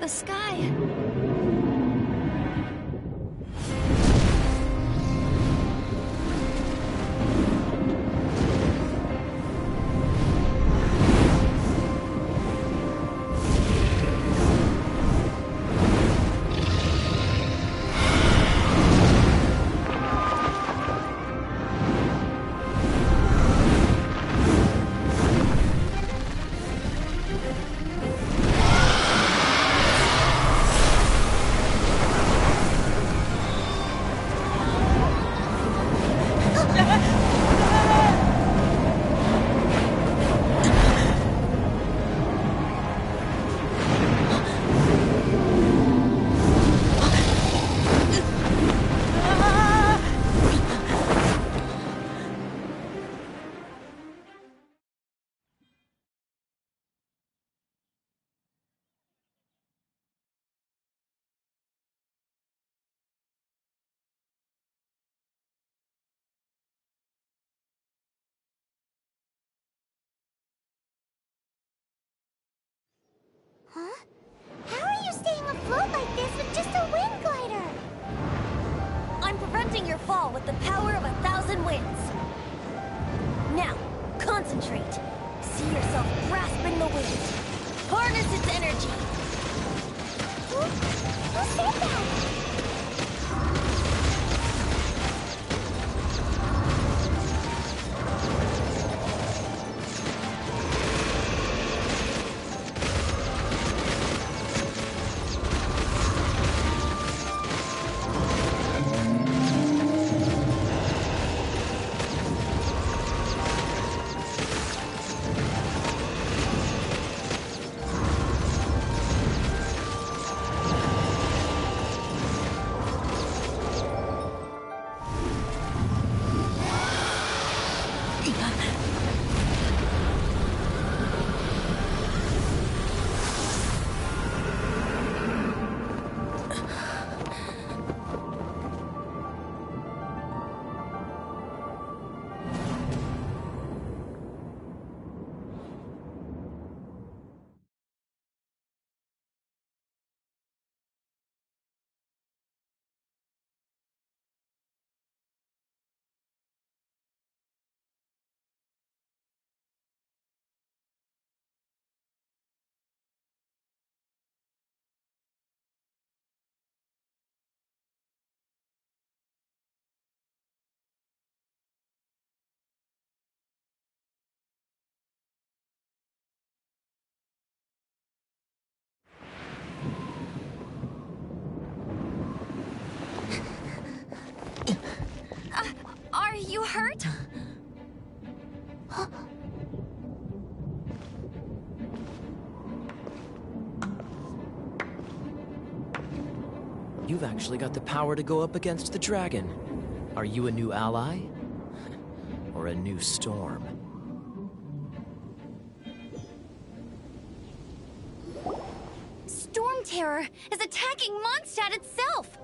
the sky. Huh? How are you staying afloat like this with just a wind glider? I'm preventing your fall with the power of 1,000 winds. Now, concentrate. See yourself grasping the wind. Harness its energy. Who said that? Are you hurt? You've actually got the power to go up against the dragon. Are you a new ally? Or a new storm? Storm Terror is attacking Mondstadt itself!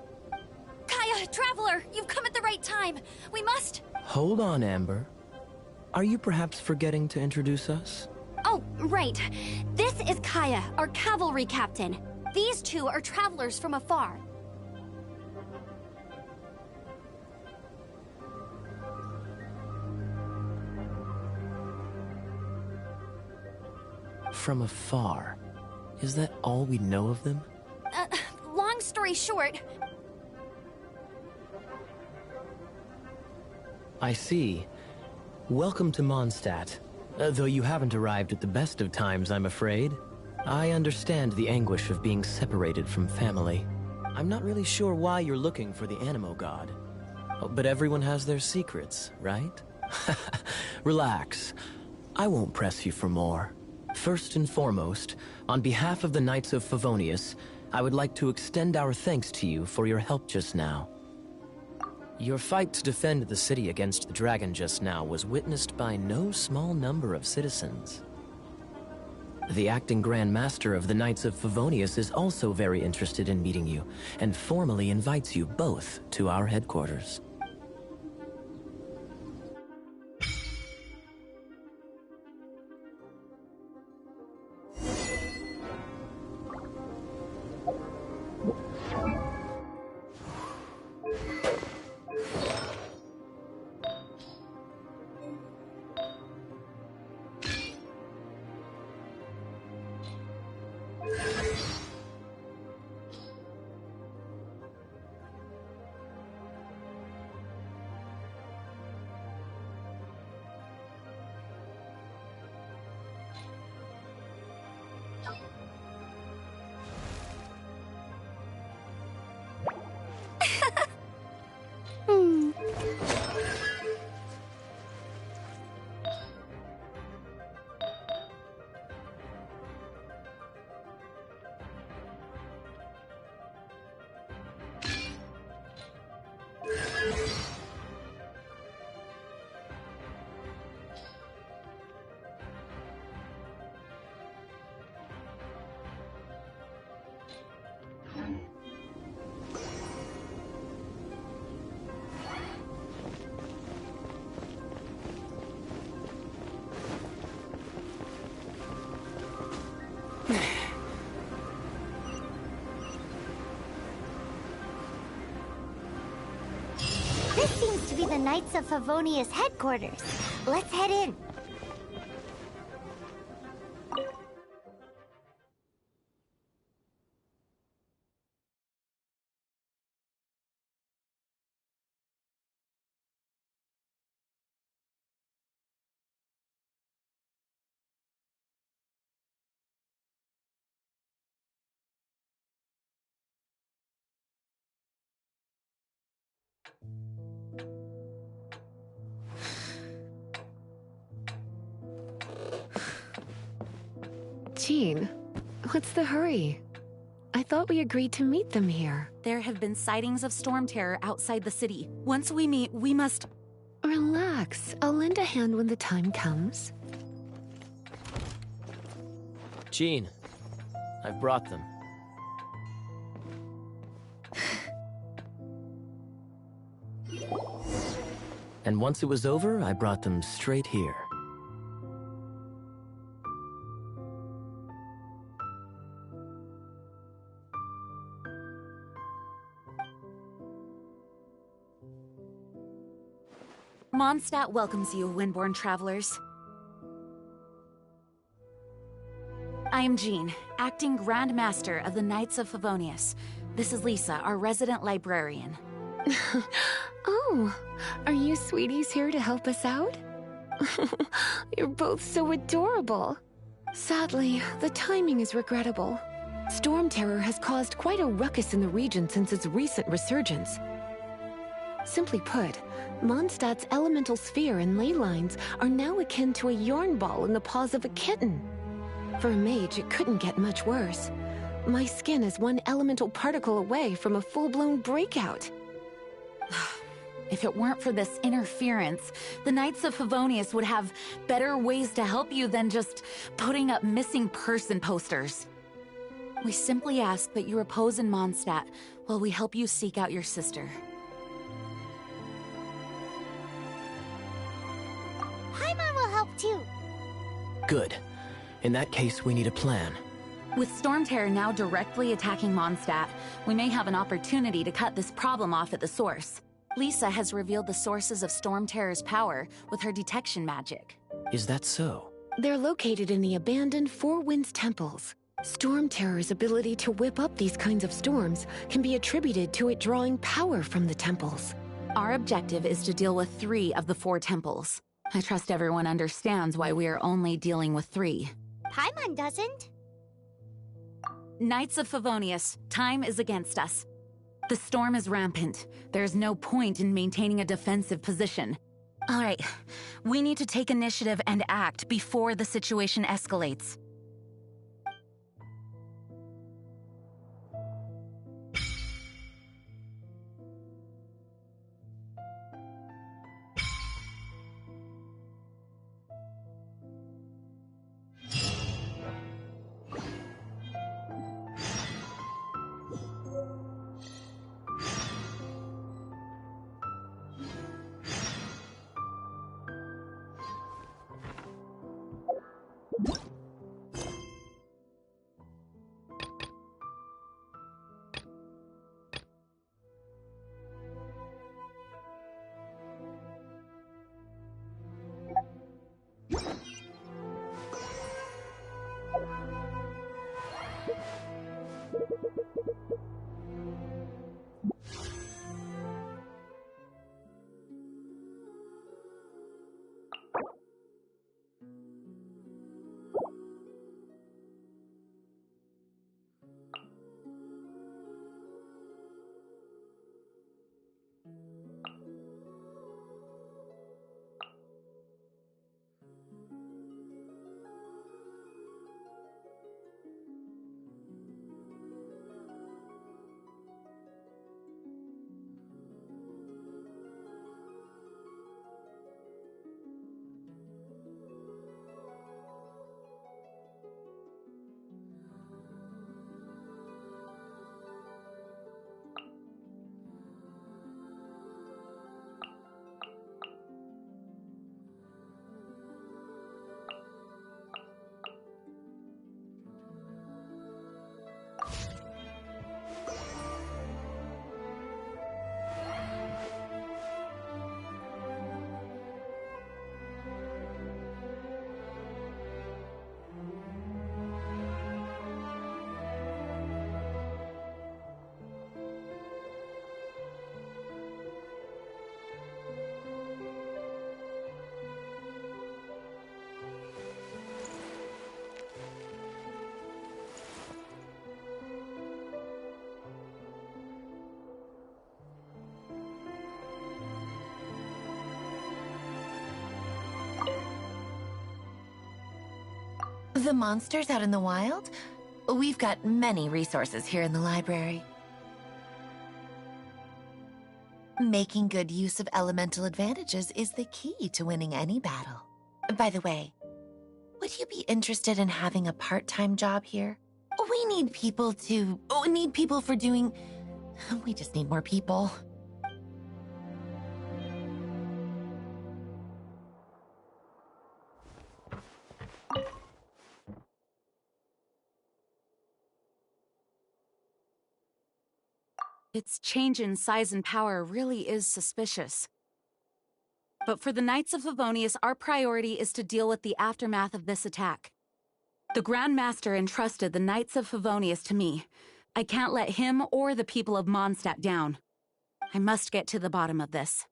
Kaya, Traveler, you've come at the right time. We must... Hold on, Amber. Are you perhaps forgetting to introduce us? Oh, right. This is Kaya, our cavalry captain. These two are travelers from afar. From afar. Is that all we know of them? Long story short... I see. Welcome to Mondstadt. Though you haven't arrived at the best of times, I'm afraid. I understand the anguish of being separated from family. I'm not really sure why you're looking for the Animo God. But everyone has their secrets, right? Relax. I won't press you for more. First and foremost, on behalf of the Knights of Favonius, I would like to extend our thanks to you for your help just now. Your fight to defend the city against the dragon just now was witnessed by no small number of citizens. The acting Grand Master of the Knights of Favonius is also very interested in meeting you, and formally invites you both to our headquarters. Knights of Favonia's headquarters. Let's head in. Jean, what's the hurry? I thought we agreed to meet them here. There have been sightings of storm terror outside the city. Once we meet, we must... Relax. I'll lend a hand when the time comes. Jean, I've brought them. And once it was over, I brought them straight here. Mondstadt welcomes you, Windborn travelers. I am Jean, acting Grand Master of the Knights of Favonius. This is Lisa, our resident librarian. Oh, are you sweeties here to help us out? You're both so adorable. Sadly, the timing is regrettable. Storm terror has caused quite a ruckus in the region since its recent resurgence. Simply put, Mondstadt's elemental sphere and ley lines are now akin to a yarn ball in the paws of a kitten. For a mage, it couldn't get much worse. My skin is one elemental particle away from a full-blown breakout. If it weren't for this interference, the Knights of Favonius would have better ways to help you than just putting up missing person posters. We simply ask that you repose in Mondstadt while we help you seek out your sister. Paimon will help too. Good. In that case, we need a plan. With Storm Terror now directly attacking Mondstadt, we may have an opportunity to cut this problem off at the source. Lisa has revealed the sources of Storm Terror's power with her detection magic. Is that so? They're located in the abandoned Four Winds temples. Storm Terror's ability to whip up these kinds of storms can be attributed to it drawing power from the temples. Our objective is to deal with 3 of the 4 temples. I trust everyone understands why we are only dealing with 3. Paimon doesn't. Knights of Favonius, time is against us. The storm is rampant. There's no point in maintaining a defensive position. All right, we need to take initiative and act before the situation escalates. The monsters out in the wild? We've got many resources here in the library. Making good use of elemental advantages is the key to winning any battle. By the way, would you be interested in having a part-time job here? We need people for doing... We just need more people. Its change in size and power really is suspicious. But for the Knights of Favonius, our priority is to deal with the aftermath of this attack. The Grand Master entrusted the Knights of Favonius to me. I can't let him or the people of Mondstadt down. I must get to the bottom of this.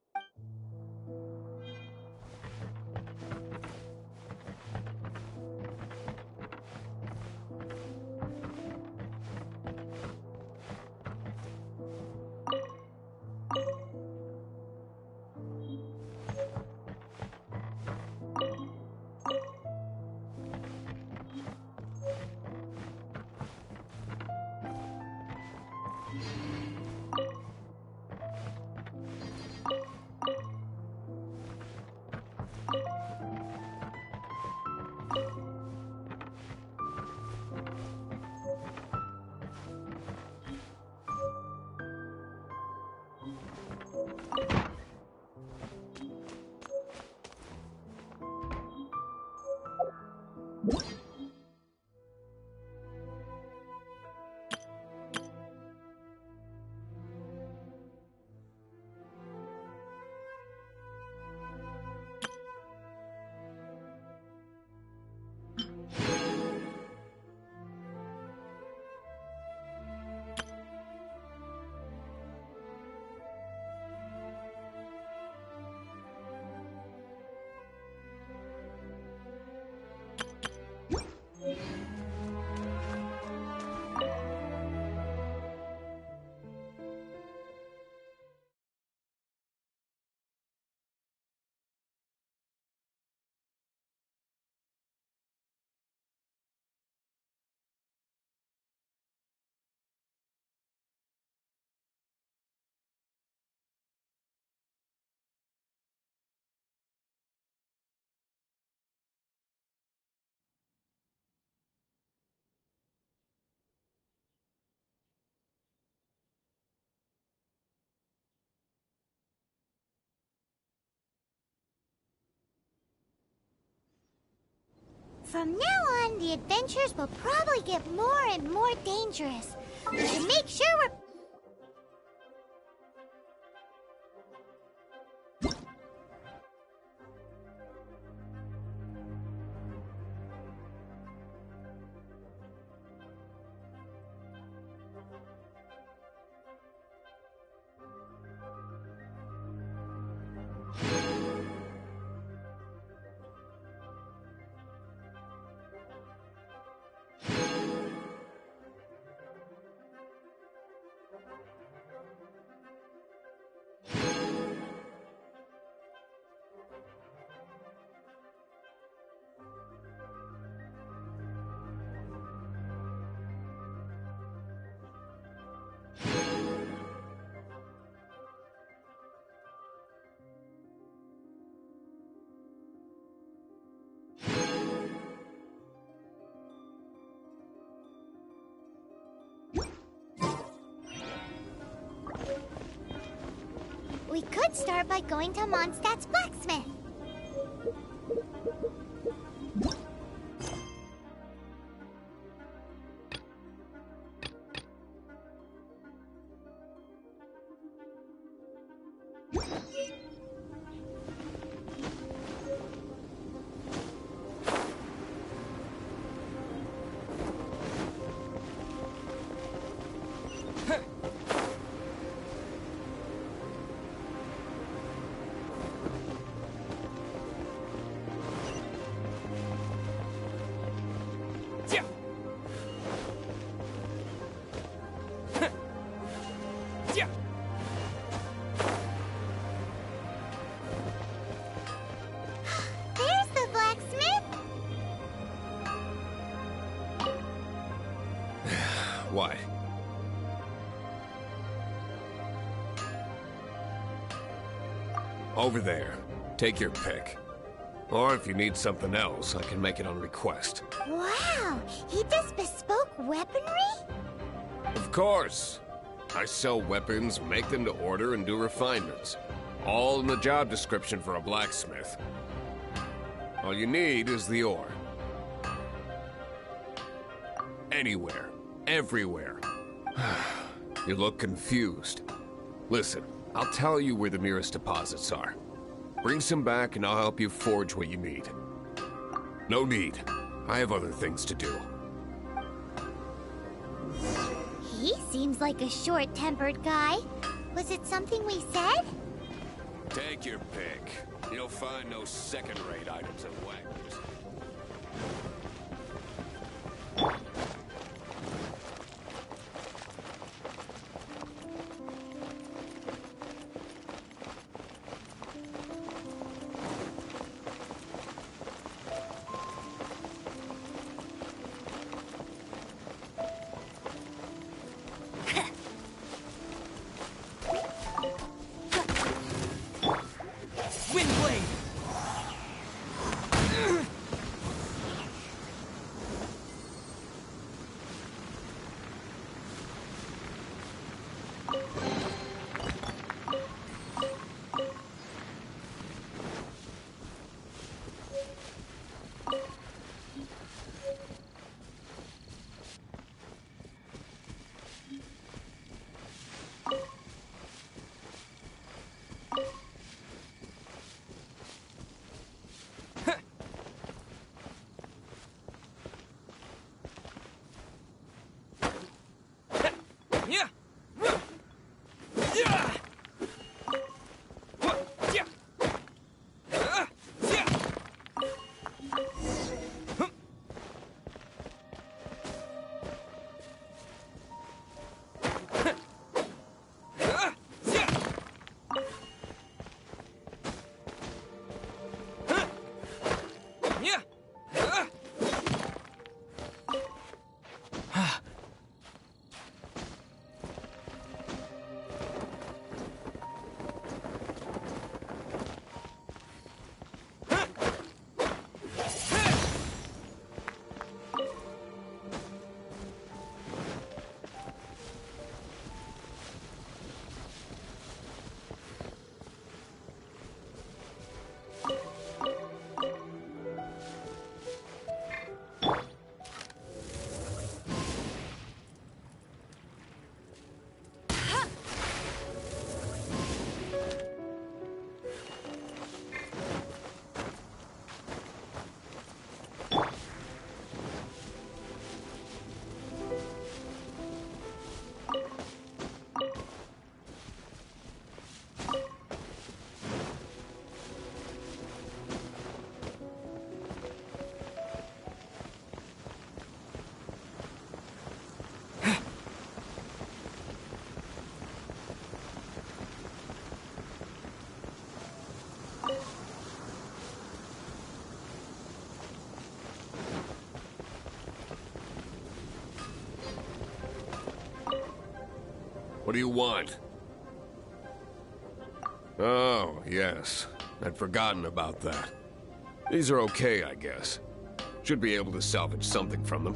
From now on, the adventures will probably get more and more dangerous. We should make sure we're... We could start by going to Mondstadt's blacksmith. What? Over there. Take your pick. Or if you need something else, I can make it on request. Wow, he does bespoke weaponry? Of course. I sell weapons, make them to order, and do refinements. All in the job description for a blacksmith. All you need is the ore. Anywhere. Everywhere. You look confused. Listen, I'll tell you where the nearest deposits are. Bring some back and I'll help you forge what you need. No need. I have other things to do. He seems like a short-tempered guy. Was it something we said? Take your pick. You'll find no second-rate items at Wagner's. What do you want? Oh, yes. I'd forgotten about that. These are okay, I guess. Should be able to salvage something from them.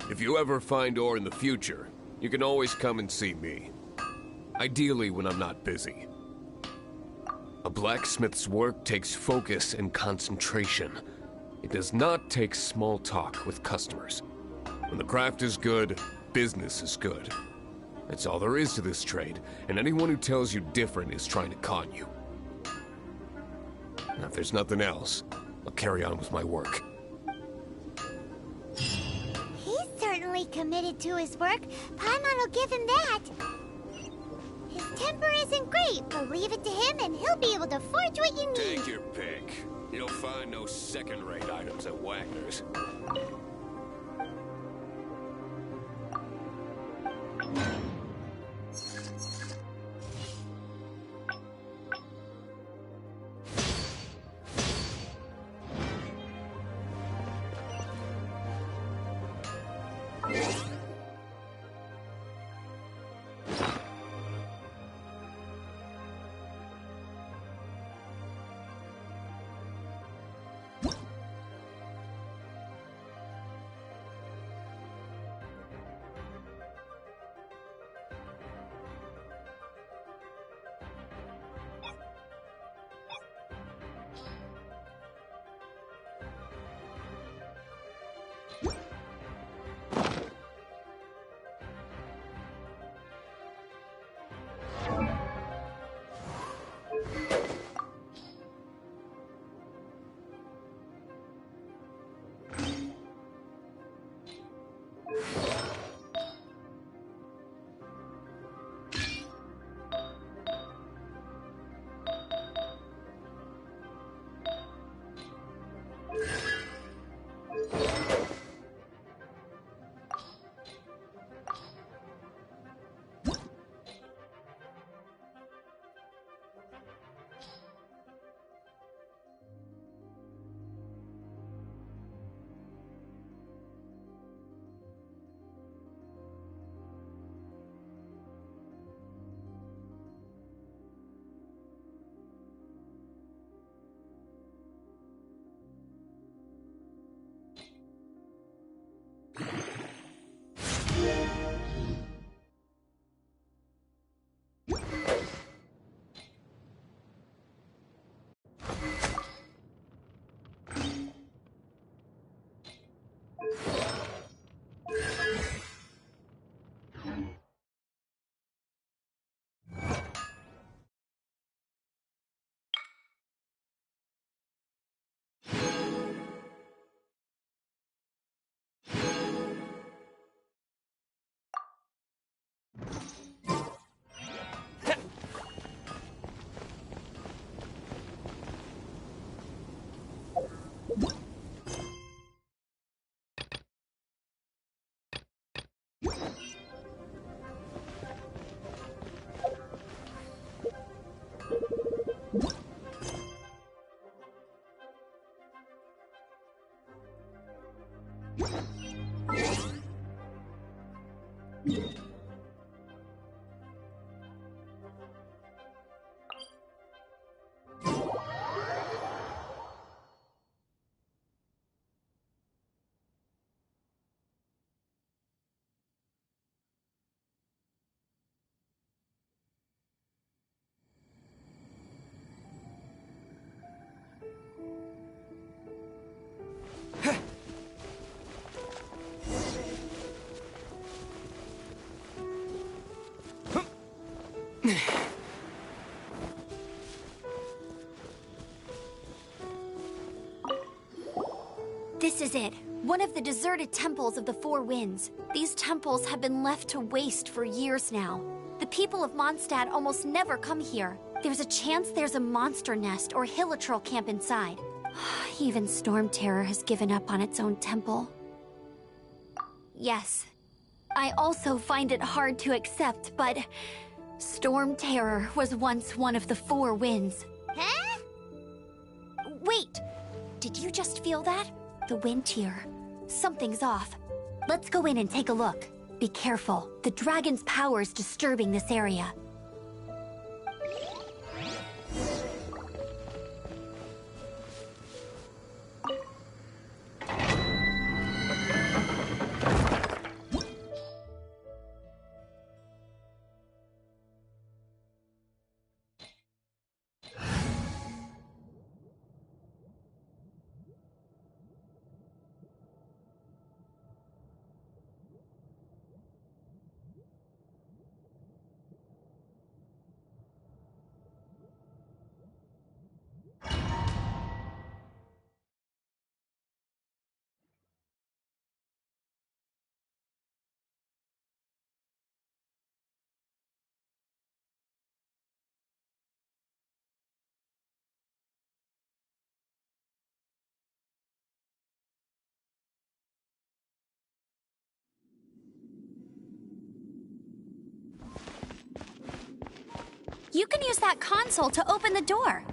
If you ever find ore in the future, you can always come and see me. Ideally when I'm not busy. A blacksmith's work takes focus and concentration. It does not take small talk with customers. When the craft is good, business is good. That's all there is to this trade, and anyone who tells you different is trying to con you. Now, if there's nothing else, I'll carry on with my work. He's certainly committed to his work. Paimon will give him that. His temper isn't great, but leave it to him and he'll be able to forge what you need. Take your pick. You'll find no second-rate items at Wagner's. This is it. One of the deserted temples of the Four Winds. These temples have been left to waste for years now. The people of Mondstadt almost never come here. There's a chance there's a monster nest or hilitrol camp inside. Even Storm Terror has given up on its own temple. Yes. I also find it hard to accept, but Storm Terror was once one of the Four Winds. Huh? Wait! Did you just feel that? The wind here. Something's off. Let's go in and take a look. Be careful. The dragon's power is disturbing this area. You can use that console to open the door.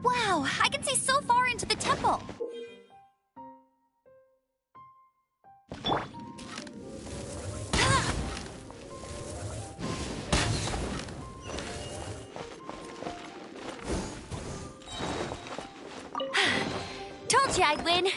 Wow, I can see so far into the temple. Told you I'd win.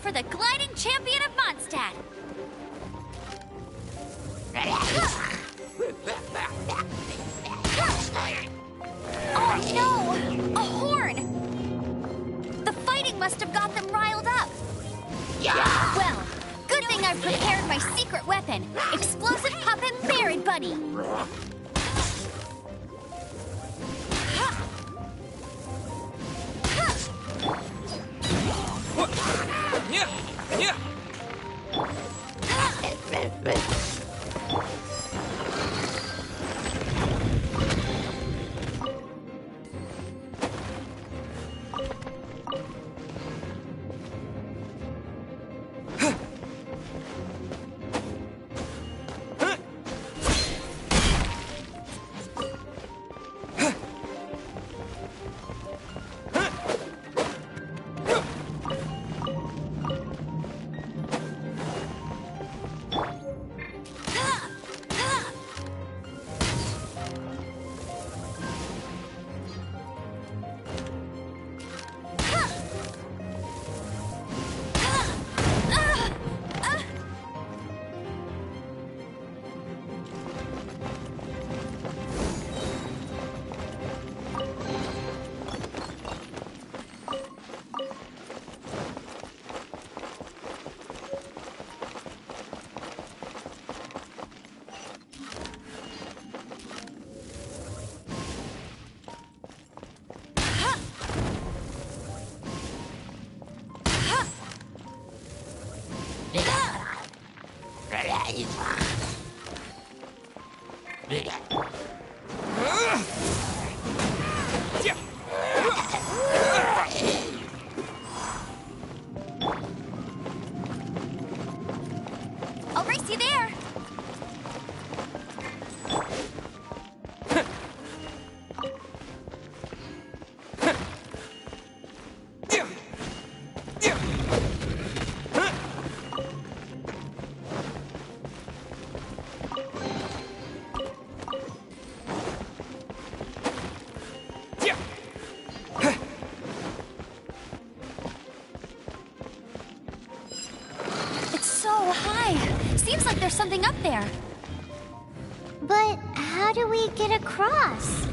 For the gliding champion of Mondstadt. Oh no! A horn! The fighting must have got them riled up. Yeah. Well, good thing I've prepared my secret weapon, explosive puppet Merit Bunny. I'll race you there. Seems like there's something up there. But how do we get across?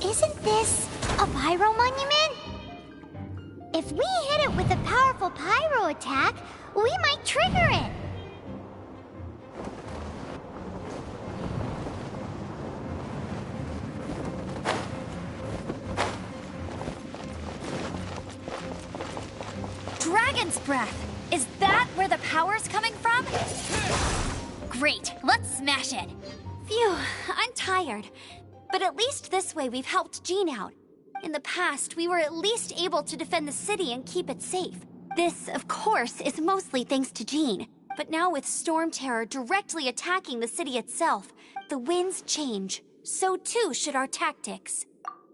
Isn't this a pyro monument? If we hit it with a powerful pyro attack, we might trigger it. breath. Is that where the power's coming from? Great, let's smash it. Phew, I'm tired. But at least this way we've helped Jean out. In the past, we were at least able to defend the city and keep it safe. This, of course, is mostly thanks to Jean. But now with Storm Terror directly attacking the city itself, the winds change. So too should our tactics.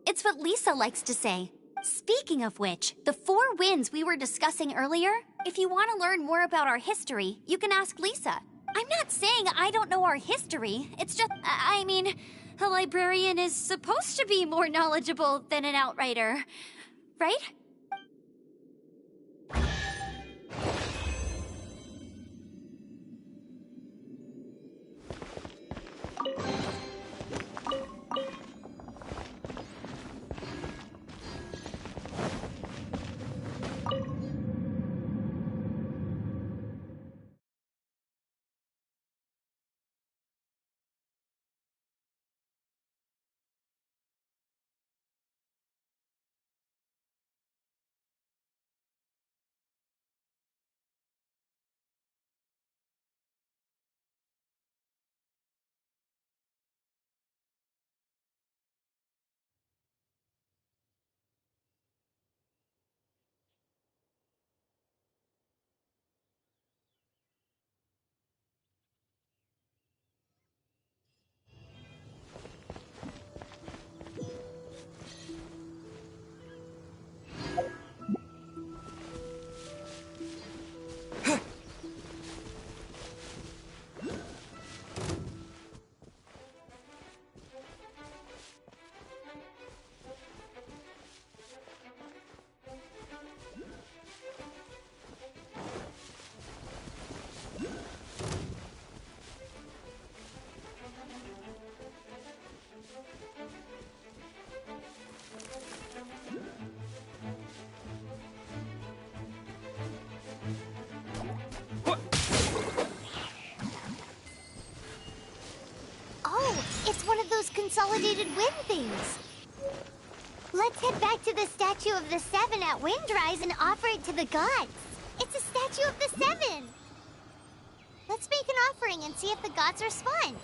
It's what Lisa likes to say. Speaking of which, the 4 winds we were discussing earlier, if you want to learn more about our history, you can ask Lisa. I'm not saying I don't know our history. It's just, I mean, a librarian is supposed to be more knowledgeable than an outrider, right? Oh, it's one of those consolidated wind things. Let's head back to the statue of the 7 at Windrise and offer it to the gods. It's a statue of the 7. Let's make an offering and see if the gods respond.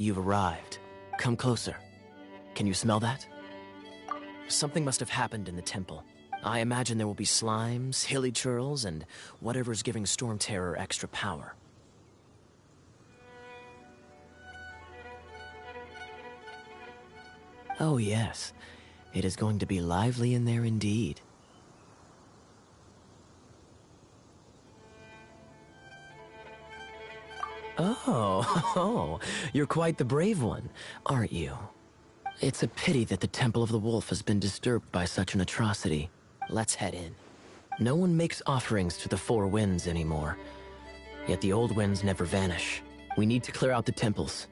You've arrived. Come closer. Can you smell that? Something must have happened in the temple. I imagine there will be slimes, hilly churls, and whatever's giving Storm Terror extra power. Oh yes, it is going to be lively in there indeed. Oh, you're quite the brave one, aren't you? It's a pity that the Temple of the Wolf has been disturbed by such an atrocity. Let's head in. No one makes offerings to the Four Winds anymore. Yet the old winds never vanish. We need to clear out the temples.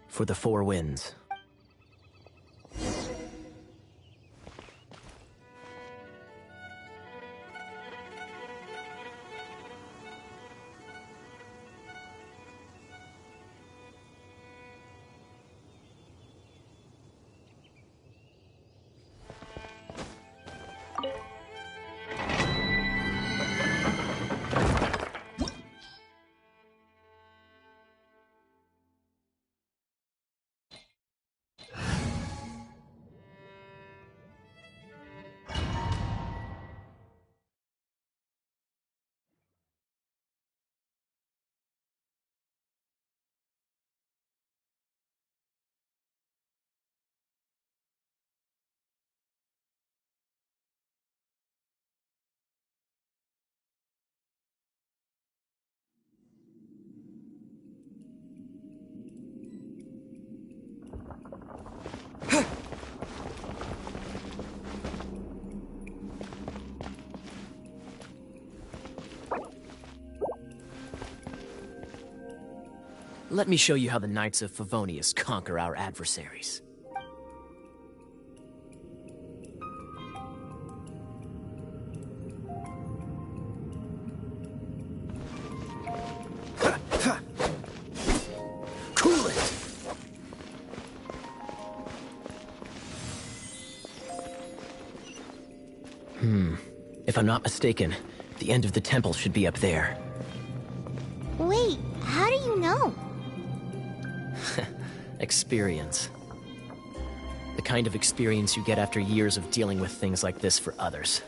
For the Four Winds. Let me show you how the Knights of Favonius conquer our adversaries. Cool it! If I'm not mistaken, the end of the temple should be up there. Wait, how do you know? Experience. The kind of experience you get after years of dealing with things like this for others.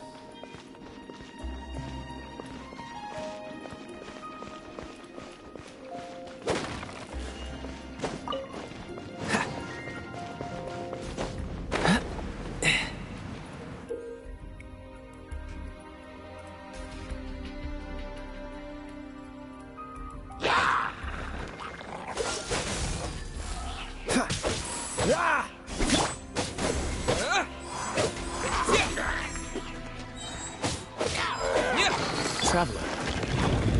Traveler,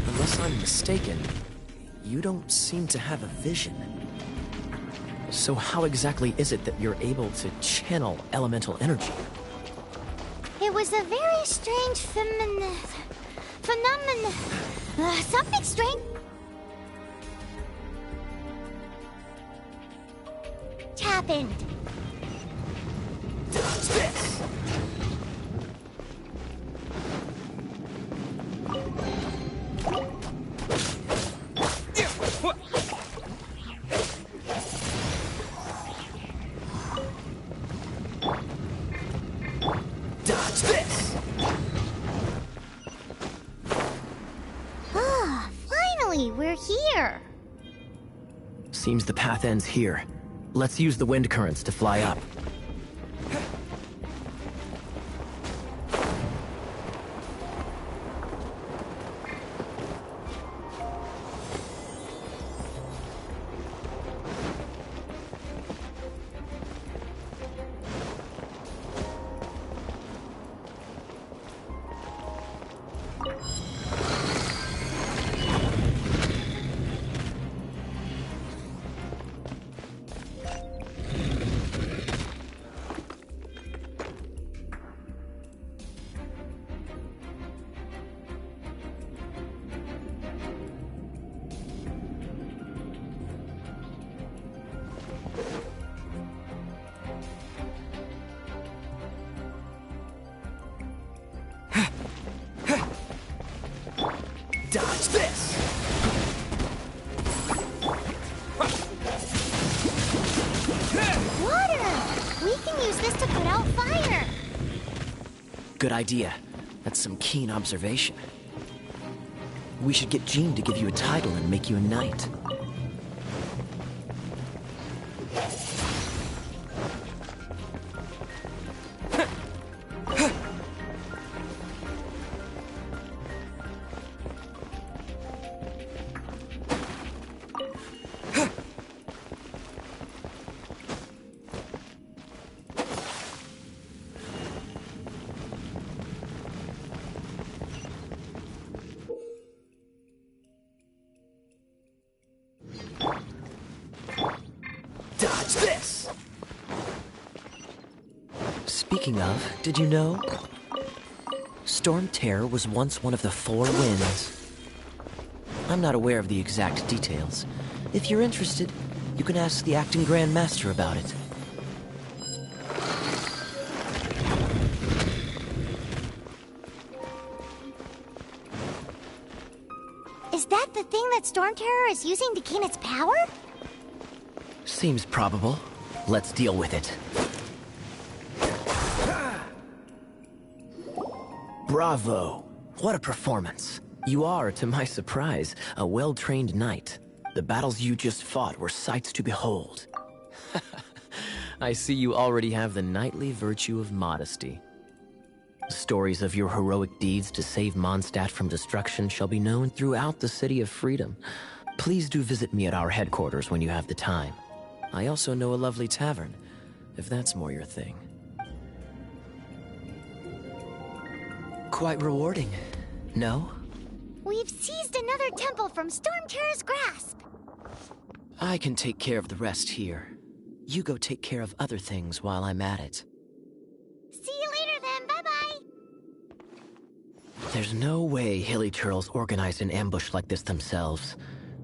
unless I'm mistaken, you don't seem to have a vision. So how exactly is it that you're able to channel elemental energy? It was a very strange phenomenon. Something strange. Happened. What's this? Dodge this! Ah, finally, we're here. Seems the path ends here. Let's use the wind currents to fly up. good idea. That's some keen observation. We should get Jean to give you a title and make you a knight. Dodge this! Speaking of, did you know? Storm Terror was once one of the 4 winds. I'm not aware of the exact details. If you're interested, you can ask the acting Grand Master about it. Is that the thing that Storm Terror is using to gain its power? Seems probable. Let's deal with it. Bravo! What a performance. You are, to my surprise, a well-trained knight. The battles you just fought were sights to behold. I see you already have the knightly virtue of modesty. Stories of your heroic deeds to save Mondstadt from destruction shall be known throughout the City of Freedom. Please do visit me at our headquarters when you have the time. I also know a lovely tavern, if that's more your thing. Quite rewarding, no? We've seized another temple from Storm Terror's grasp. I can take care of the rest here. You go take care of other things while I'm at it. See you later then, bye-bye. There's no way Hilly Turtles organized an ambush like this themselves.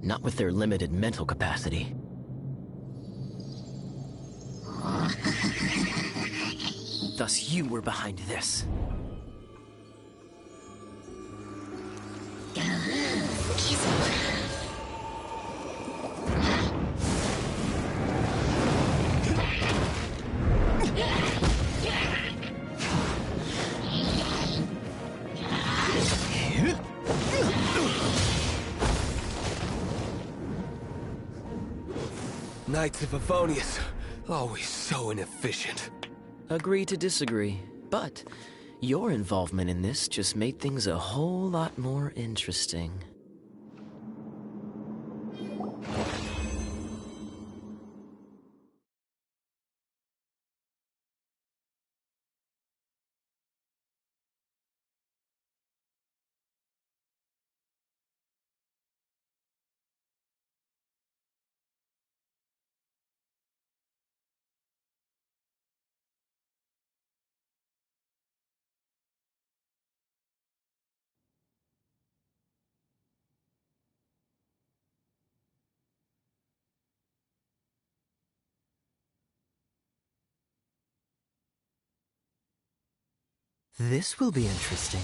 Not with their limited mental capacity. Thus you were behind this. Knights of Favonius, always so inefficient. Agree to disagree, but your involvement in this just made things a whole lot more interesting. This will be interesting.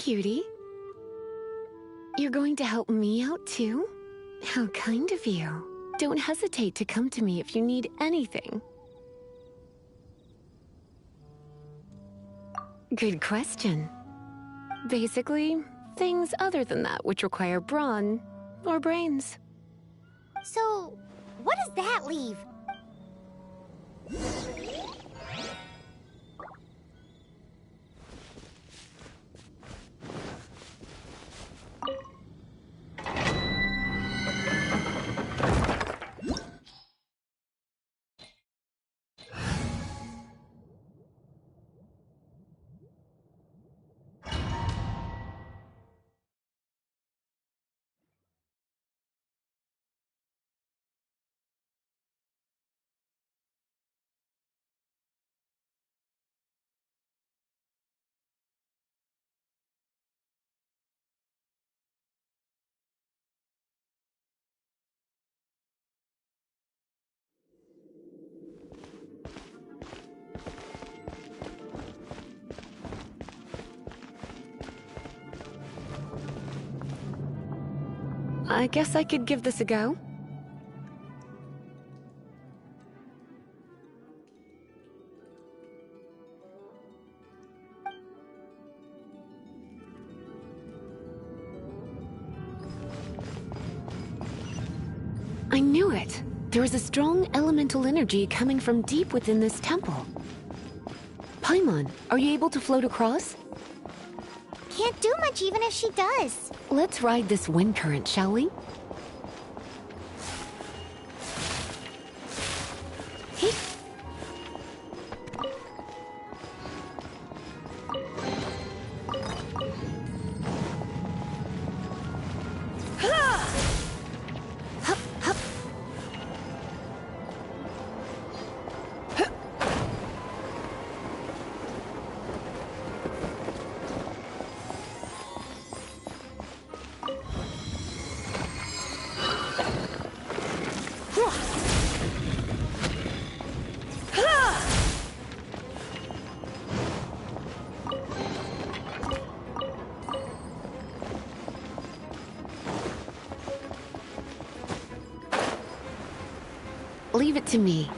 cutie. You're going to help me out too? How kind of you. Don't hesitate to come to me if you need anything. Good question. Basically, things other than that which require brawn or brains. So, what does that leave? I guess I could give this a go. I knew it. There is a strong elemental energy coming from deep within this temple. Paimon, are you able to float across? Can't do much even if she does. Let's ride this wind current, shall we? Hey. Hup, hup. Leave it to me.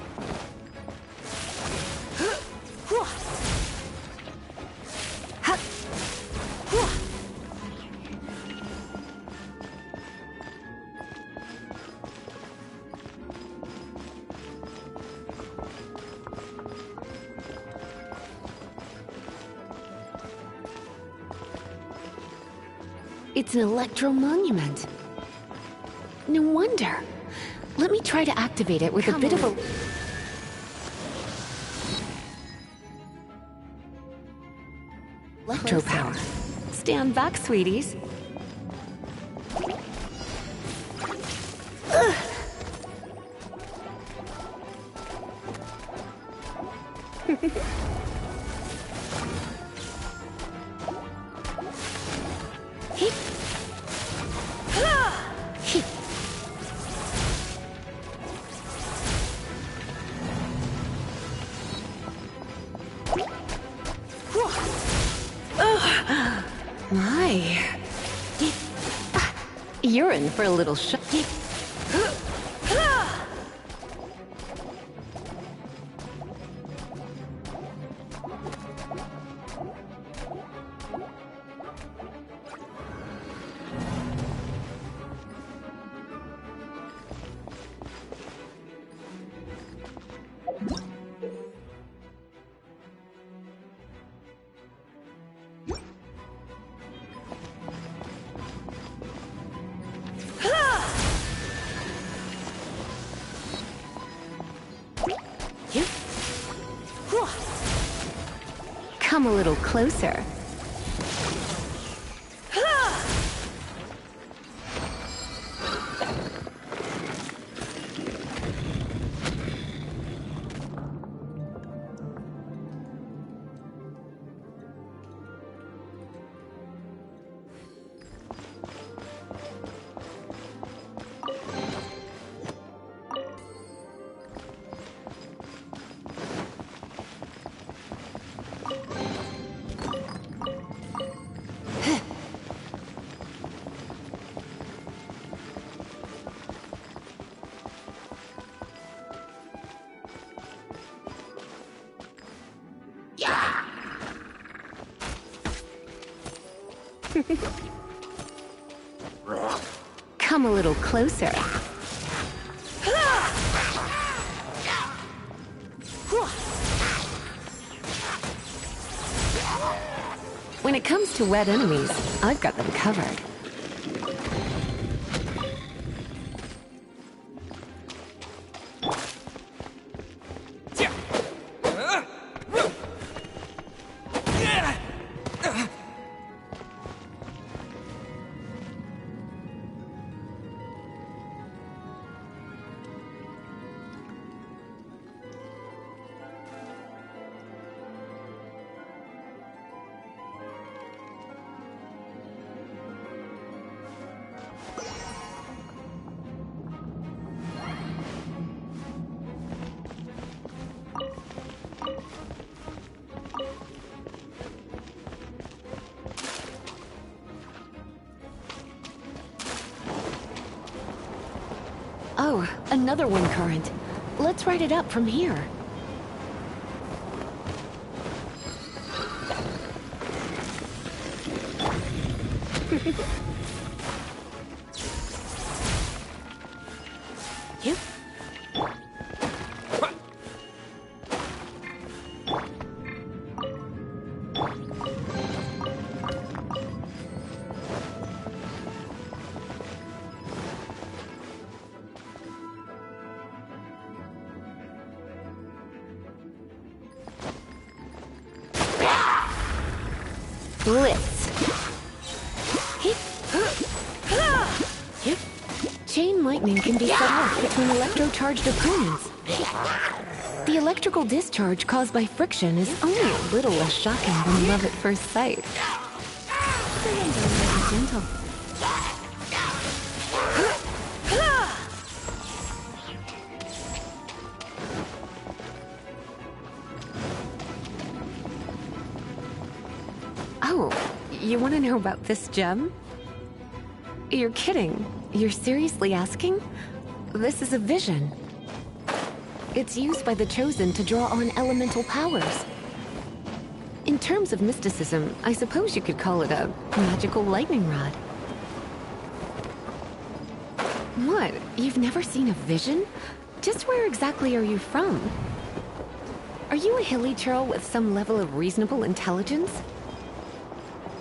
It's an electro monument. No wonder. Let me try to activate it with a bit of a... electro power. Stand back, sweeties. My. You're in for a little shock. Come a little closer. Come a little closer. When it comes to wet enemies, I've got them covered. Oh, another wind current. Let's ride it up from here. Yep. Blitz. Hit. Hit. Chain lightning can be set off between electro-charged opponents. The electrical discharge caused by friction is only a little less shocking than love at first sight. Gentle. Oh, you want to know about this gem? You're kidding. You're seriously asking? This is a vision. It's used by the Chosen to draw on elemental powers. In terms of mysticism, I suppose you could call it a magical lightning rod. What? You've never seen a vision? Just where exactly are you from? Are you a hilly churl with some level of reasonable intelligence?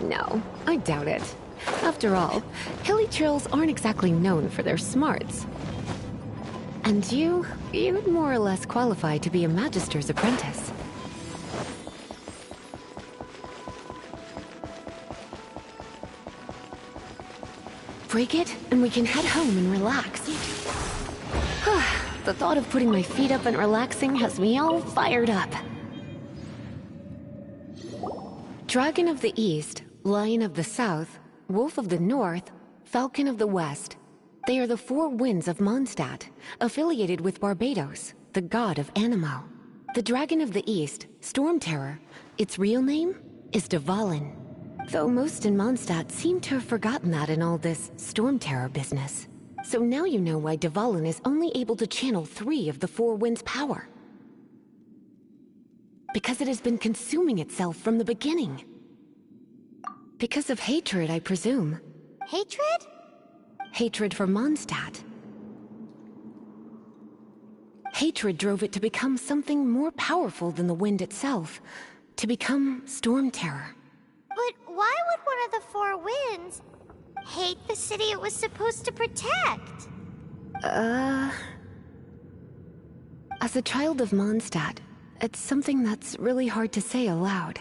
No, I doubt it. After all, hilly churls aren't exactly known for their smarts. And you'd more or less qualify to be a magister's apprentice. Break it, and we can head home and relax. The thought of putting my feet up and relaxing has me all fired up. Dragon of the East, Lion of the South, Wolf of the North, Falcon of the West. They are the four winds of Mondstadt, affiliated with Barbados, the god of Anemo. The Dragon of the East, Storm Terror, its real name is Dvalin. Though most in Mondstadt seem to have forgotten that in all this Storm Terror business. So now you know why Dvalin is only able to channel 3 of the four winds' power. Because it has been consuming itself from the beginning. Because of hatred, I presume. Hatred? Hatred for Mondstadt. Hatred drove it to become something more powerful than the wind itself. To become Storm Terror. But why would one of the four winds hate the city it was supposed to protect? As a child of Mondstadt, it's something that's really hard to say aloud.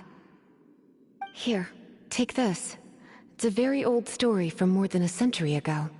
Here, take this. It's a very old story from more than a century ago.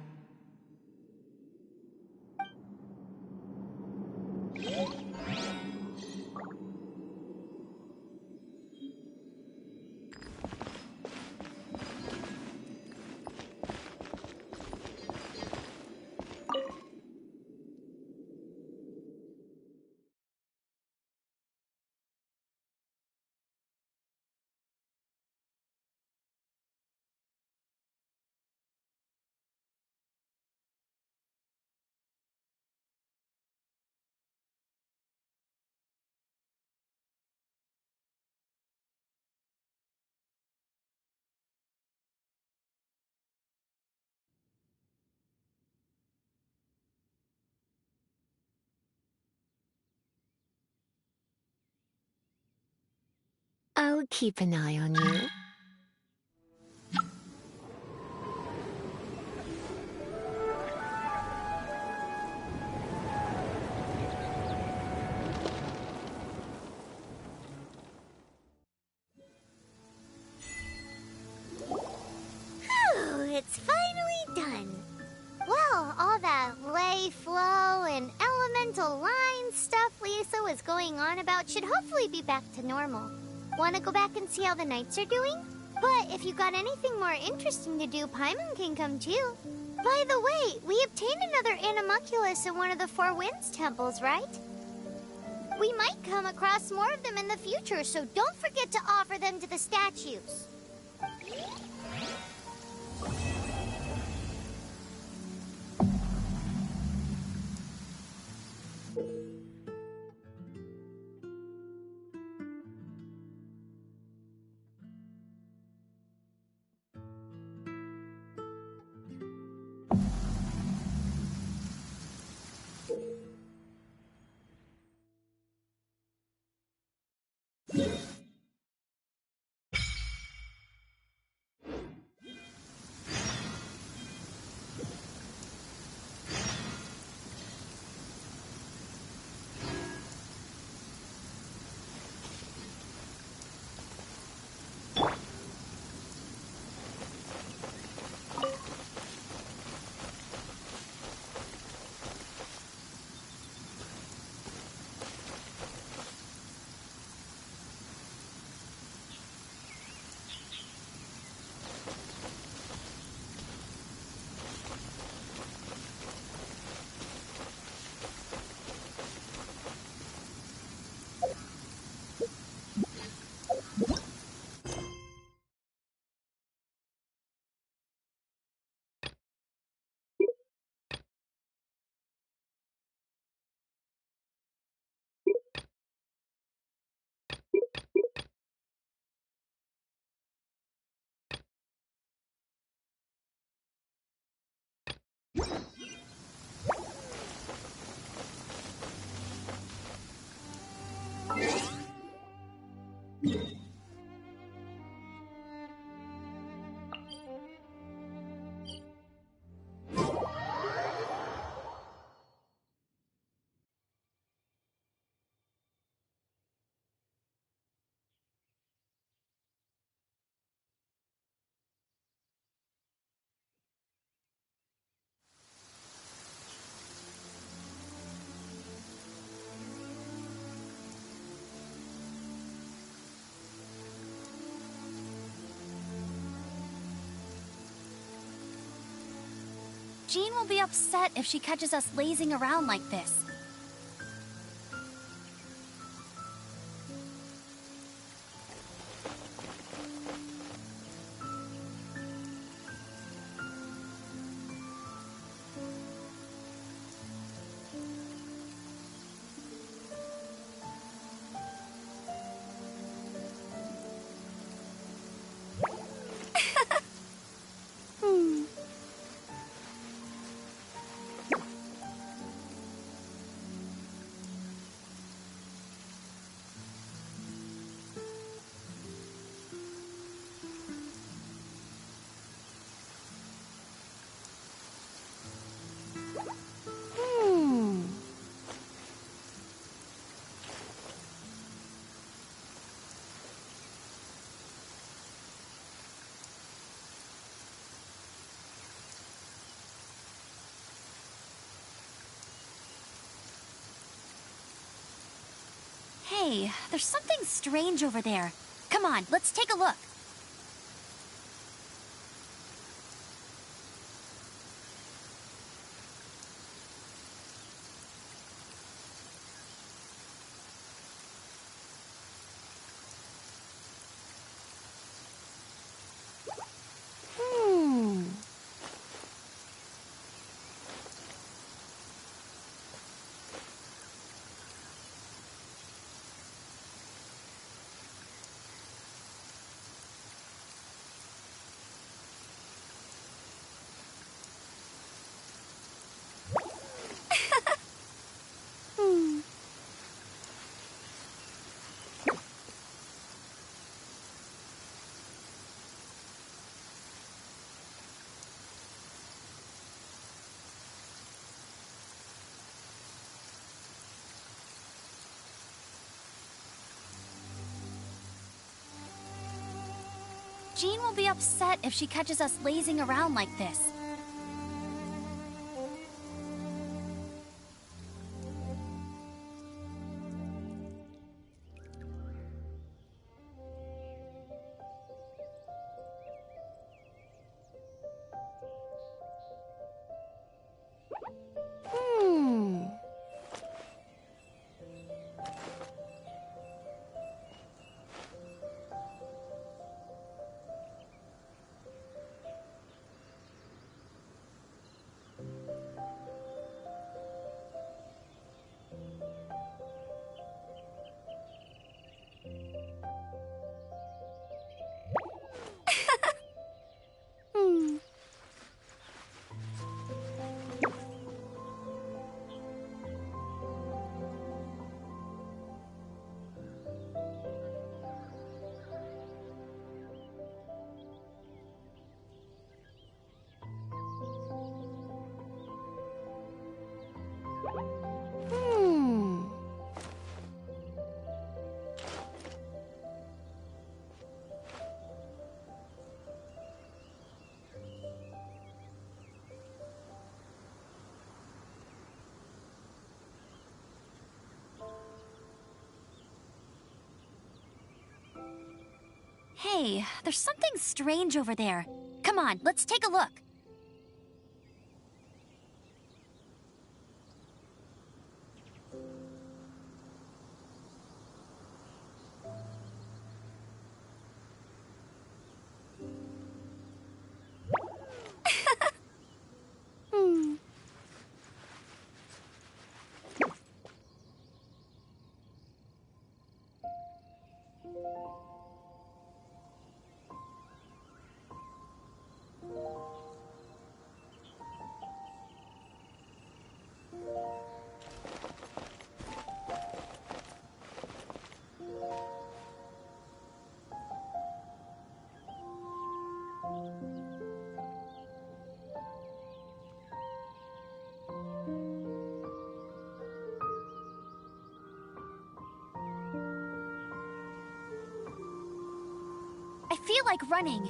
I'll keep an eye on you. Phew, it's finally done. Well, all that lay flow and elemental line stuff Lisa was going on about should hopefully be back to normal. Want to go back and see how the knights are doing? But if you got anything more interesting to do, Paimon can come too. By the way, we obtained another animalculus in one of the Four Winds temples, right? We might come across more of them in the future, so don't forget to offer them to the statues. Jean will be upset if she catches us lazing around like this. Hey, there's something strange over there. Come on, let's take a look. Jean will be upset if she catches us lazing around like this. Hey, there's something strange over there. Come on, let's take a look. I feel like running.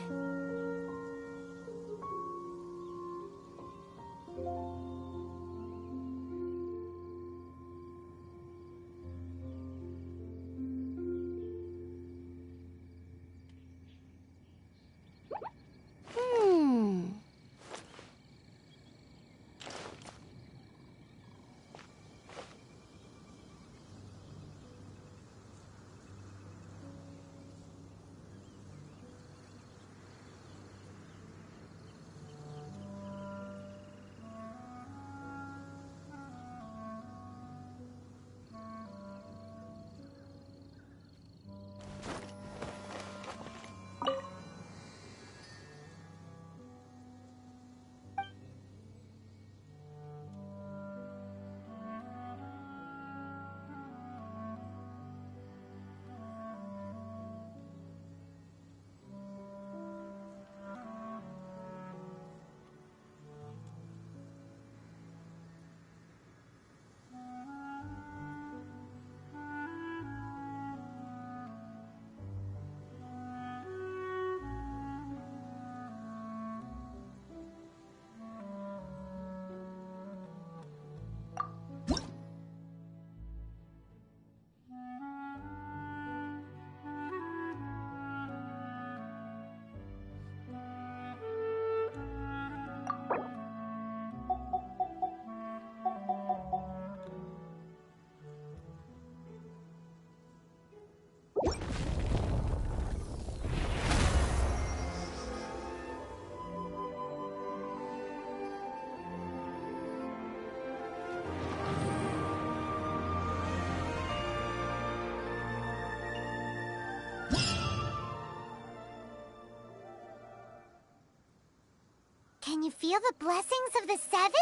Can you feel the blessings of the Seven?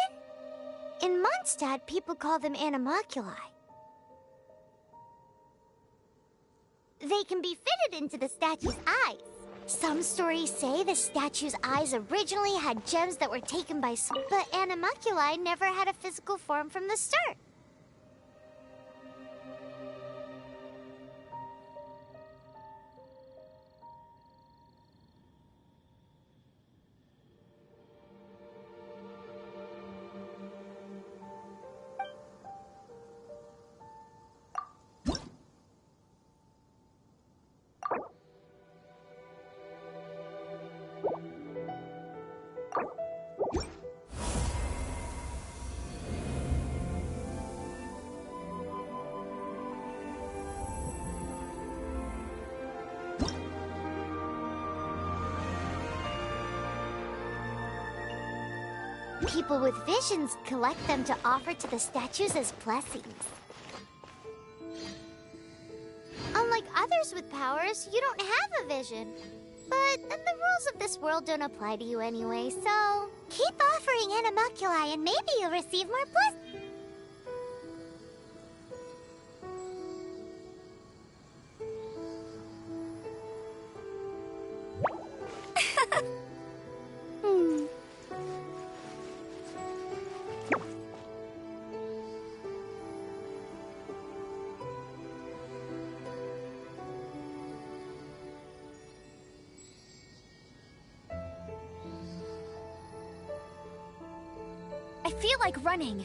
In Mondstadt, people call them animalculi. They can be fitted into the statue's eyes. Some stories say the statue's eyes originally had gems that were taken by but animalculi never had a physical form from the start. People with visions collect them to offer to the statues as blessings. Unlike others with powers, you don't have a vision. But the rules of this world don't apply to you anyway, so... Keep offering animalculi and maybe you'll receive more blessings. I feel like running.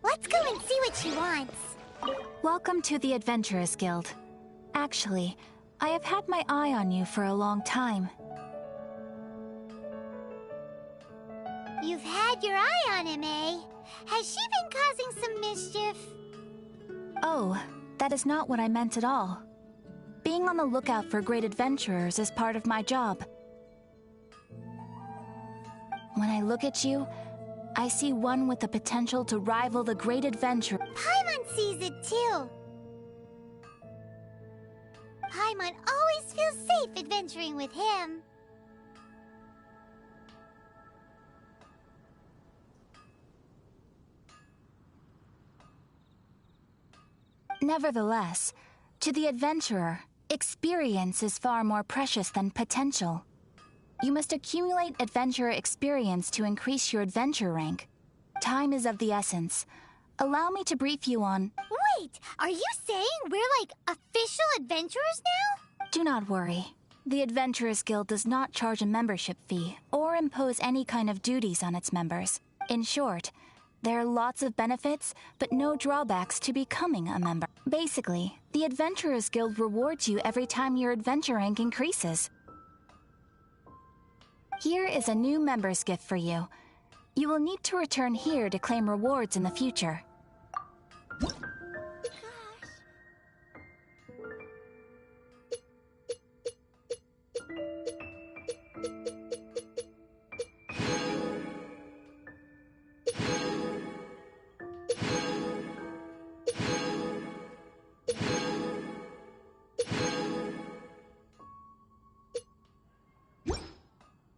Let's go and see what she wants. Welcome to the Adventurers Guild. Actually, I have had my eye on you for a long time. You've had your eye on him, eh? Has she been causing some mischief? Oh, that is not what I meant at all. Being on the lookout for great adventurers is part of my job. When I look at you, I see one with the potential to rival the great adventurer. Paimon sees it too. Paimon always feels safe adventuring with him. Nevertheless, to the adventurer, experience is far more precious than potential. You must accumulate adventurer experience to increase your adventure rank. Time is of the essence. Allow me to brief you on... Wait, are you saying we're like official adventurers now? Do not worry. The Adventurers Guild does not charge a membership fee or impose any kind of duties on its members. In short, there are lots of benefits, but no drawbacks to becoming a member. Basically, the Adventurers Guild rewards you every time your adventure rank increases. Here is a new member's gift for you. You will need to return here to claim rewards in the future.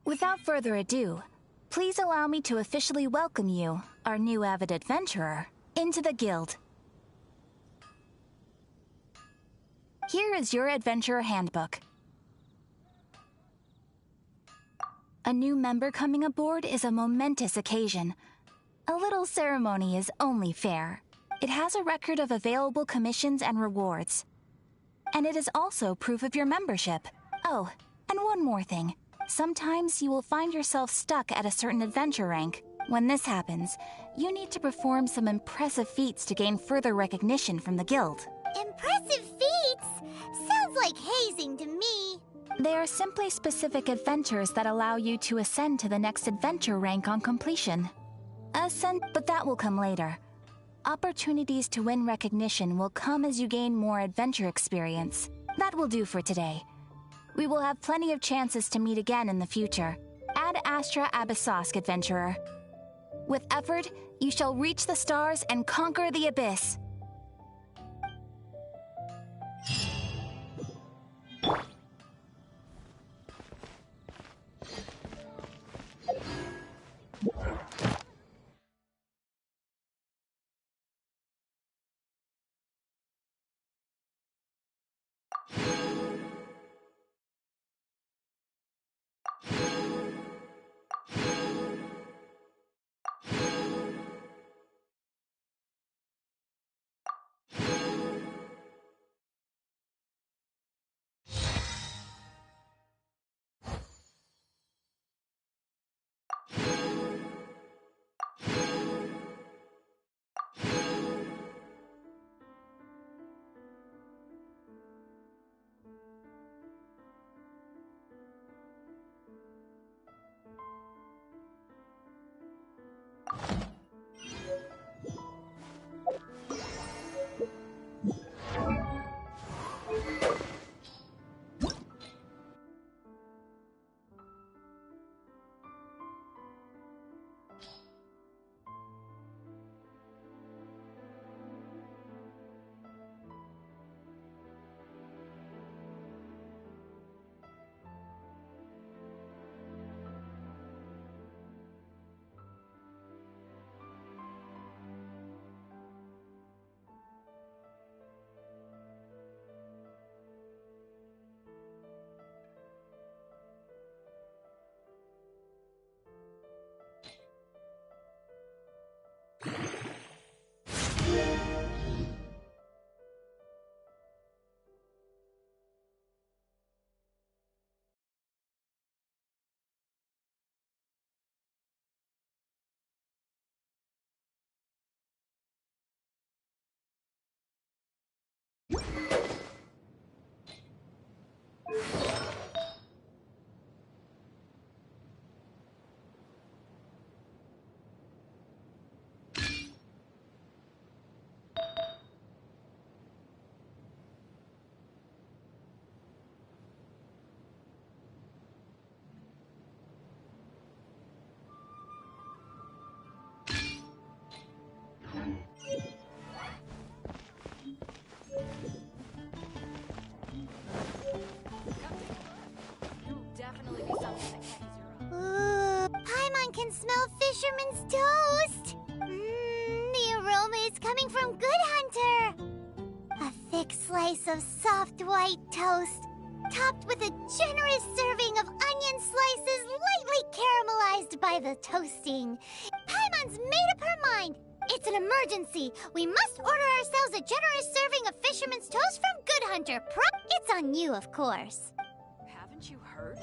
Without further ado, please allow me to officially welcome you, our new avid adventurer, into the guild. Here is your adventurer handbook. A new member coming aboard is a momentous occasion. A little ceremony is only fair. It has a record of available commissions and rewards. And it is also proof of your membership. Oh, and one more thing. Sometimes you will find yourself stuck at a certain adventure rank. When this happens, you need to perform some impressive feats to gain further recognition from the guild. Impressive feats? Sounds like hazing to me. They are simply specific adventures that allow you to ascend to the next adventure rank on completion. But that will come later. Opportunities to win recognition will come as you gain more adventure experience. That will do for today. We will have plenty of chances to meet again in the future. Ad Astra Abyssosk, adventurer. With effort, you shall reach the stars and conquer the abyss. Paimon can smell fisherman's toast. The aroma is coming from Good Hunter. A thick slice of soft white toast, topped with a generous serving of onion slices lightly caramelized by the toasting. Paimon's made up her mind. It's an emergency. We must order ourselves a generous serving of fisherman's toast from Good Hunter. It's on you, of course. Haven't you heard?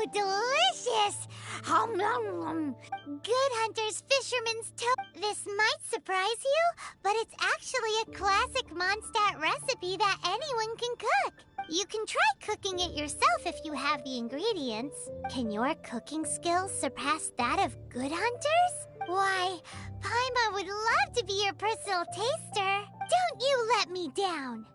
Oh, delicious! Hum, nom, nom. Good Hunter's Fisherman's Toast. This might surprise you, but it's actually a classic Mondstadt recipe that anyone can cook. You can try cooking it yourself if you have the ingredients. Can your cooking skills surpass that of Good Hunter's? Why, Paimon would love to be your personal taster. Don't you let me down.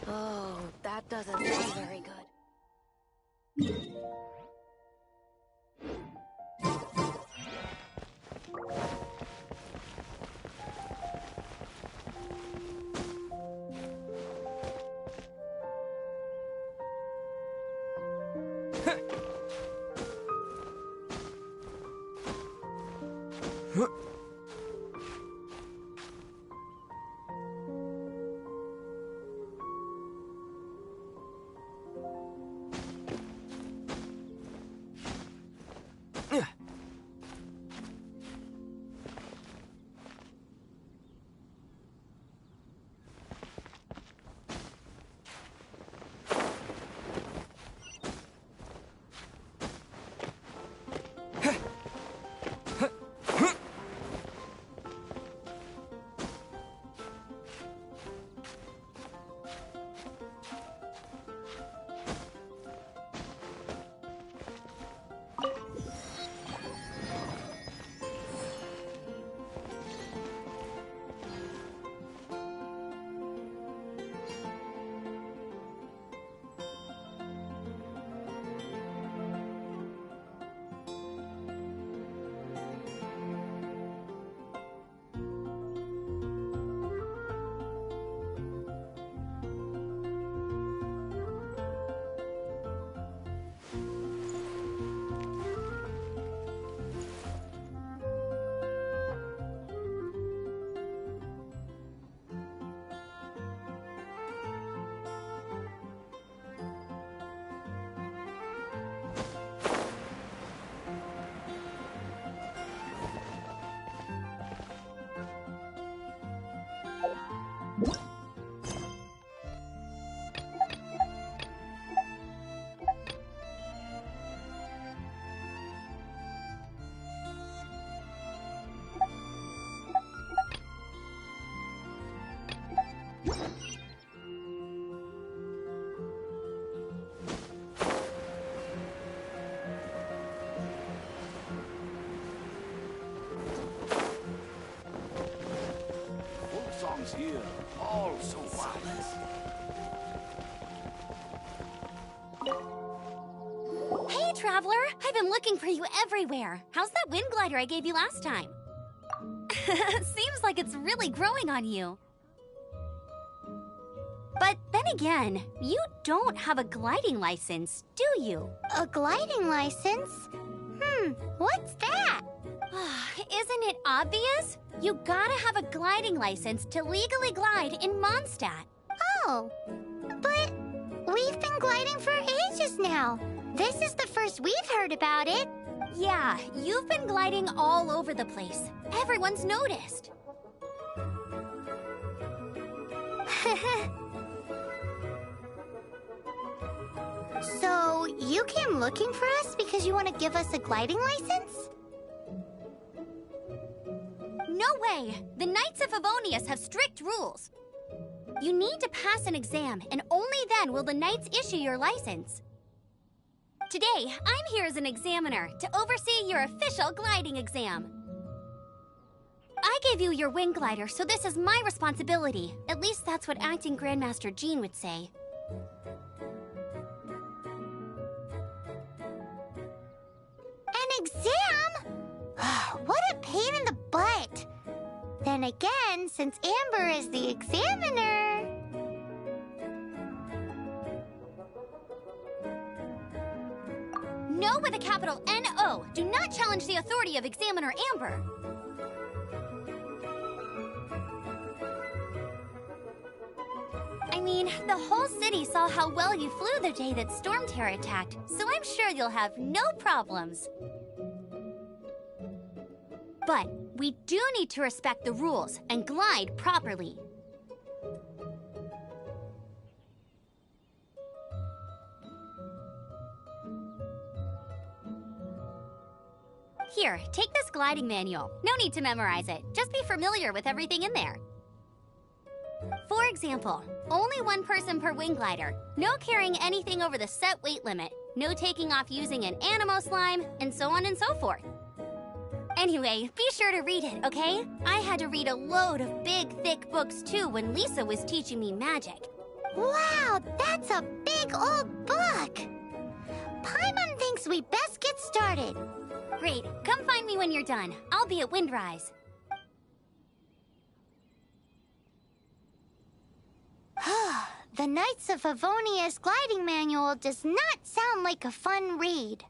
Oh, that doesn't sound very good. Here, all so wise. Hey, Traveler! I've been looking for you everywhere. How's that wind glider I gave you last time? Seems like it's really growing on you. But then again, you don't have a gliding license, do you? A gliding license? What's that? Isn't it obvious? You gotta have a gliding license to legally glide in Mondstadt. Oh, but we've been gliding for ages now. This is the first we've heard about it. Yeah, you've been gliding all over the place. Everyone's noticed. So, you came looking for us because you want to give us a gliding license? No way! The Knights of Favonius have strict rules. You need to pass an exam, and only then will the Knights issue your license. Today, I'm here as an examiner to oversee your official gliding exam. I gave you your wing glider, so this is my responsibility. At least that's what acting Grandmaster Jean would say. An exam? What a pain in the butt. Then again, since Amber is the examiner... No with a capital N-O. Do not challenge the authority of Examiner Amber. I mean, the whole city saw how well you flew the day that Storm Terror attacked, so I'm sure you'll have no problems. But we do need to respect the rules and glide properly. Here, take this gliding manual. No need to memorize it. Just be familiar with everything in there. For example, only one person per wing glider. No carrying anything over the set weight limit. No taking off using an animo slime, and so on and so forth. Anyway, be sure to read it, okay? I had to read a load of big, thick books too when Lisa was teaching me magic. Wow, that's a big old book! Paimon thinks we best get started. Great. Come find me when you're done. I'll be at Windrise. The Knights of Favonia's gliding manual does not sound like a fun read.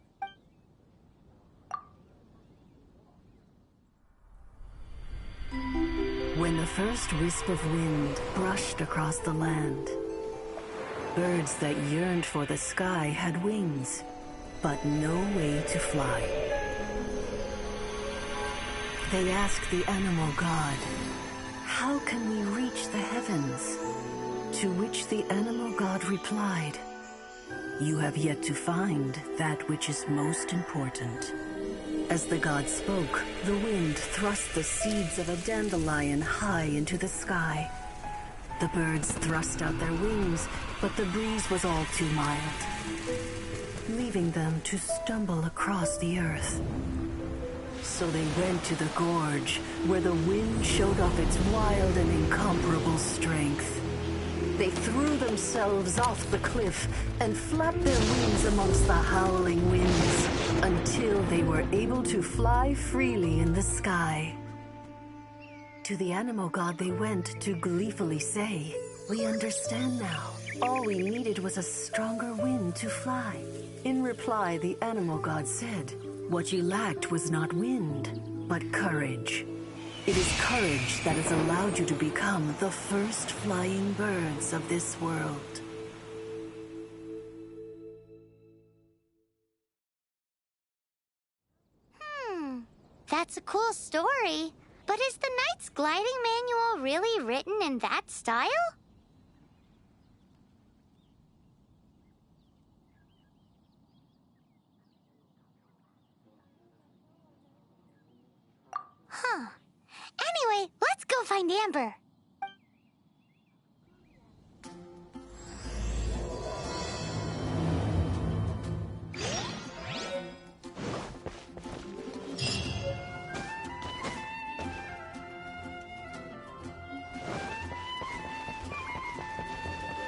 When the first wisp of wind brushed across the land, birds that yearned for the sky had wings, but no way to fly. They asked the animal god, "How can we reach the heavens?" To which the animal god replied, "You have yet to find that which is most important." As the god spoke, the wind thrust the seeds of a dandelion high into the sky. The birds thrust out their wings, but the breeze was all too mild, leaving them to stumble across the earth. So they went to the gorge, where the wind showed off its wild and incomparable strength. They threw themselves off the cliff and flapped their wings amongst the howling winds until they were able to fly freely in the sky. To the animal god they went to gleefully say, "We understand now. All we needed was a stronger wind to fly." In reply, the animal god said, "What you lacked was not wind, but courage. It is courage that has allowed you to become the first flying birds of this world." That's a cool story. But is the Knight's gliding manual really written in that style? Anyway, let's go find Amber.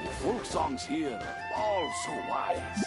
The folk songs here, all so wise.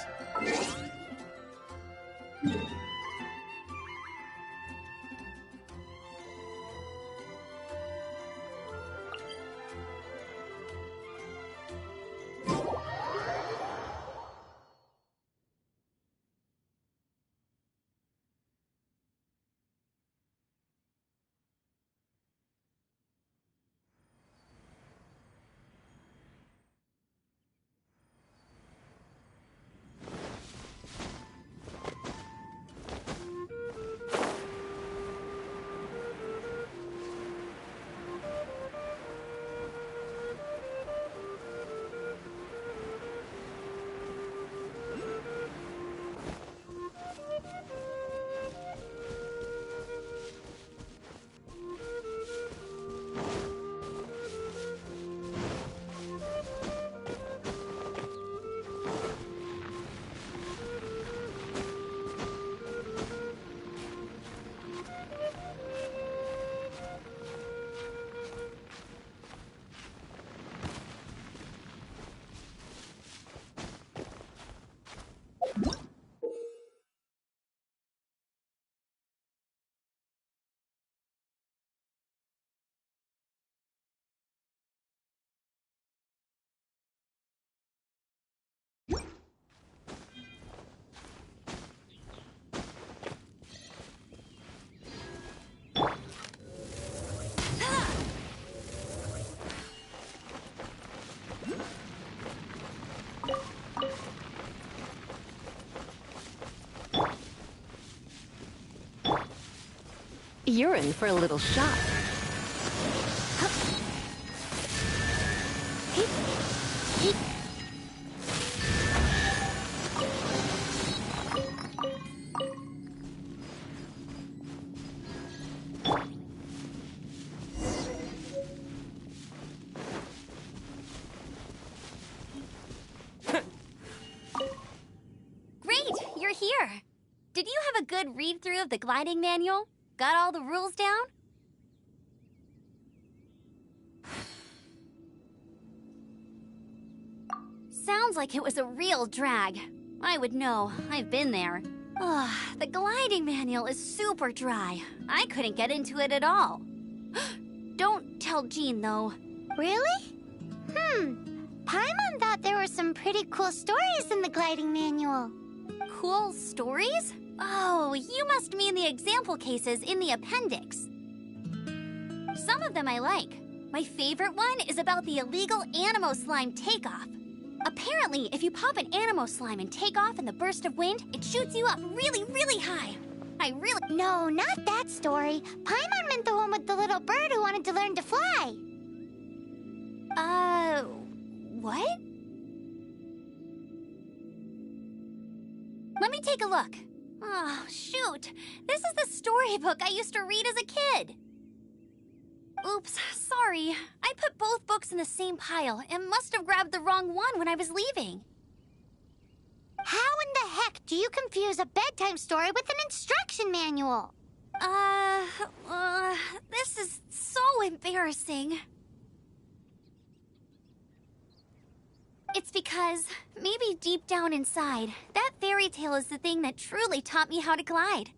You're in for a little shock. Great, you're here. Did you have a good read-through of the gliding manual? Got all the rules down? Sounds like it was a real drag. I would know. I've been there. Ugh, the gliding manual is super dry. I couldn't get into it at all. Don't tell Jean, though. Really? Paimon thought there were some pretty cool stories in the gliding manual. Cool stories? Oh, you must mean the example cases in the appendix. Some of them I like. My favorite one is about the illegal Animo Slime takeoff. Apparently, if you pop an Animo Slime and take off in the burst of wind, it shoots you up really, really high. No, not that story. Paimon meant the one with the little bird who wanted to learn to fly. What? Let me take a look. Oh, shoot. This is the storybook I used to read as a kid. Oops, sorry. I put both books in the same pile and must have grabbed the wrong one when I was leaving. How in the heck do you confuse a bedtime story with an instruction manual? This is so embarrassing. It's because, maybe deep down inside, that fairy tale is the thing that truly taught me how to glide.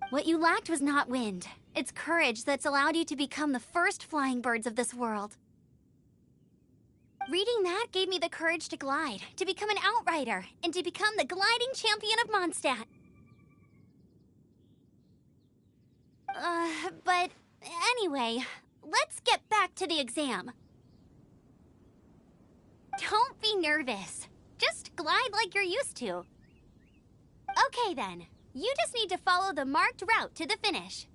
What you lacked was not wind. It's courage that's allowed you to become the first flying birds of this world. Reading that gave me the courage to glide, to become an outrider, and to become the gliding champion of Mondstadt. But anyway, let's get back to the exam. Don't be nervous. Just glide like you're used to. Okay then, you just need to follow the marked route to the finish.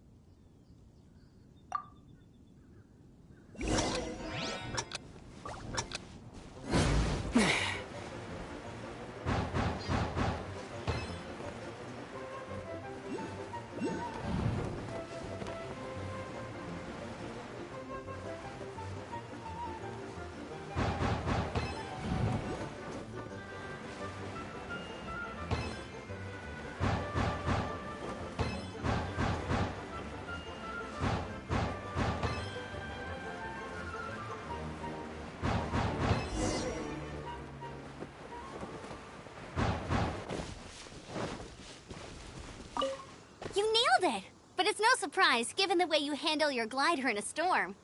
You nailed it! But it's no surprise, given the way you handle your glider in a storm.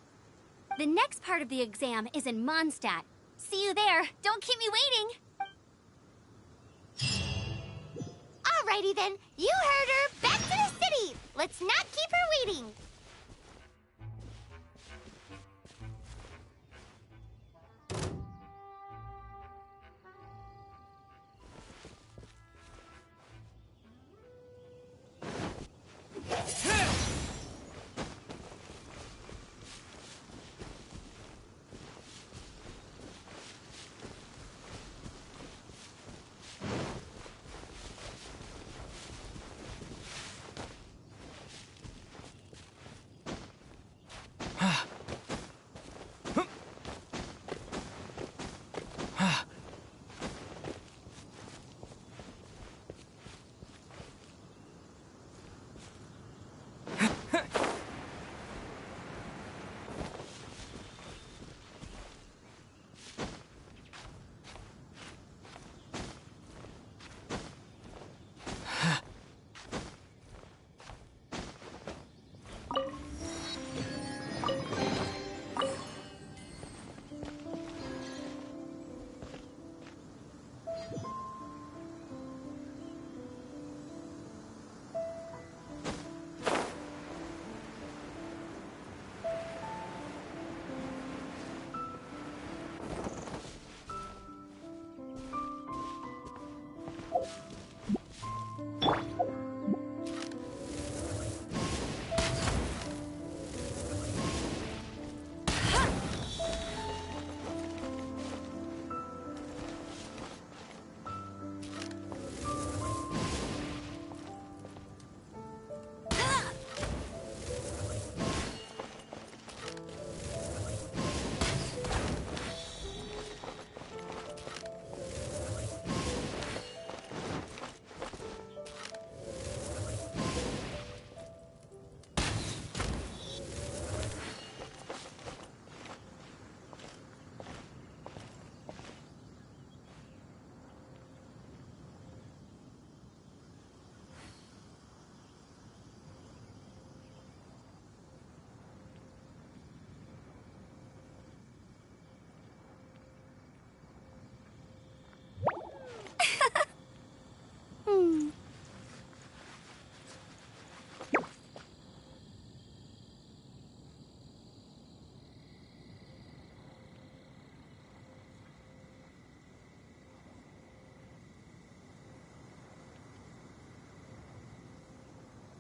The next part of the exam is in Mondstadt. See you there. Don't keep me waiting. Alrighty then, you heard her. Back to the city. Let's not keep her waiting.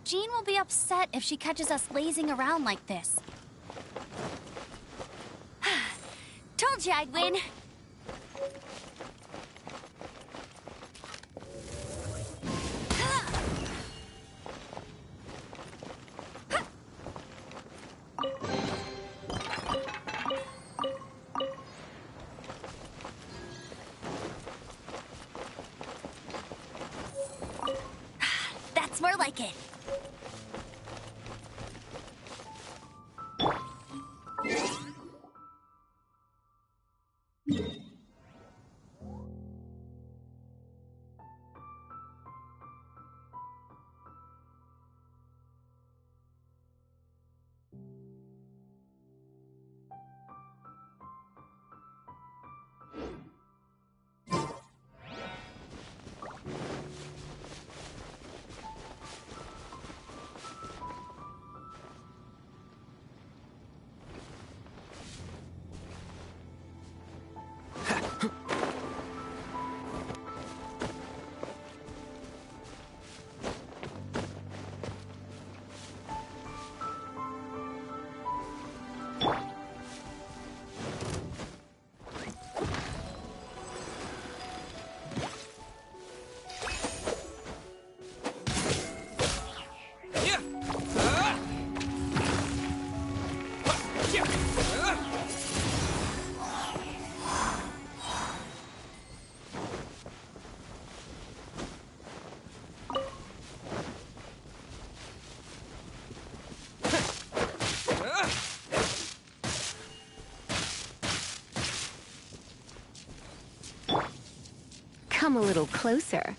Jean will be upset if she catches us lazing around like this. Told you I'd win. That's more like it. Come a little closer.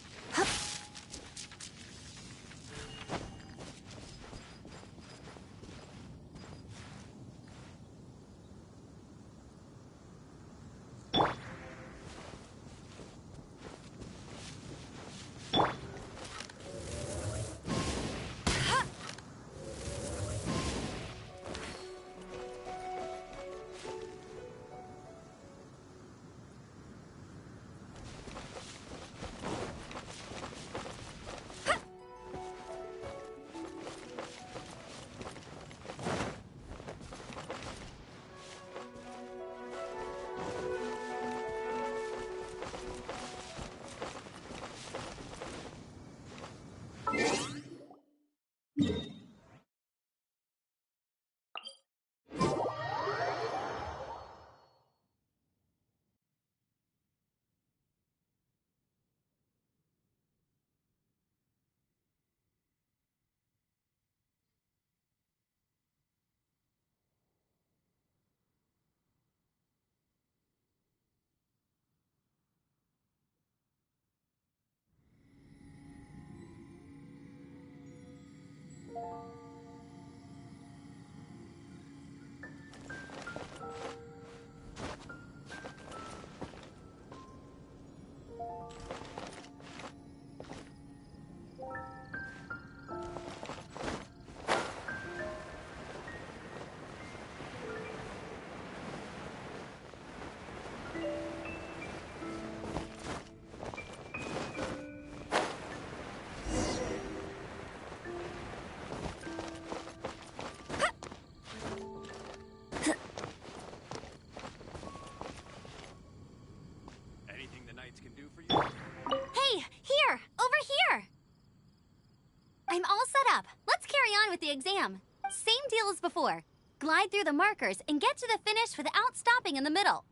I'm all set up. Let's carry on with the exam. Same deal as before. Glide through the markers and get to the finish without stopping in the middle.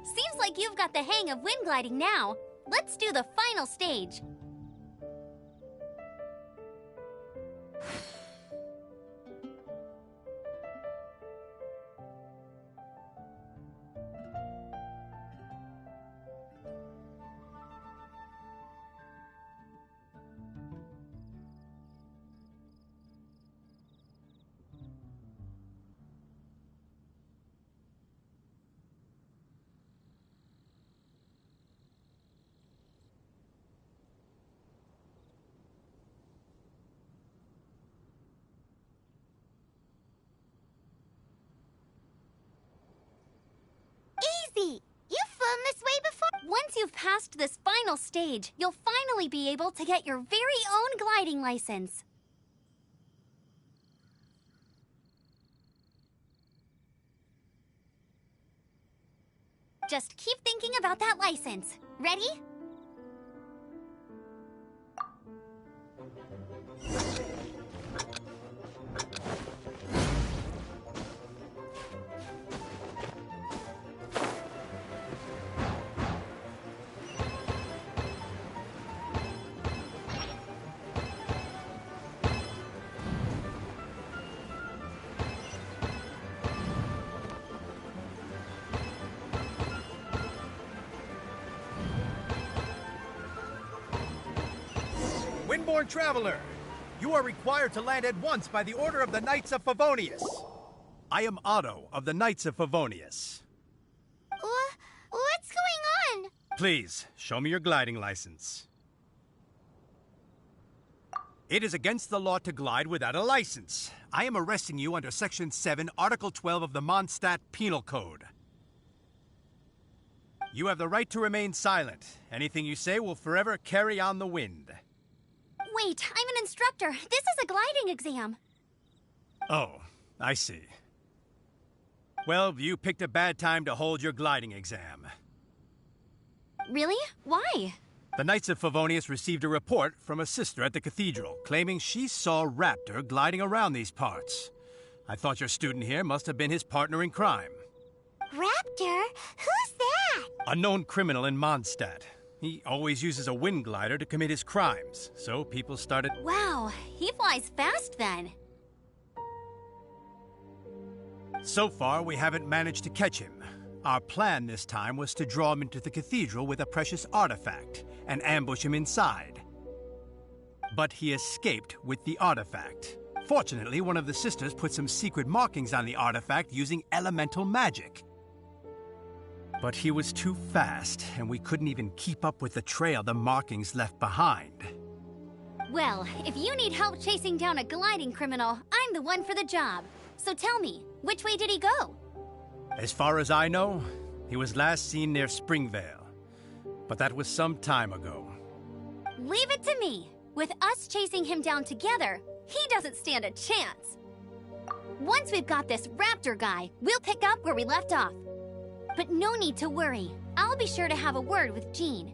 Seems like you've got the hang of wind gliding now. Let's do the final stage. Easy! You've flown this way before! Once you've passed this final stage, you'll finally be able to get your very own gliding license. Just keep thinking about that license. Ready? Windborne traveler, you are required to land at once by the order of the Knights of Favonius. I am Otto of the Knights of Favonius. What's going on? Please, show me your gliding license. It is against the law to glide without a license. I am arresting you under Section 7, Article 12 of the Mondstadt Penal Code. You have the right to remain silent. Anything you say will forever carry on the wind. Wait, I'm an instructor. This is a gliding exam. Oh, I see. Well, you picked a bad time to hold your gliding exam. Really? Why? The Knights of Favonius received a report from a sister at the cathedral claiming she saw Raptor gliding around these parts. I thought your student here must have been his partner in crime. Raptor? Who's that? A known criminal in Mondstadt. He always uses a wind glider to commit his crimes, so people started... Wow, he flies fast then. So far, we haven't managed to catch him. Our plan this time was to draw him into the cathedral with a precious artifact and ambush him inside. But he escaped with the artifact. Fortunately, one of the sisters put some secret markings on the artifact using elemental magic. But he was too fast, and we couldn't even keep up with the trail the markings left behind. Well, if you need help chasing down a gliding criminal, I'm the one for the job. So tell me, which way did he go? As far as I know, he was last seen near Springvale. But that was some time ago. Leave it to me. With us chasing him down together, he doesn't stand a chance. Once we've got this Raptor guy, we'll pick up where we left off. But no need to worry. I'll be sure to have a word with Jean.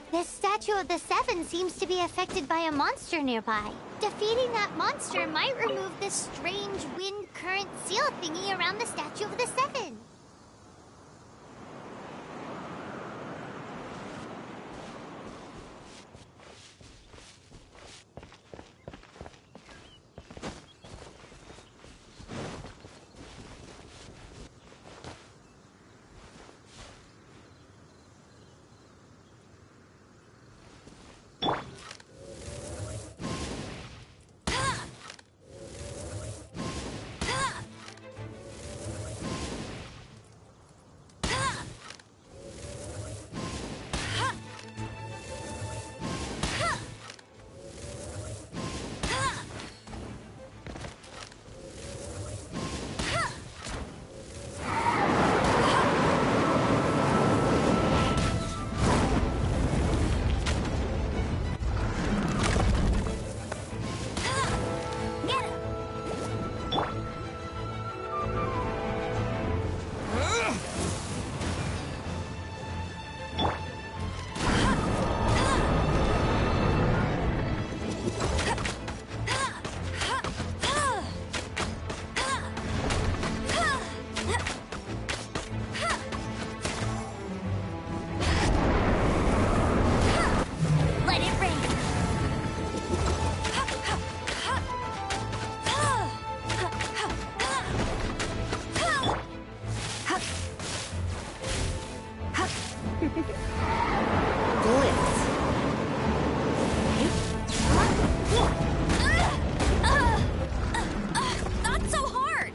The Statue of the Seven seems to be affected by a monster nearby. Defeating that monster might remove this strange wind current seal thingy around the Statue of the Seven. Blitz. Not so hard!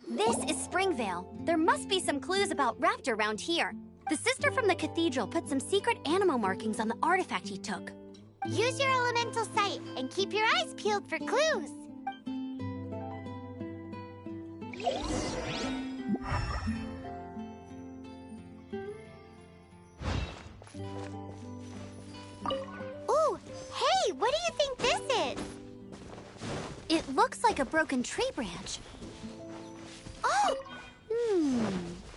This is Springvale. There must be some clues about Raptor around here. The sister from the cathedral put some secret animal markings on the artifact he took. Use your elemental sight and keep your eyes peeled for clues. Ooh, hey, what do you think this is? It looks like a broken tree branch. Oh!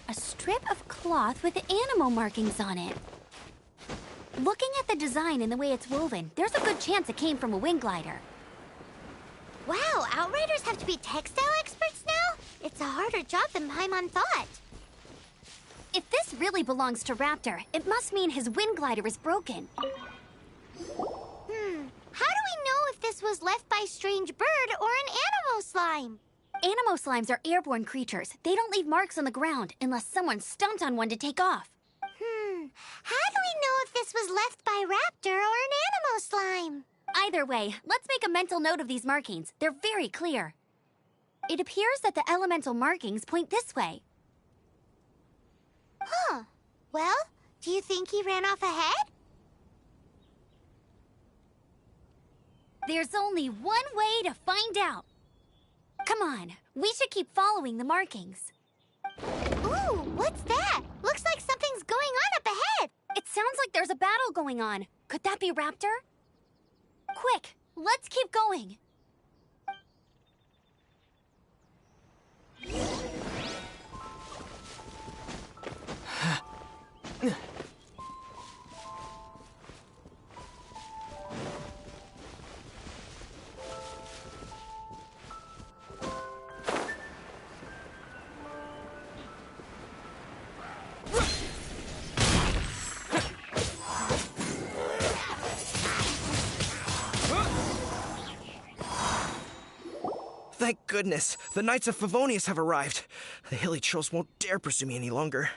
A strip of cloth with animal markings on it. Looking at the design and the way it's woven, there's a good chance it came from a wing glider. Wow, Outriders have to be textile experts now? It's a harder job than Paimon thought. If this really belongs to Raptor, it must mean his wind glider is broken. How do we know if this was left by Strange Bird or an animal slime? Animal slimes are airborne creatures. They don't leave marks on the ground unless someone stomped on one to take off. How do we know if this was left by Raptor or an animal slime? Either way, let's make a mental note of these markings. They're very clear. It appears that the elemental markings point this way. Huh. Well, do you think he ran off ahead? There's only one way to find out. Come on, we should keep following the markings. Ooh, what's that? Looks like something's going on up ahead. It sounds like there's a battle going on. Could that be Raptor? Quick, let's keep going. Thank goodness, the Knights of Favonius have arrived. The hilly trolls won't dare pursue me any longer.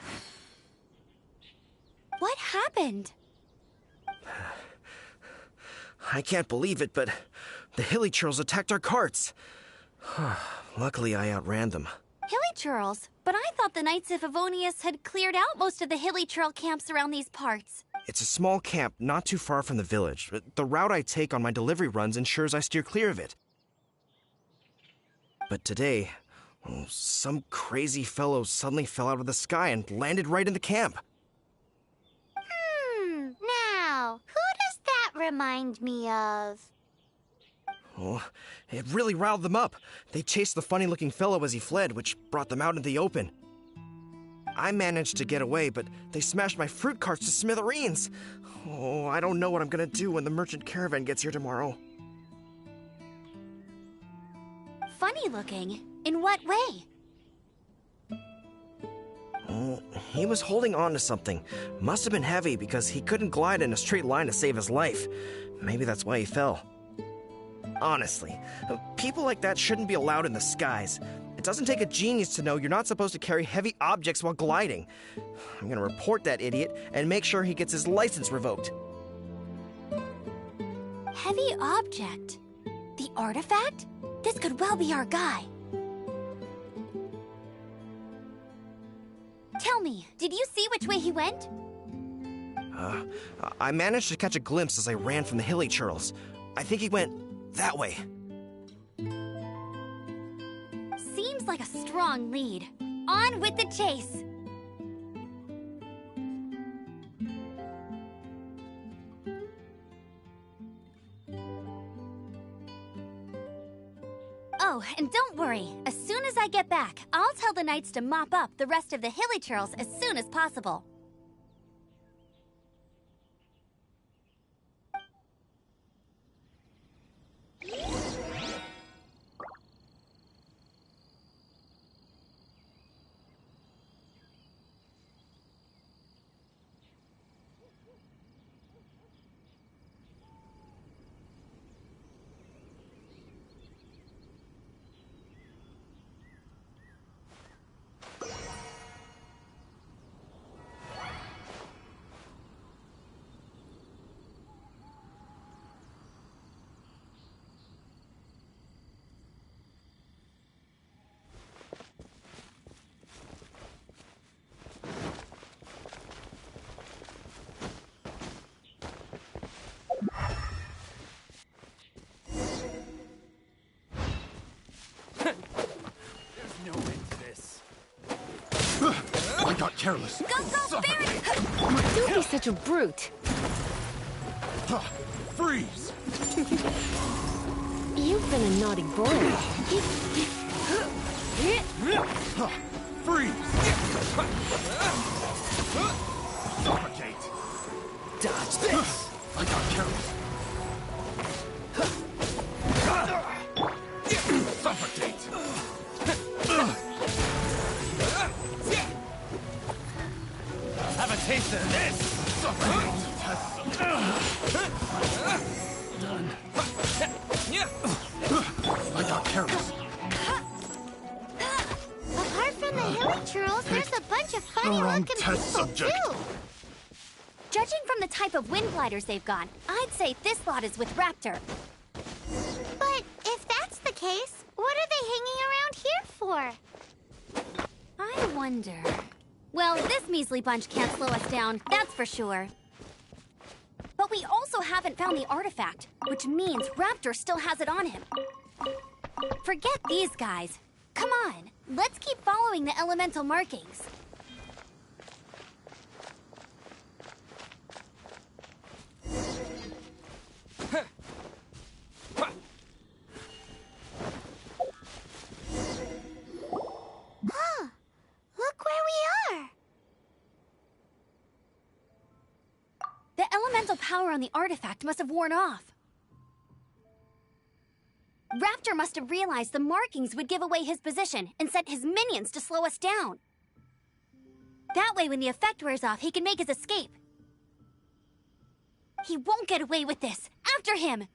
What happened? I can't believe it, but the hilly trolls attacked our carts. Luckily, I outran them. Hilly Churls? But I thought the Knights of Favonius had cleared out most of the Hilly Churl camps around these parts. It's a small camp not too far from the village. The route I take on my delivery runs ensures I steer clear of it. But today, some crazy fellow suddenly fell out of the sky and landed right in the camp. Now, who does that remind me of? Oh, it really riled them up. They chased the funny-looking fellow as he fled, which brought them out into the open. I managed to get away, but they smashed my fruit carts to smithereens. Oh, I don't know what I'm gonna do when the merchant caravan gets here tomorrow. Funny looking? In what way? Oh, he was holding on to something. Must have been heavy because he couldn't glide in a straight line to save his life. Maybe that's why he fell. Honestly, people like that shouldn't be allowed in the skies. It doesn't take a genius to know you're not supposed to carry heavy objects while gliding. I'm gonna report that idiot and make sure he gets his license revoked. Heavy object? The artifact? This could well be our guy. Tell me, did you see which way he went? I managed to catch a glimpse as I ran from the hilly churls. I think he went that way. Seems like a strong lead. On with the chase. Oh, and don't worry. As soon as I get back, I'll tell the Knights to mop up the rest of the hilly churls as soon as possible. I got careless. Go, Barry! Don't be such a brute. Freeze! You've been a naughty boy. Freeze! Suffocate! Dodge this! I got careless. Suffocate! Have a taste of this! Suffocate! Done. I got careless. Apart from the hilly churls, there's a bunch of funny-looking people, subject. too. Judging from the type of wind gliders they've got, I'd say this lot is with Raptor. But if that's the case, what are they hanging around here for? I wonder... Well, this measly bunch can't slow us down, that's for sure. But we also also haven't found the artifact, which means Raptor still has it on him. Forget these guys. Come on, let's keep following the elemental markings. Huh, look where we are. The elemental power on the artifact must have worn off. Raptor must have realized the markings would give away his position and sent his minions to slow us down. That way, when the effect wears off, he can make his escape. He won't get away with this. After him!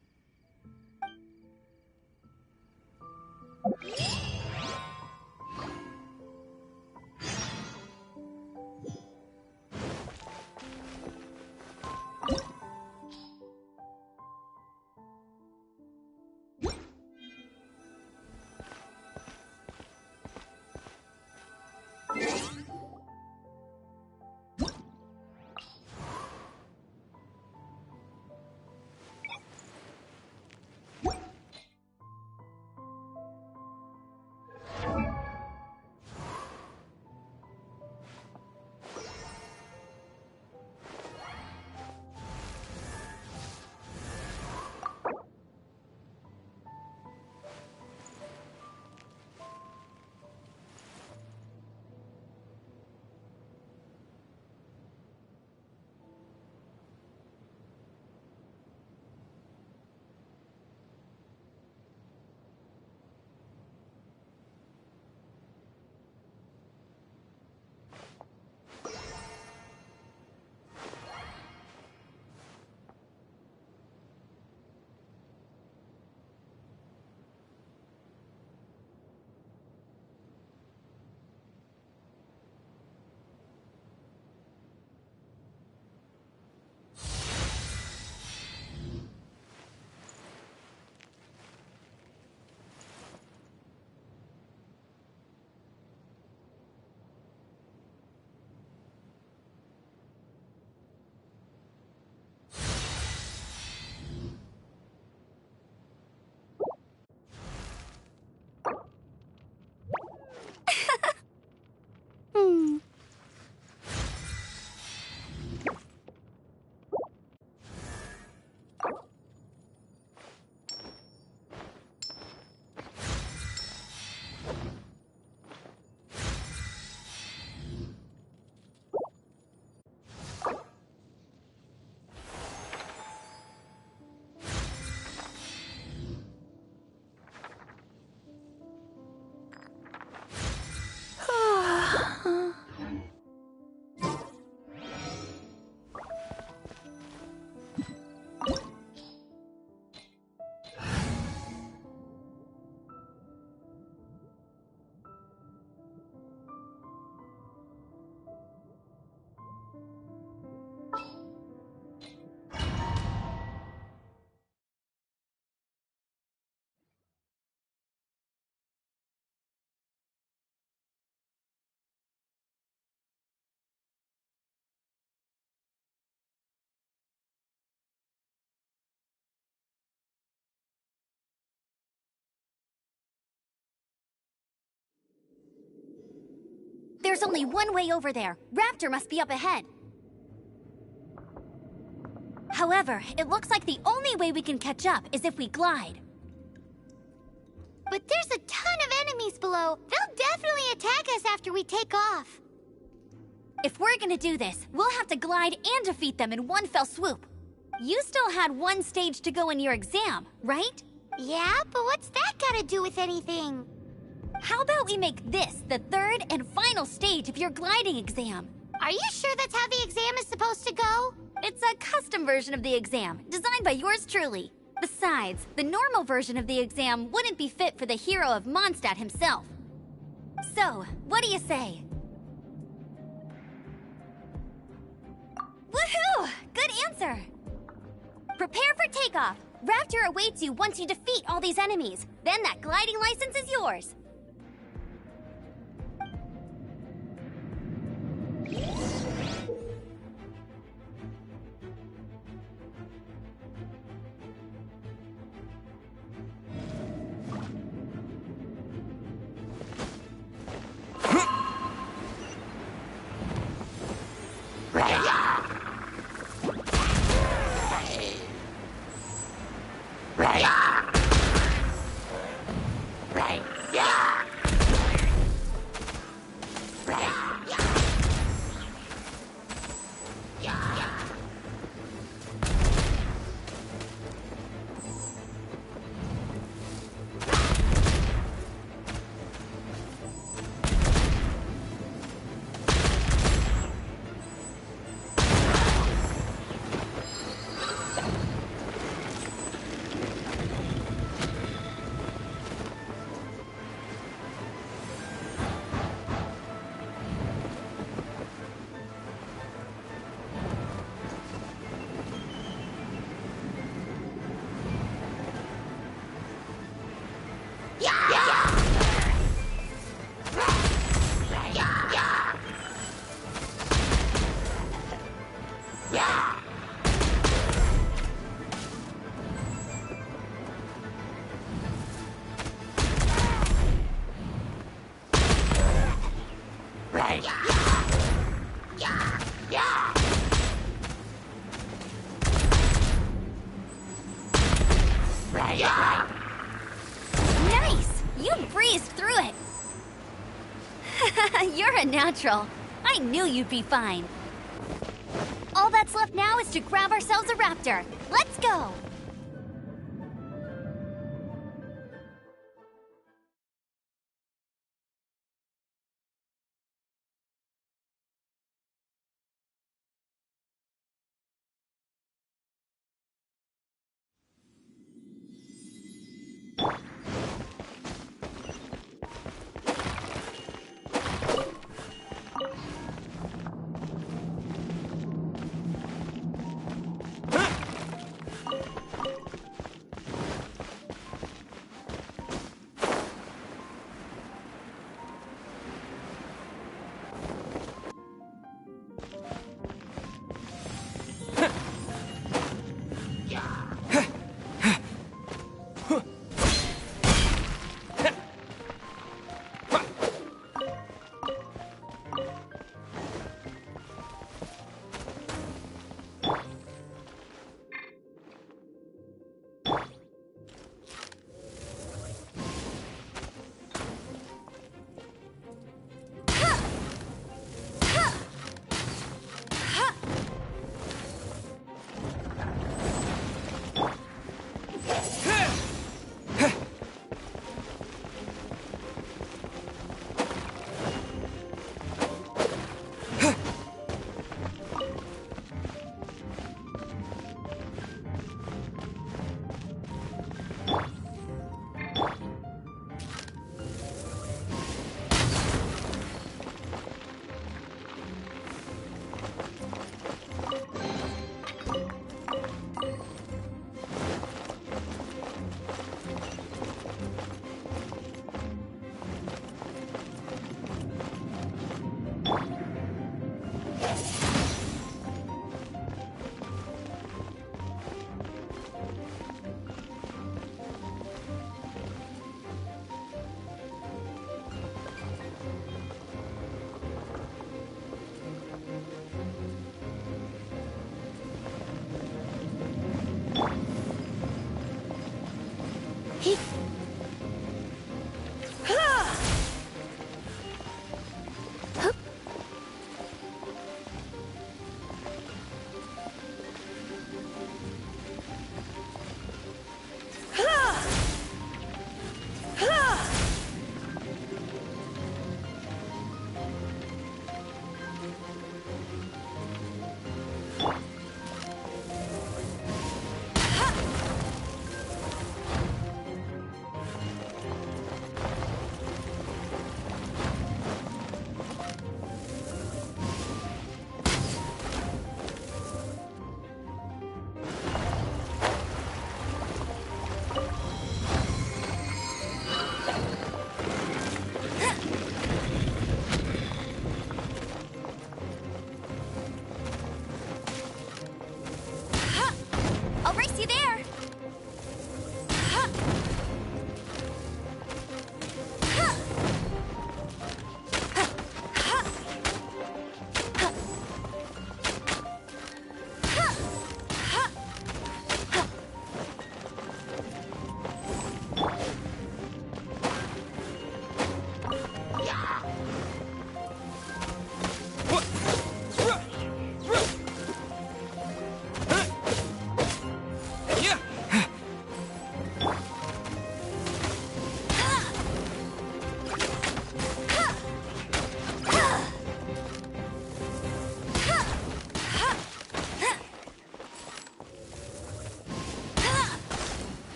There's only one way over there. Raptor must be up ahead. However, it looks like the only way we can catch up is if we glide. But there's a ton of enemies below. They'll definitely attack us after we take off. If we're gonna do this, we'll have to glide and defeat them in one fell swoop. You still had one stage to go in your exam, right? Yeah, but what's that got to do with anything? How about we make this the third and final stage of your gliding exam? Are you sure that's how the exam is supposed to go? It's a custom version of the exam, designed by yours truly. Besides, the normal version of the exam wouldn't be fit for the hero of Mondstadt himself. So, what do you say? Woohoo! Good answer! Prepare for takeoff. Raptor awaits you once you defeat all these enemies. Then that gliding license is yours. Nice! You breezed through it. You're a natural. I knew you'd be fine. All that's left now is to grab ourselves a raptor. Let's go!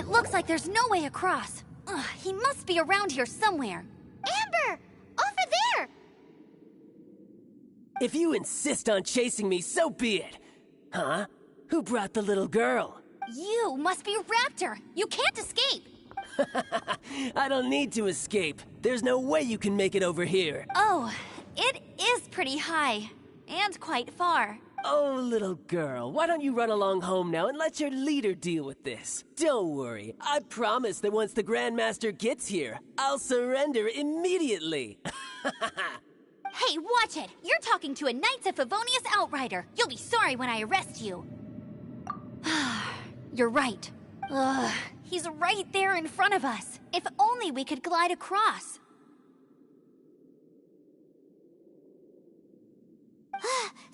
Looks like there's no way across. Ugh, he must be around here somewhere. Amber! Over there! If you insist on chasing me, so be it. Huh? Who brought the little girl? You must be Raptor. You can't escape. I don't need to escape. There's no way you can make it over here. Oh, it is pretty high. And quite far. Oh, little girl, why don't you run along home now and let your leader deal with this? Don't worry, I promise that once the Grandmaster gets here, I'll surrender immediately. Hey, watch it! You're talking to a Knights of Favonius outrider. You'll be sorry when I arrest you. You're right. Ugh, he's right there in front of us. If only we could glide across.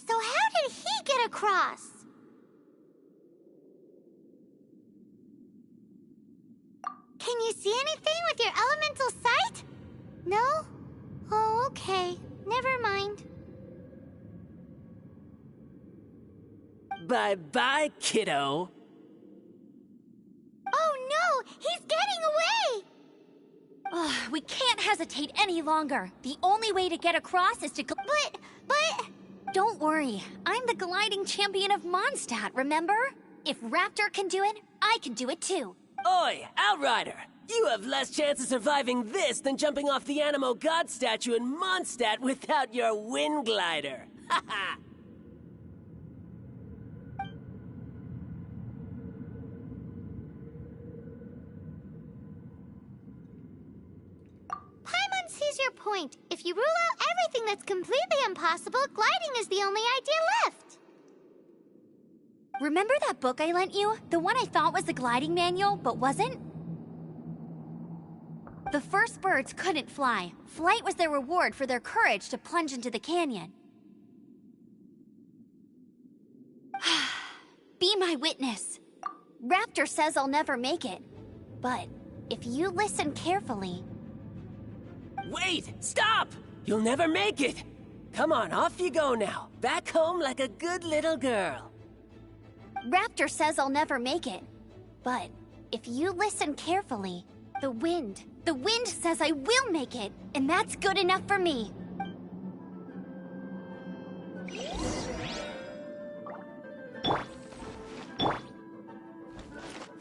So how did he get across? Can you see anything with your elemental sight? No? Oh, okay. Never mind. Bye-bye, kiddo. Oh no! He's getting away! Ugh, we can't hesitate any longer. The only way to get across is to But... Don't worry. I'm the gliding champion of Mondstadt, remember? If Raptor can do it, I can do it too. Oi, Outrider! You have less chance of surviving this than jumping off the Animo God statue in Mondstadt without your wind glider. Haha! Paimon sees your point. If you rule out everything that's completely impossible, gliding is the only idea left. Remember that book I lent you? The one I thought was the gliding manual, but wasn't? The first birds couldn't fly. Flight was their reward for their courage to plunge into the canyon. Be my witness. Raptor says I'll never make it. But if you listen carefully... Wait! Stop! You'll never make it! Come on, off you go now. Back home like a good little girl. Raptor says I'll never make it. But if you listen carefully, the wind says I will make it, and that's good enough for me.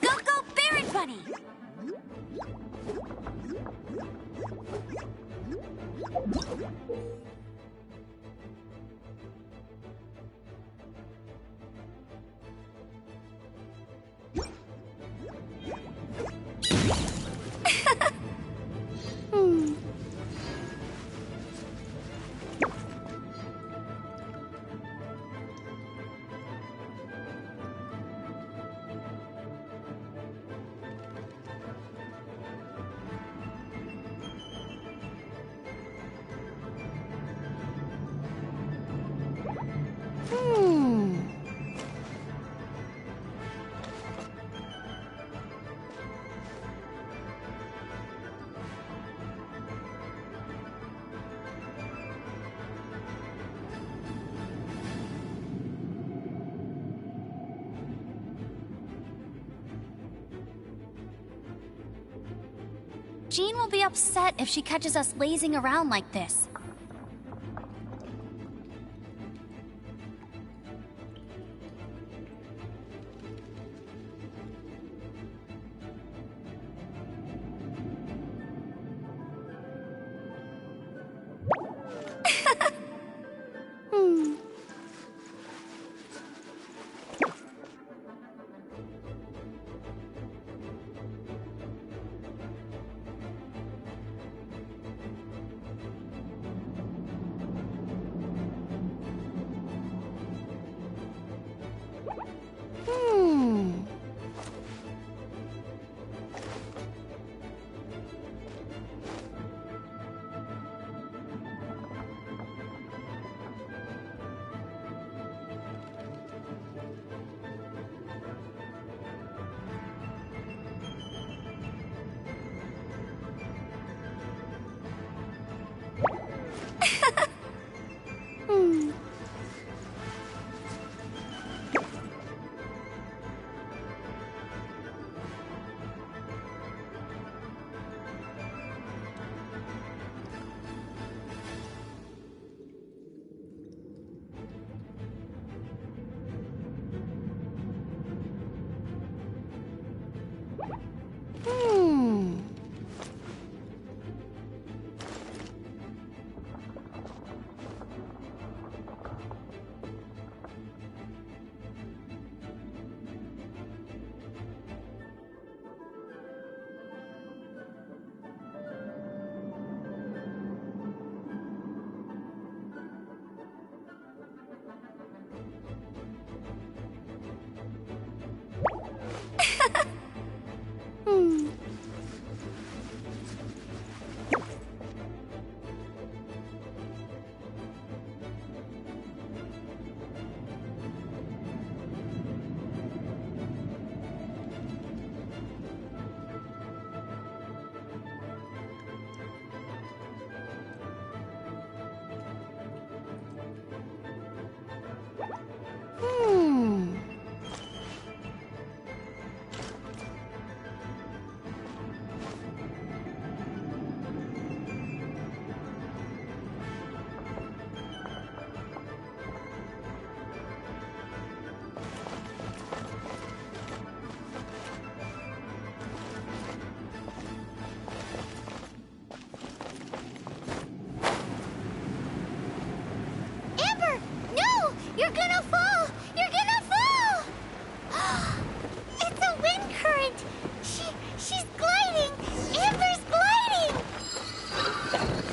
Go, go, Baron Bunny! Jean will be upset if she catches us lazing around like this.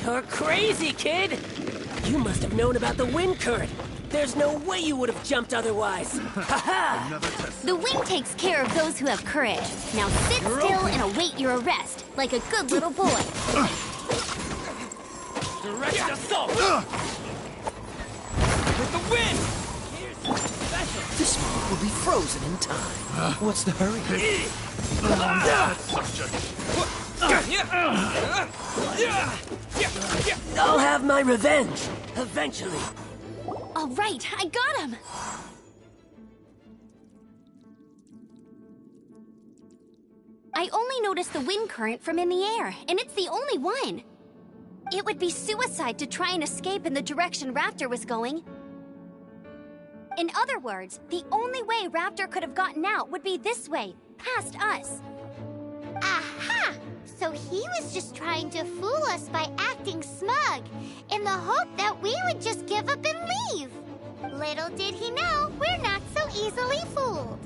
You're crazy, kid! You must have known about the wind current. There's no way you would have jumped otherwise. Ha-ha! The wind takes care of those who have courage. Now sit still and await your arrest, like a good little boy. Direct assault! With the wind! Here's something special. This one will be frozen in time. What's the hurry? I'll have my revenge, eventually. All right, I got him! I only noticed the wind current from in the air, and it's the only one. It would be suicide to try and escape in the direction Raptor was going. In other words, the only way Raptor could have gotten out would be this way, past us. Aha! So he was just trying to fool us by acting smug, in the hope that we would just give up and leave. Little did he know, we're not so easily fooled.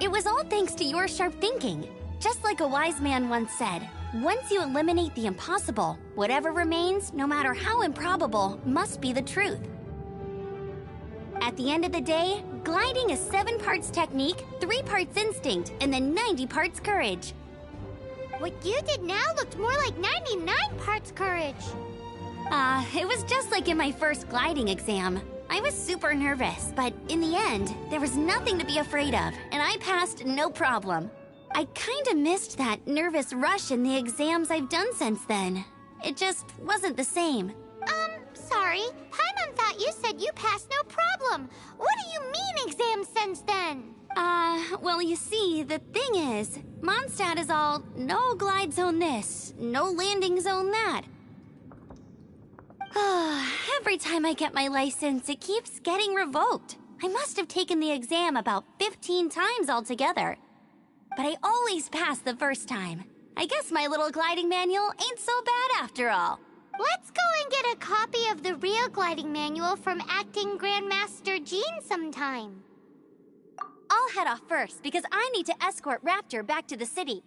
It was all thanks to your sharp thinking. Just like a wise man once said, once you eliminate the impossible, whatever remains, no matter how improbable, must be the truth. At the end of the day, gliding is 7 parts technique, 3 parts instinct, and then 90 parts courage. What you did now looked more like 99 parts courage. It was just like in my first gliding exam. I was super nervous, but in the end, there was nothing to be afraid of, and I passed no problem. I kinda missed that nervous rush in the exams I've done since then. It just wasn't the same. Sorry. Paimon thought you said you passed no problem. What do you mean exams since then? Well, you see, the thing is, Mondstadt is all no glide zone this, no landing zone that. Every time I get my license, it keeps getting revoked. I must have taken the exam about 15 times altogether. But I always pass the first time. I guess my little gliding manual ain't so bad after all. Let's go and get a copy of the real gliding manual from Acting Grandmaster Jean sometime. I'll head off first because I need to escort Raptor back to the city.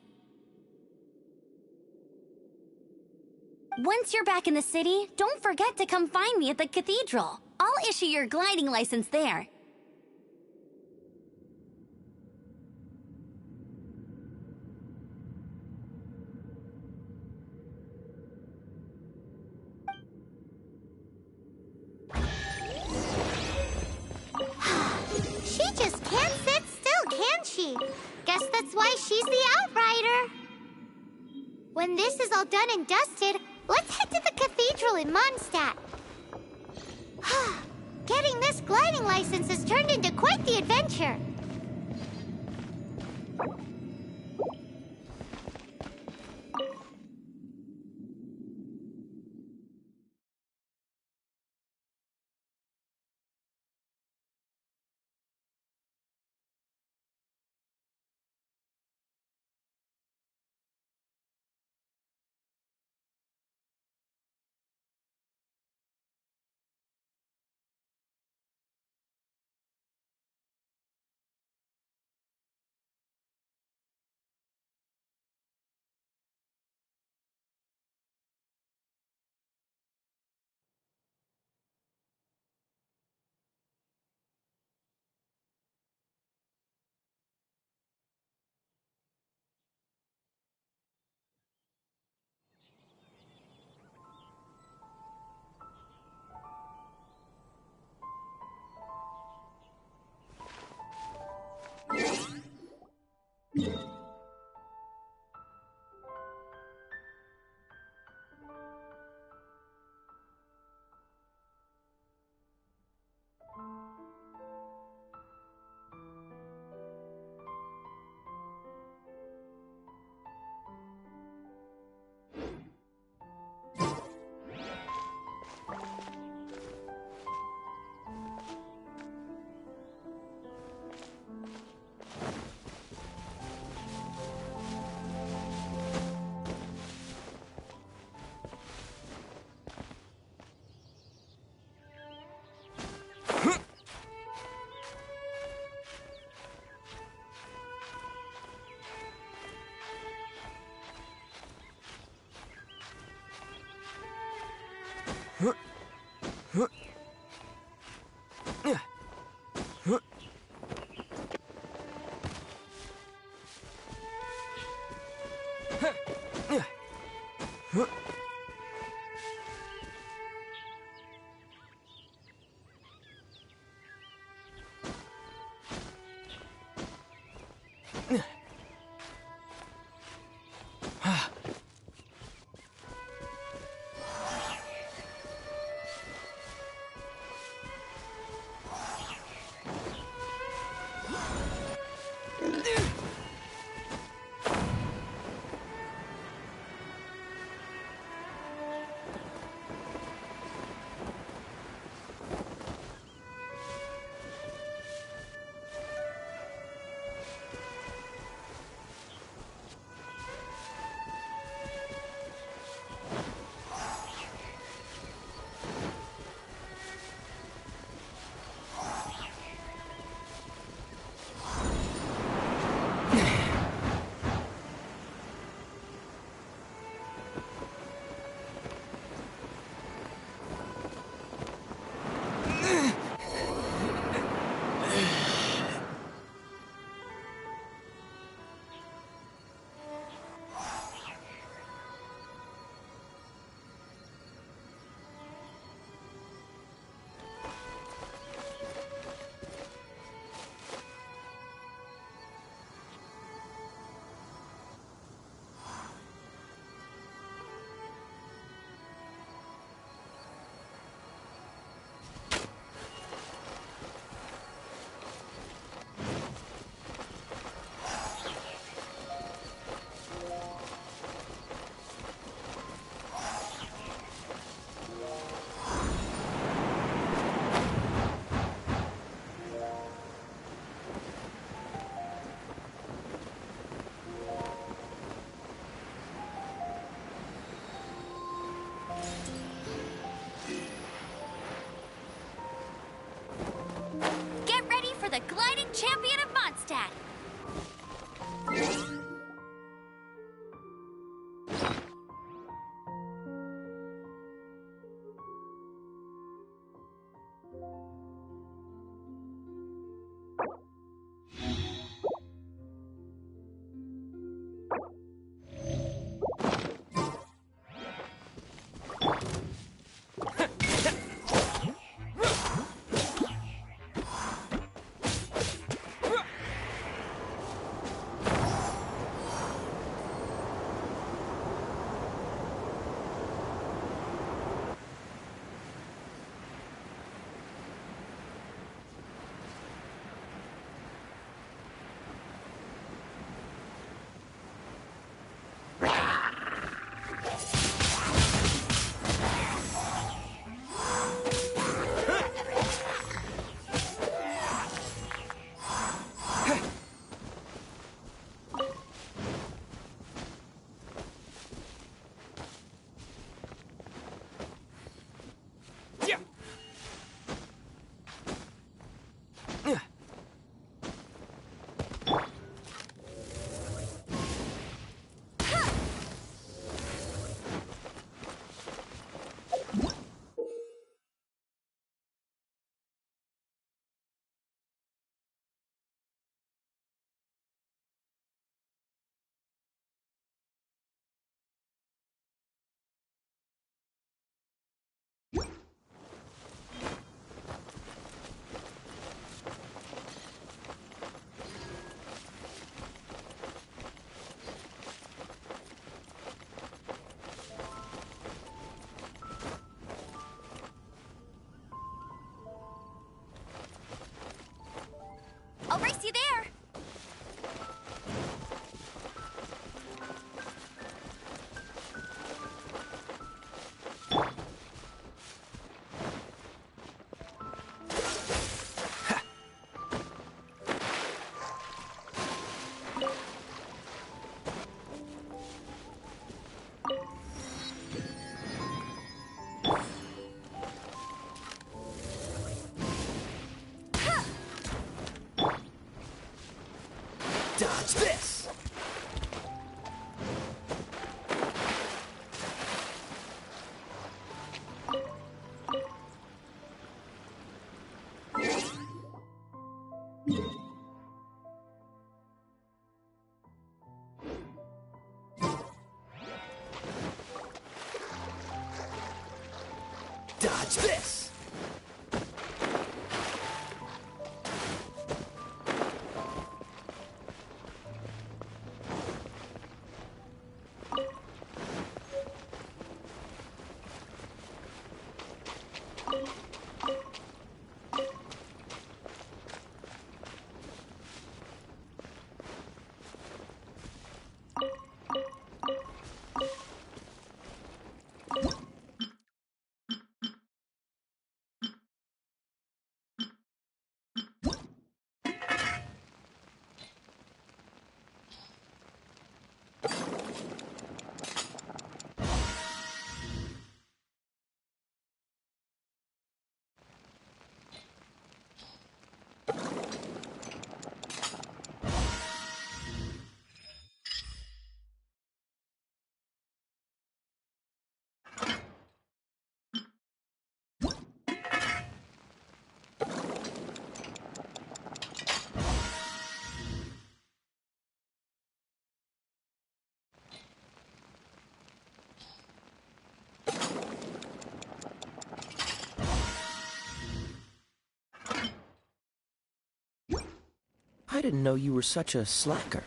Once you're back in the city, don't forget to come find me at the cathedral. I'll issue your gliding license there. She just can't sit still, can she? Guess that's why she's the Outrider. When this is all done and dusted, let's head to the cathedral in Mondstadt. Getting this gliding license has turned into quite the adventure. Get ready for the gliding champion of Mondstadt! I'll race you there! Dodge this! Dodge this! I didn't know you were such a slacker.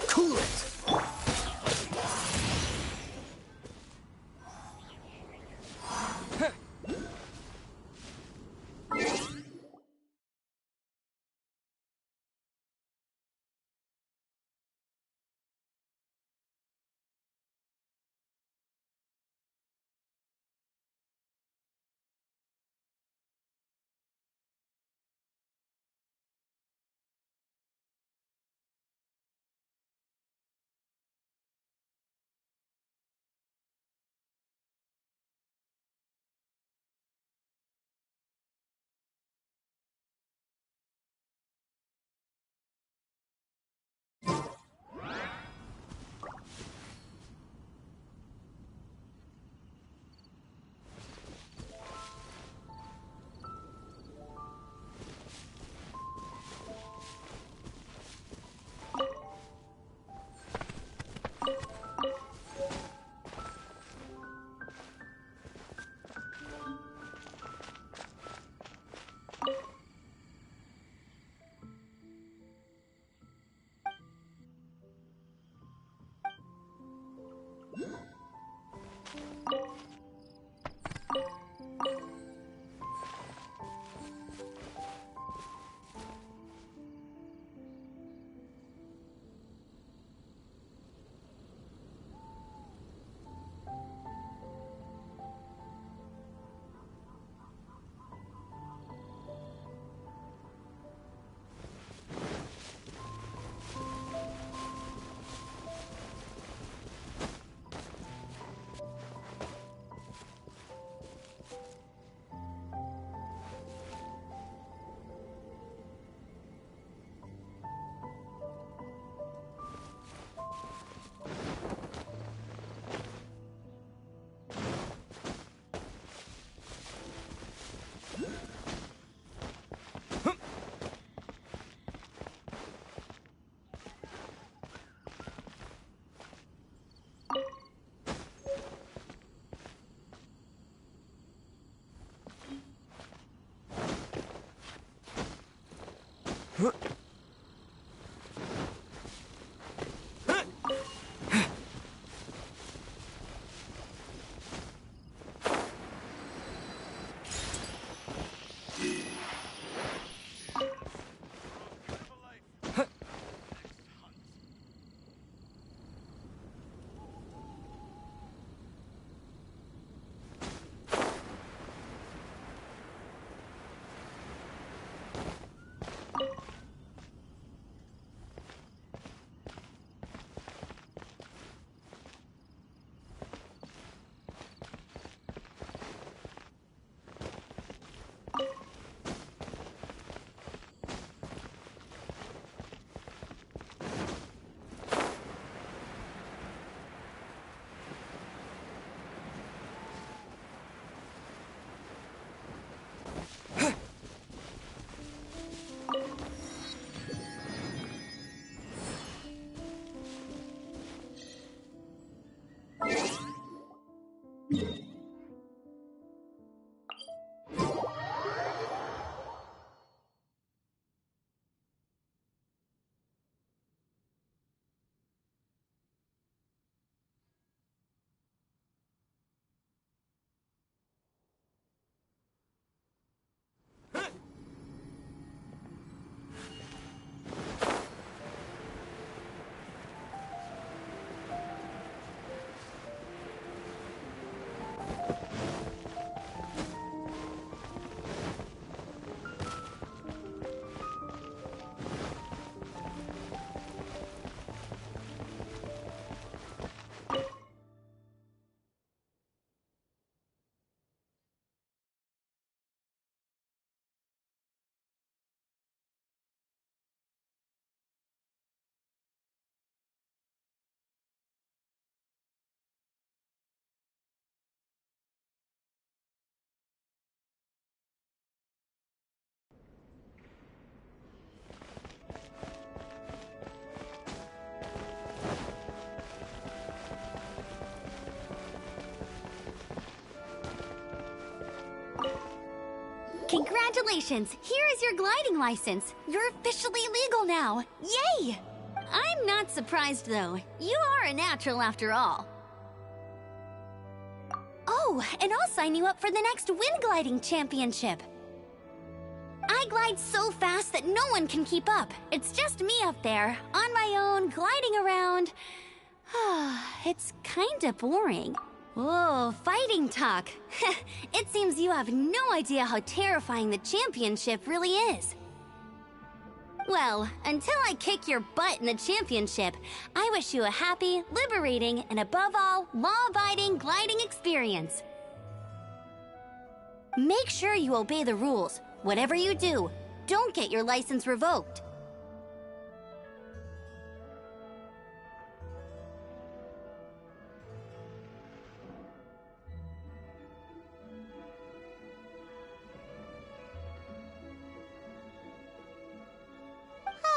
Cool it! Congratulations! Here is your gliding license. You're officially legal now. Yay! I'm not surprised, though. You are a natural after all. Oh, and I'll sign you up for the next wind gliding championship. I glide so fast that no one can keep up. It's just me up there, on my own, gliding around. It's kinda boring. Oh, fighting talk. It seems you have no idea how terrifying the championship really is. Well, until I kick your butt in the championship, I wish you a happy, liberating, and above all, law-abiding gliding experience. Make sure you obey the rules. Whatever you do, don't get your license revoked.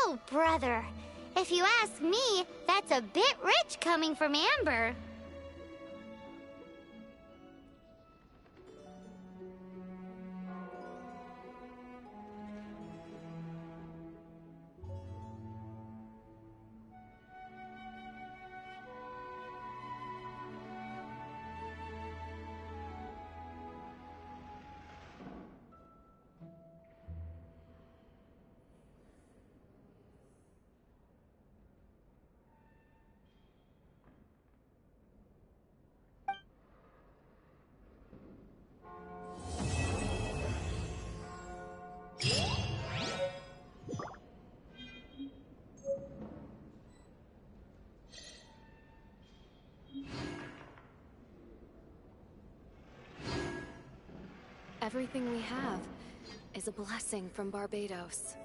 Oh, brother. If you ask me, that's a bit rich coming from Amber. Everything we have is a blessing from Barbados.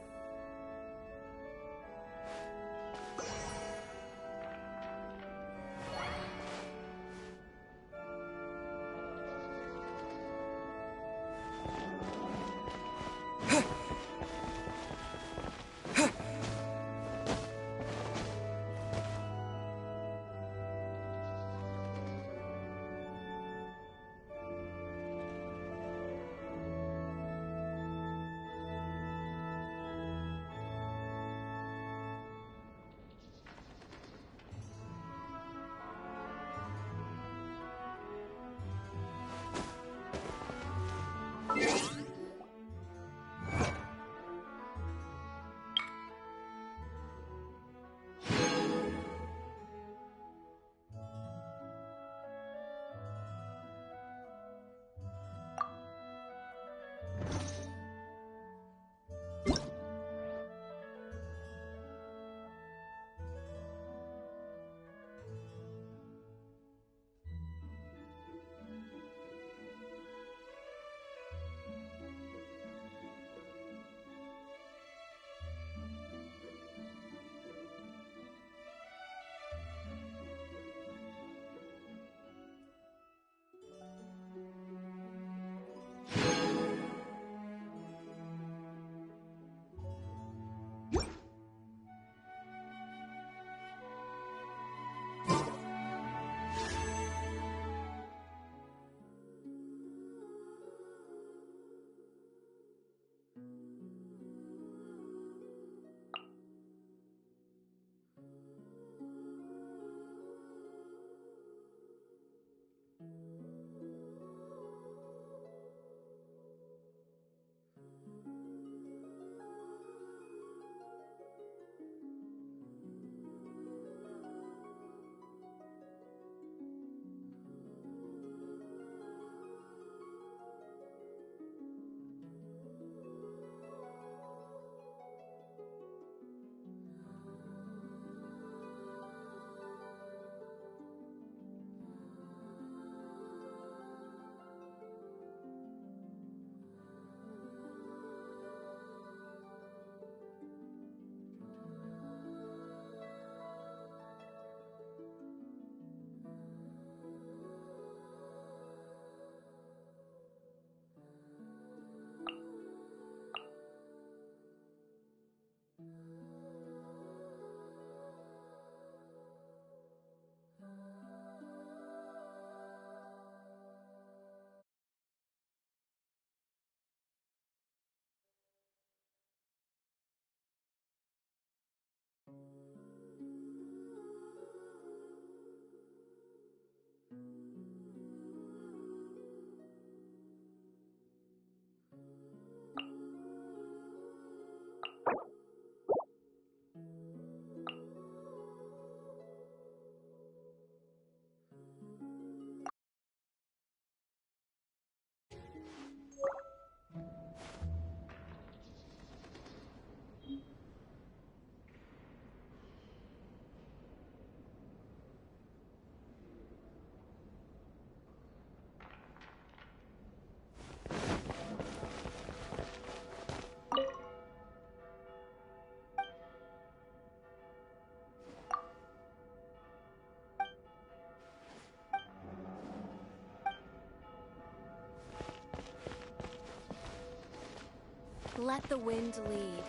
Let the wind lead.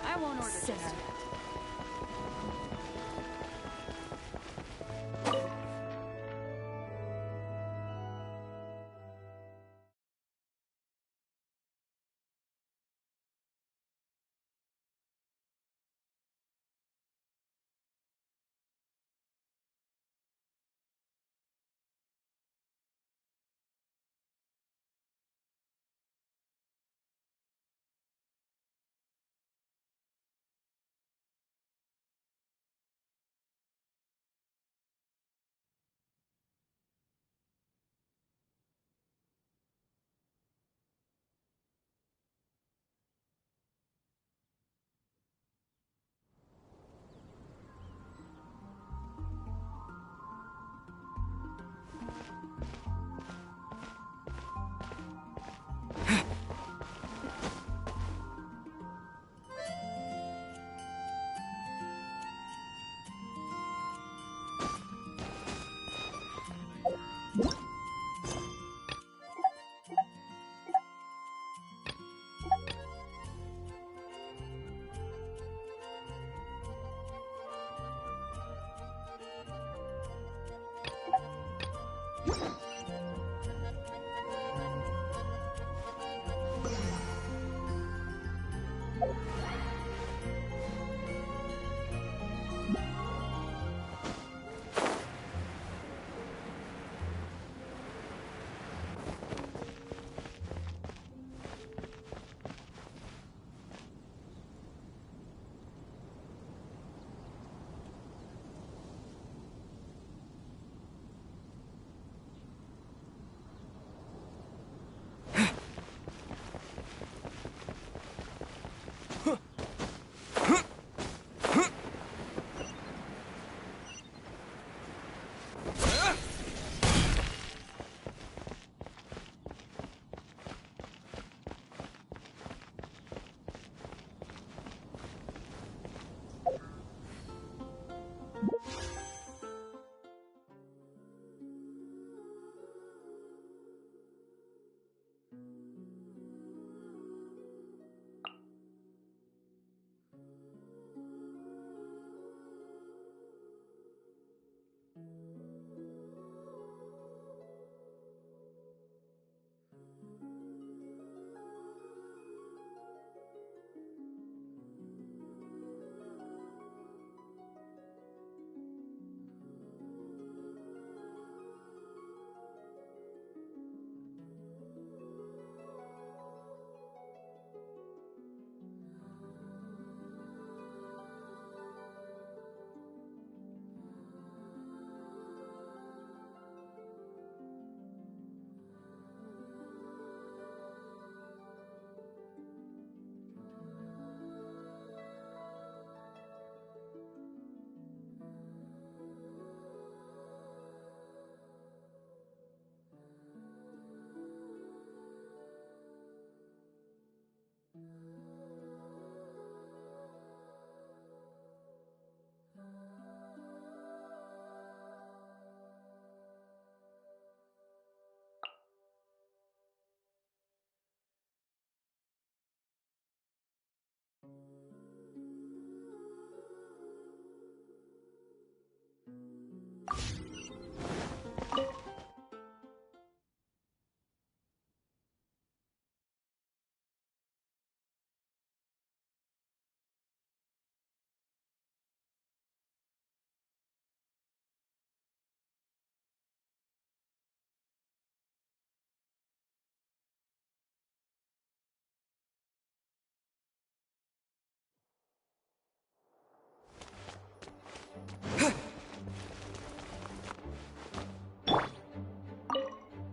I won't order dinner.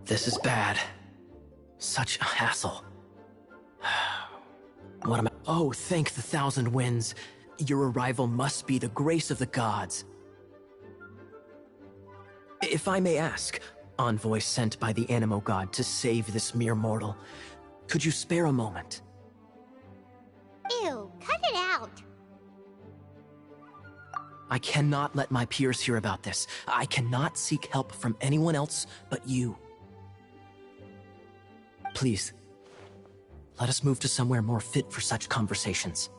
This is bad. Such a hassle. What am I? Oh, thank the thousand winds. Your arrival must be the grace of the gods. If I may ask, envoy sent by the Animo God to save this mere mortal, could you spare a moment? Ew, cut it out. I cannot let my peers hear about this. I cannot seek help from anyone else but you. Please, let us move to somewhere more fit for such conversations.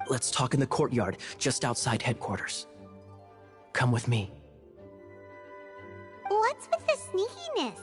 Let's talk in the courtyard, just outside headquarters. Come with me. What's with the sneakiness?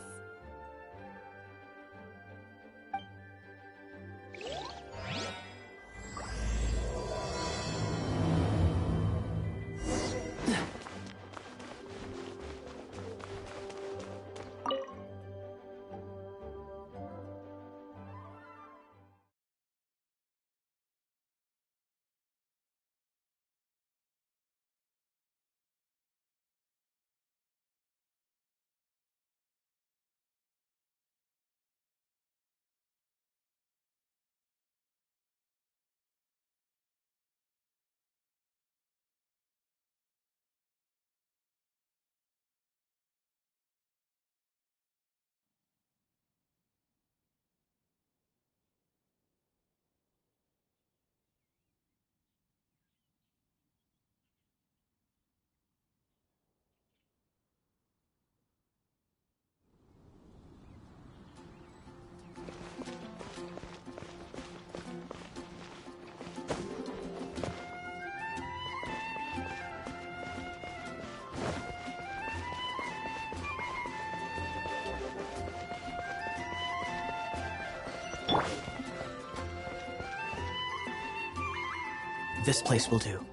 This place will do.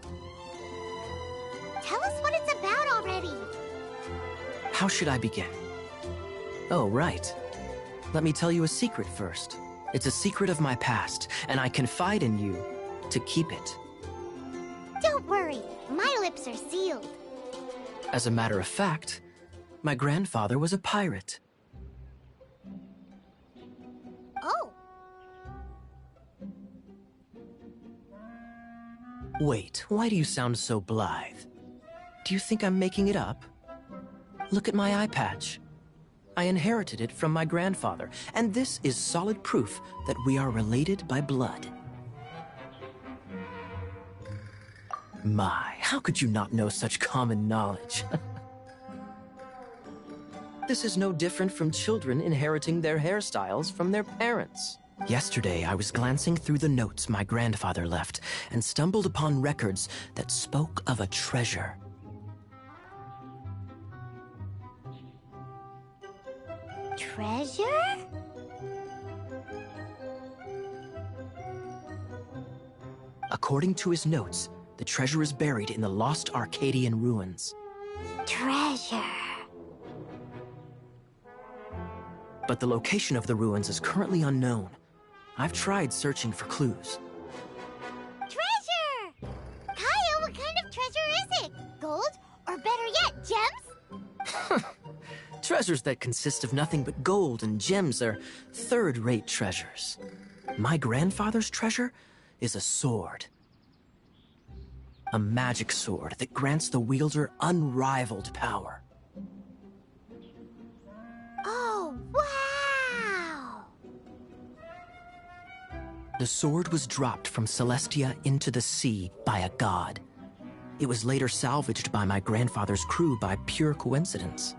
Tell us what it's about already. How should I begin? Oh, right. Let me tell you a secret first. It's a secret of my past, and I confide in you to keep it. Don't worry, my lips are sealed. As a matter of fact, my grandfather was a pirate. Oh. Wait, why do you sound so blithe? Do you think I'm making it up? Look at my eye patch. I inherited it from my grandfather, and this is solid proof that we are related by blood. My, how could you not know such common knowledge? This is no different from children inheriting their hairstyles from their parents. Yesterday, I was glancing through the notes my grandfather left and stumbled upon records that spoke of a treasure. Treasure? According to his notes, the treasure is buried in the lost Arcadian ruins. Treasure. But the location of the ruins is currently unknown. I've tried searching for clues. Treasure! Kaya, what kind of treasure is it? Gold? Or better yet, gems? Treasures that consist of nothing but gold and gems are third-rate treasures. My grandfather's treasure is a sword. A magic sword that grants the wielder unrivaled power. Oh, wow! The sword was dropped from Celestia into the sea by a god. It was later salvaged by my grandfather's crew by pure coincidence.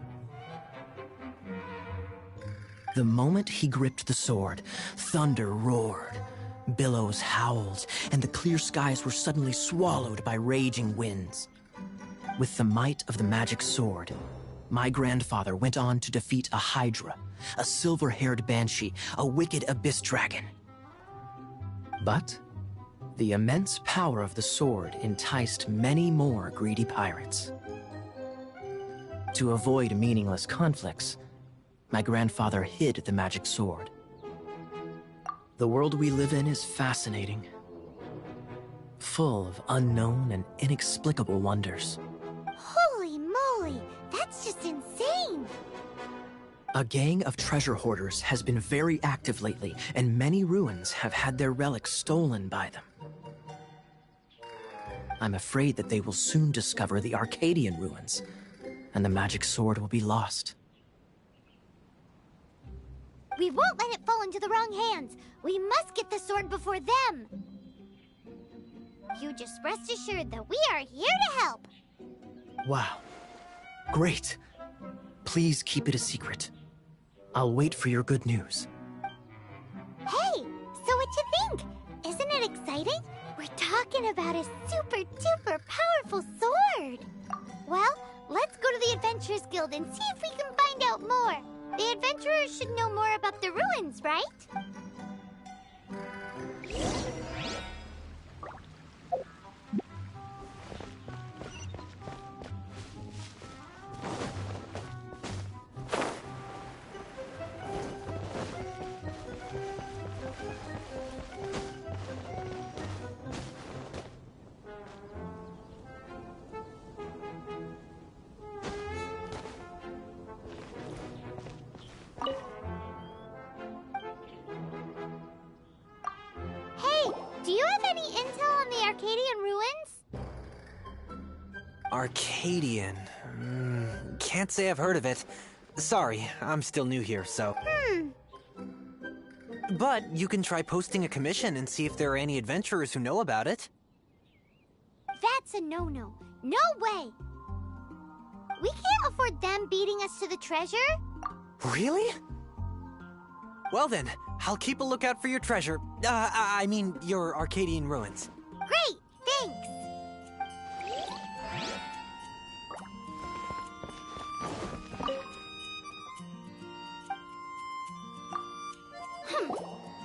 The moment he gripped the sword, thunder roared, billows howled, and the clear skies were suddenly swallowed by raging winds. With the might of the magic sword, my grandfather went on to defeat a hydra, a silver-haired banshee, a wicked abyss dragon. But the immense power of the sword enticed many more greedy pirates. To avoid meaningless conflicts, my grandfather hid the magic sword. The world we live in is fascinating, full of unknown and inexplicable wonders. Holy moly, that's just insane! A gang of treasure hoarders has been very active lately, and many ruins have had their relics stolen by them. I'm afraid that they will soon discover the Arcadian ruins, and the magic sword will be lost. We won't let it fall into the wrong hands. We must get the sword before them. You just rest assured that we are here to help. Wow. Great. Please keep it a secret. I'll wait for your good news. Hey, so what you think? Isn't it exciting? We're talking about a super duper powerful sword. Well, let's go to the Adventurers Guild and see if we can find out more. The adventurers should know more about the ruins, right? Hey, do you have any intel on the Arcadian ruins? Arcadian? Can't say I've heard of it. Sorry, I'm still new here, so... But you can try posting a commission and see if there are any adventurers who know about it. That's a no-no. No way! We can't afford them beating us to the treasure. Really? Well then, I'll keep a lookout for your treasure. I mean, your Arcadian ruins. Great, thanks.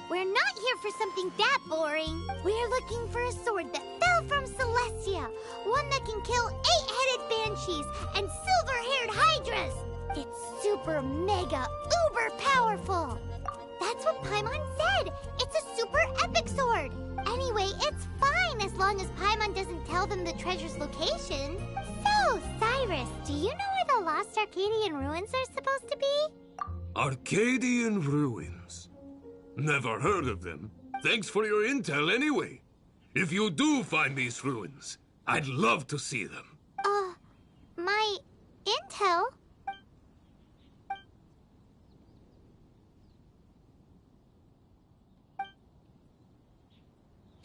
We're not here for something that boring. We're looking for a sword that fell from Celestia. One that can kill 8-headed banshees and silver-haired hydras. It's super mega uber powerful. That's what Paimon said. It's a super epic sword. Anyway, it's fine as long as Paimon doesn't tell them the treasure's location. So, Cyrus, do you know where the lost Arcadian ruins are supposed to be? Arcadian ruins? Never heard of them. Thanks for your intel anyway. If you do find these ruins, I'd love to see them. My intel?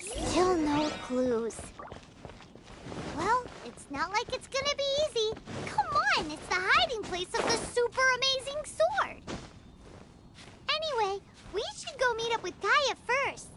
Still no clues. Well, it's not like it's gonna be easy. Come on, it's the hiding place of the super amazing sword. Anyway, we should go meet up with Gaia first.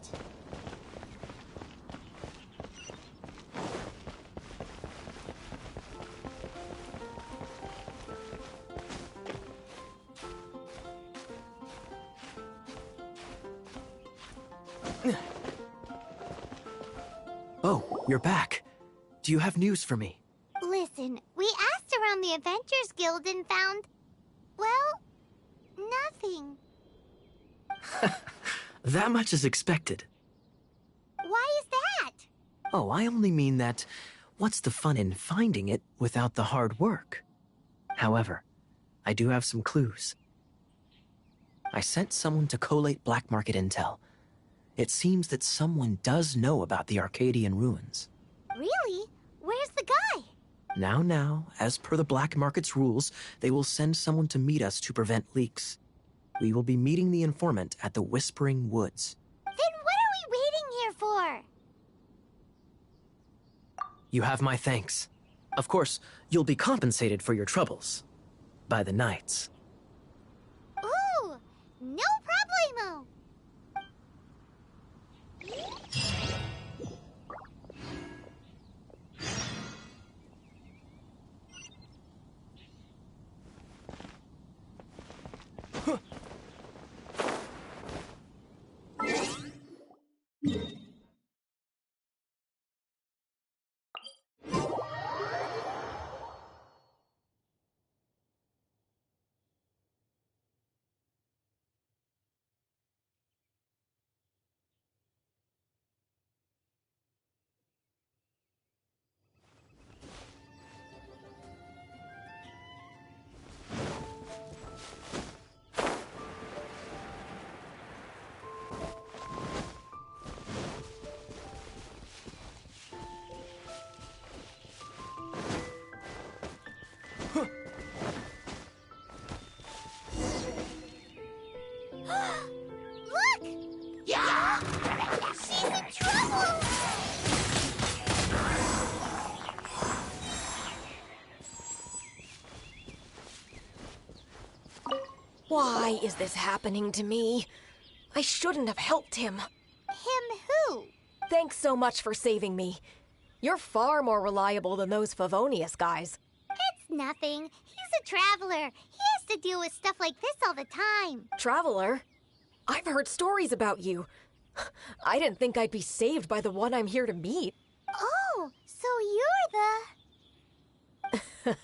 Oh, you're back. Do you have news for me? Listen, we asked around the Adventurers Guild and found, well, nothing. That much is expected. Why is that? Oh, I only mean that what's the fun in finding it without the hard work? However, I do have some clues. I sent someone to collate black market intel. It seems that someone does know about the Arcadian ruins. Really? Where's the guy? Now, as per the black market's rules, they will send someone to meet us to prevent leaks. We will be meeting the informant at the Whispering Woods. Then what are we waiting here for? You have my thanks. Of course, you'll be compensated for your troubles. By the knights. Ooh, no problemo. Why is this happening to me? I shouldn't have helped him. Him who? Thanks so much for saving me. You're far more reliable than those Favonius guys. It's nothing. He's a traveler. He has to deal with stuff like this all the time. Traveler? I've heard stories about you. I didn't think I'd be saved by the one I'm here to meet. Oh, so you're the...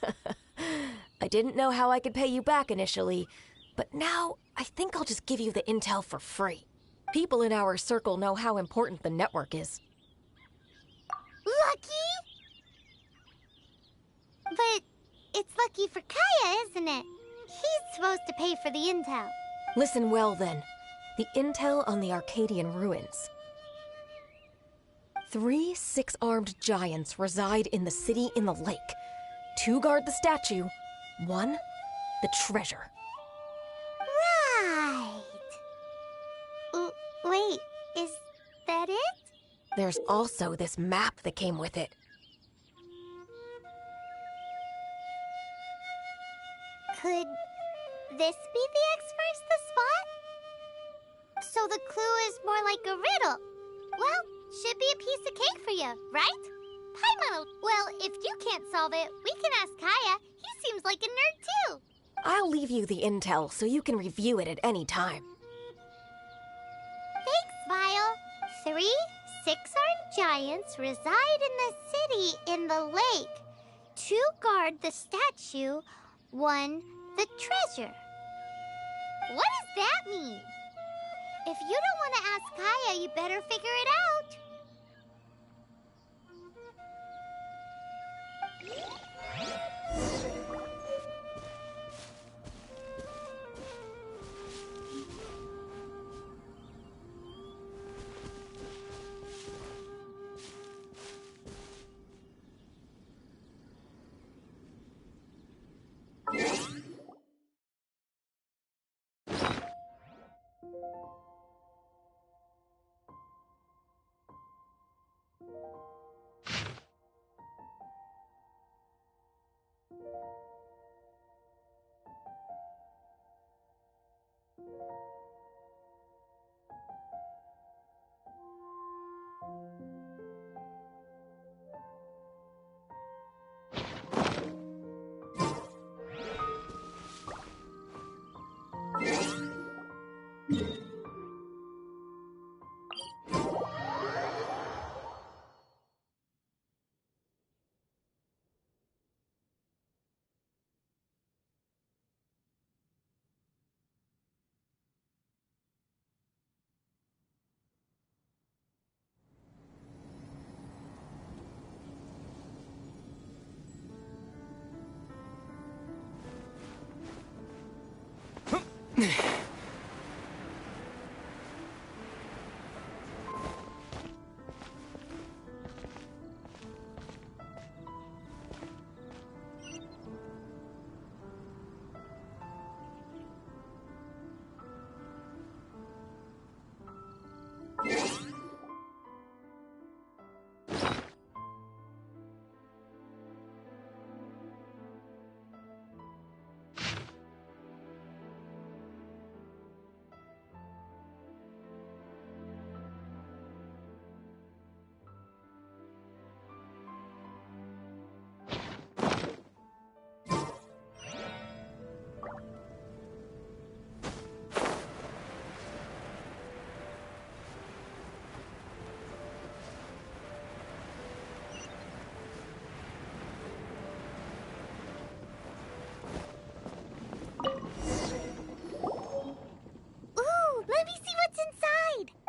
I didn't know how I could pay you back initially, but now I think I'll just give you the intel for free. People in our circle know how important the network is. Lucky? But it's lucky for Kaya, isn't it? He's supposed to pay for the intel. Listen well then. The intel on the Arcadian ruins. 3 6-armed giants reside in the city in the lake. 2 guard the statue, 1 the treasure. Right. Wait, is that it? There's also this map that came with it. Could this be the X-First the spot? So the clue is more like a riddle. Well, should be a piece of cake for you, right? Paimon, well, if you can't solve it, we can ask Kaya. He seems like a nerd too. I'll leave you the intel so you can review it at any time. Thanks, Vile. 3 6-armed giants reside in the city in the lake. 2 guard the statue, 1 the treasure. What does that mean? If you don't want to ask Kaya, you better figure it out.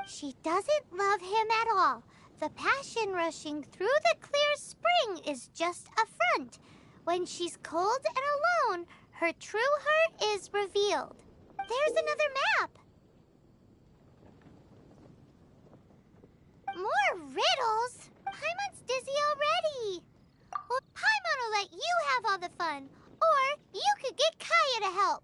She doesn't love him at all. The passion rushing through the clear spring is just a front. When she's cold and alone, her true heart is revealed. There's another map. More riddles? Paimon's dizzy already. Well, Paimon will let you have all the fun. Or you could get Kaya to help.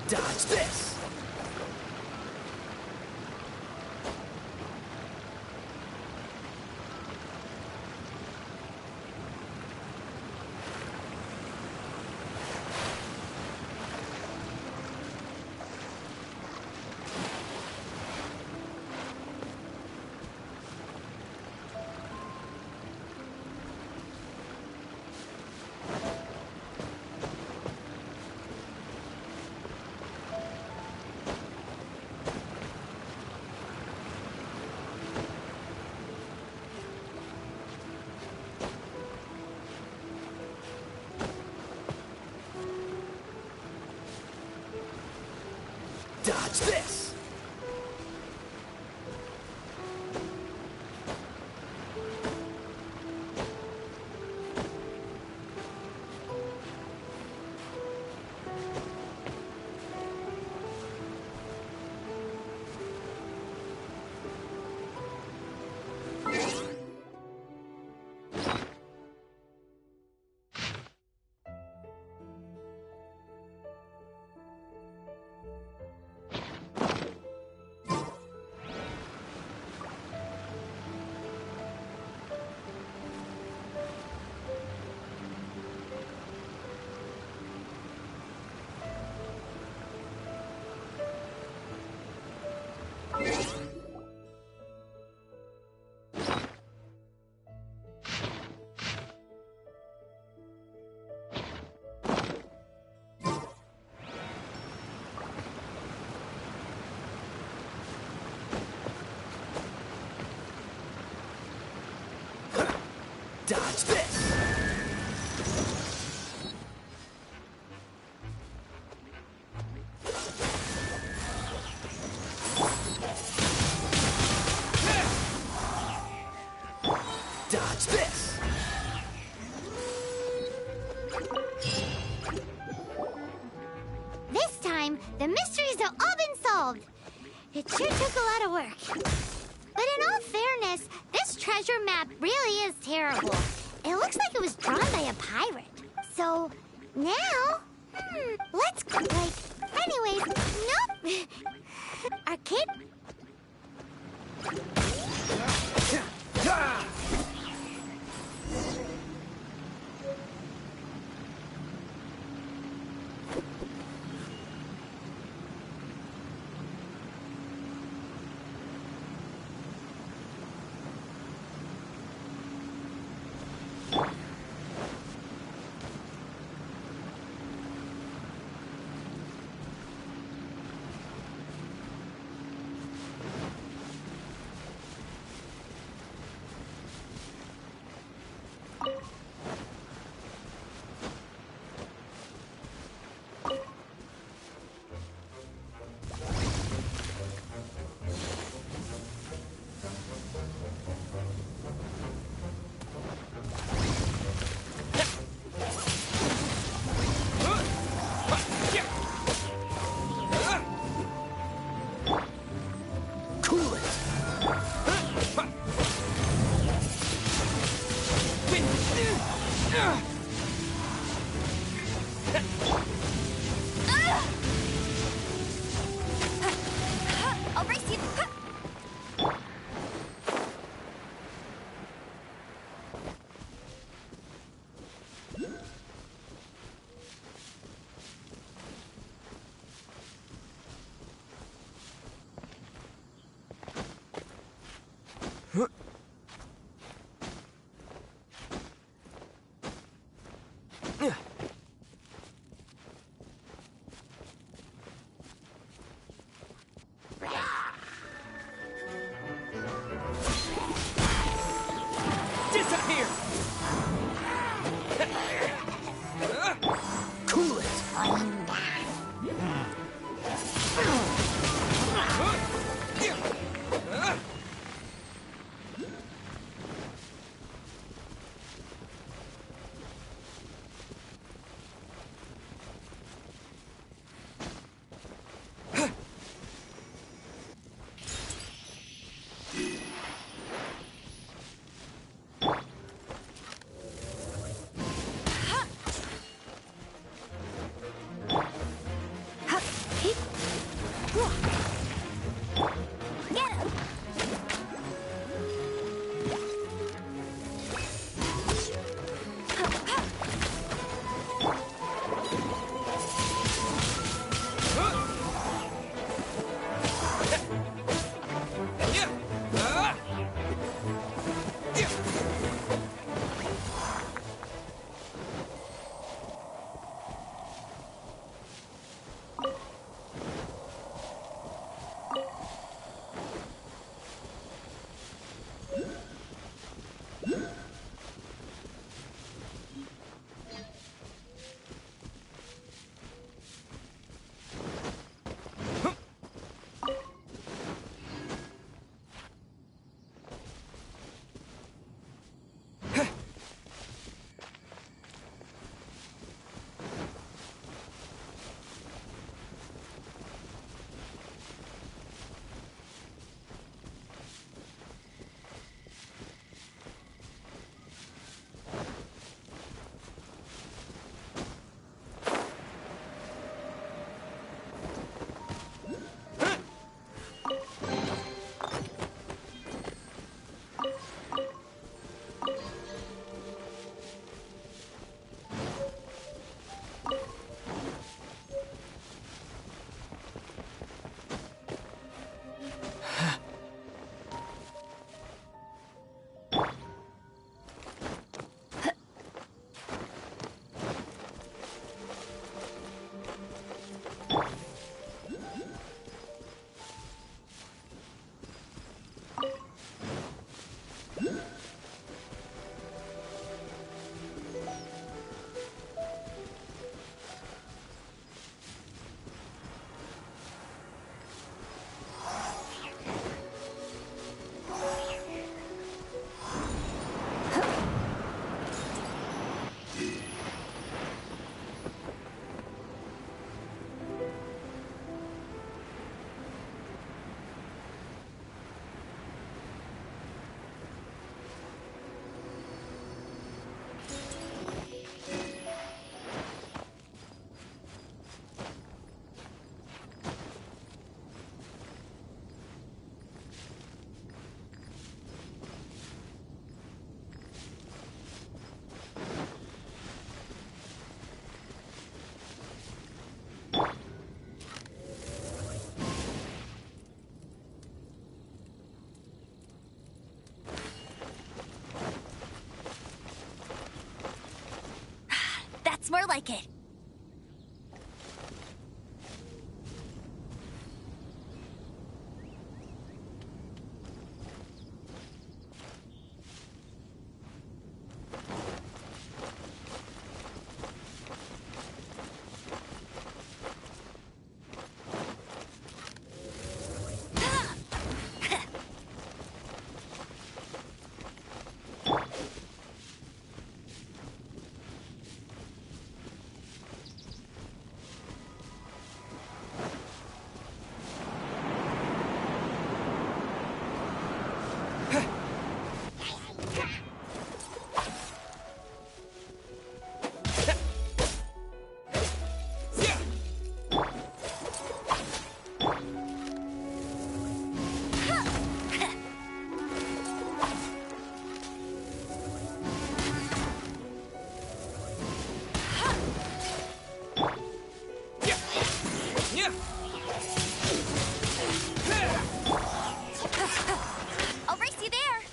Dodge this! Dodge this! Dodge this! Dodge this! This time, the mysteries have all been solved. It sure took a lot of work. But in all fairness, this treasure map really is terrible. It looks like it was drawn by a pirate. So, now... let's... anyways, nope. Arcade... I'll race you. Disappear! Cool it! That's more like it. I'll race you there.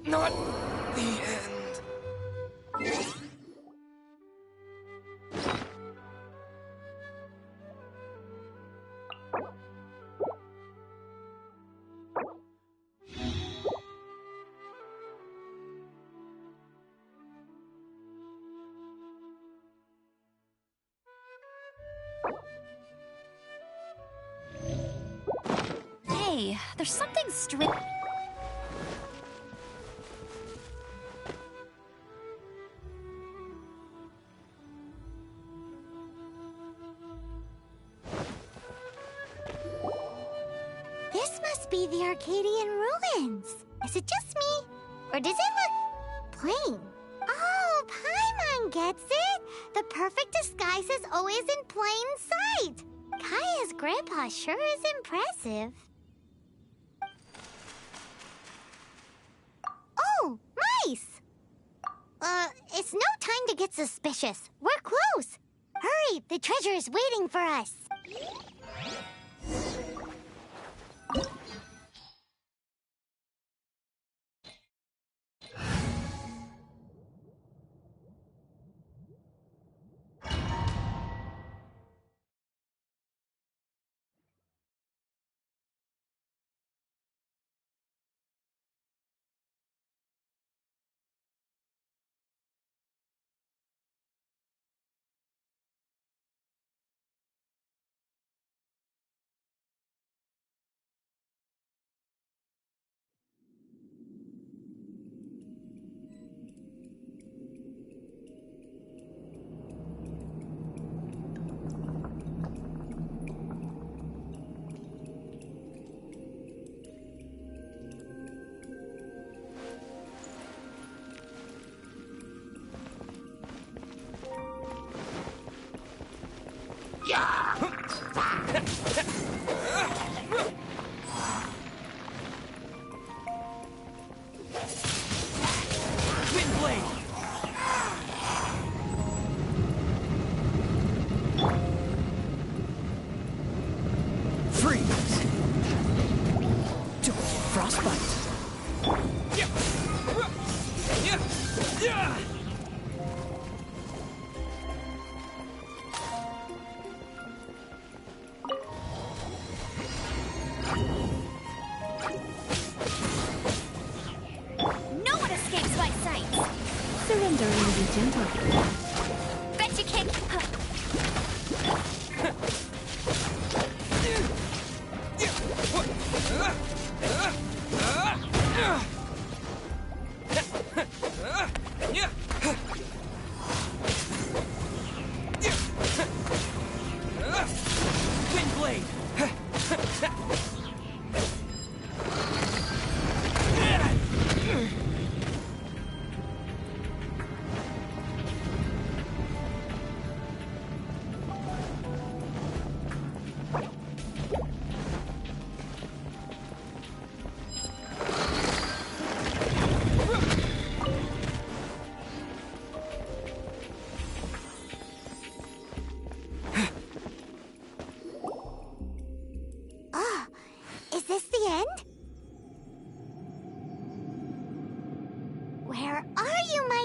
not the end. Hey, there's something strange. This must be the Arcadian ruins. Is it just me? Or does it look plain? Oh, Paimon gets it! The perfect disguise is always in plain sight! Kaya's grandpa sure is impressive. Oh, mice! It's no time to get suspicious. We're close. Hurry, the treasure is waiting for us. Bet you can't.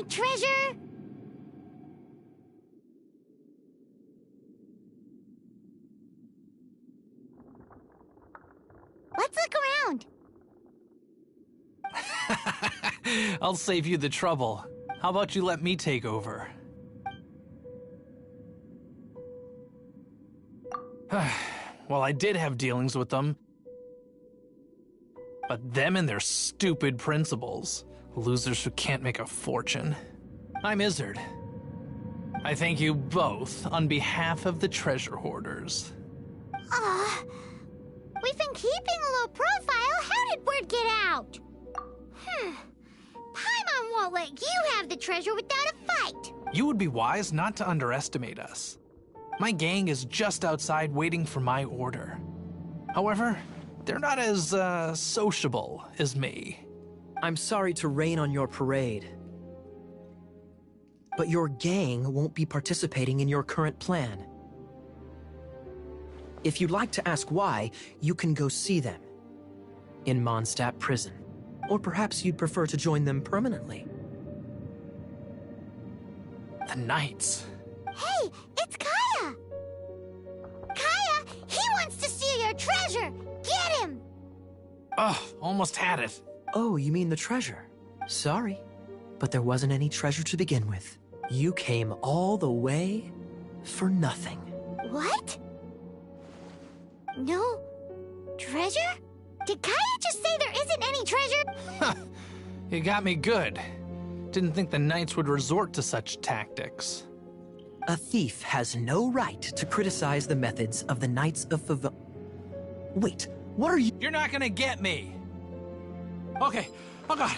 Treasure? Let's look around. I'll save you the trouble. How about you let me take over? Well, I did have dealings with them. But them and their stupid principles. Losers who can't make a fortune. I'm Izzard. I thank you both on behalf of the treasure hoarders. We've been keeping a low profile. How did word get out? Paimon won't let you have the treasure without a fight. You would be wise not to underestimate us. My gang is just outside waiting for my order. However, they're not as, sociable as me. I'm sorry to rain on your parade, but your gang won't be participating in your current plan. If you'd like to ask why, you can go see them in Mondstadt Prison. Or perhaps you'd prefer to join them permanently. The Knights. Hey, it's Kaya! Kaya, he wants to steal your treasure! Get him! Ugh, almost had it. Oh, you mean the treasure? Sorry, but there wasn't any treasure to begin with. You came all the way for nothing. What? No treasure? Did Kaya just say there isn't any treasure? You got me good. Didn't think the Knights would resort to such tactics. A thief has no right to criticize the methods of the Knights of Favon. Wait, what are you— You're not gonna get me! Okay, oh god,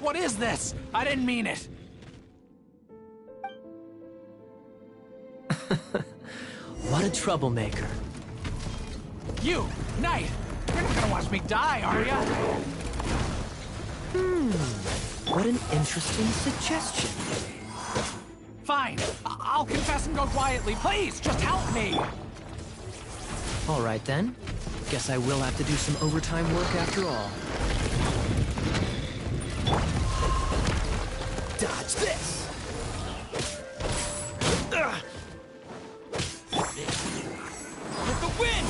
what is this? I didn't mean it. What a troublemaker. You, Knight, you're not gonna watch me die, are ya? What an interesting suggestion. Fine, I'll confess and go quietly. Please, just help me! All right then. Guess I will have to do some overtime work after all. Dodge this! With the wind!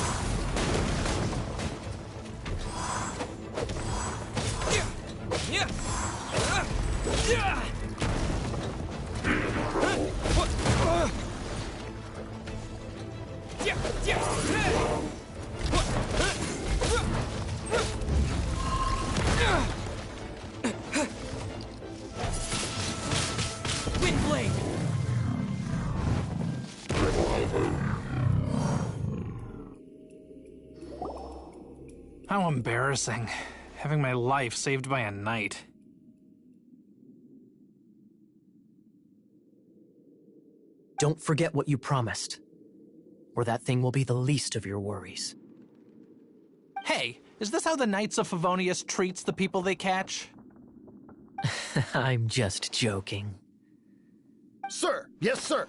Windblade! How embarrassing, having my life saved by a knight. Don't forget what you promised, or that thing will be the least of your worries. Hey, is this how the Knights of Favonius treats the people they catch? I'm just joking. Sir! Yes, sir!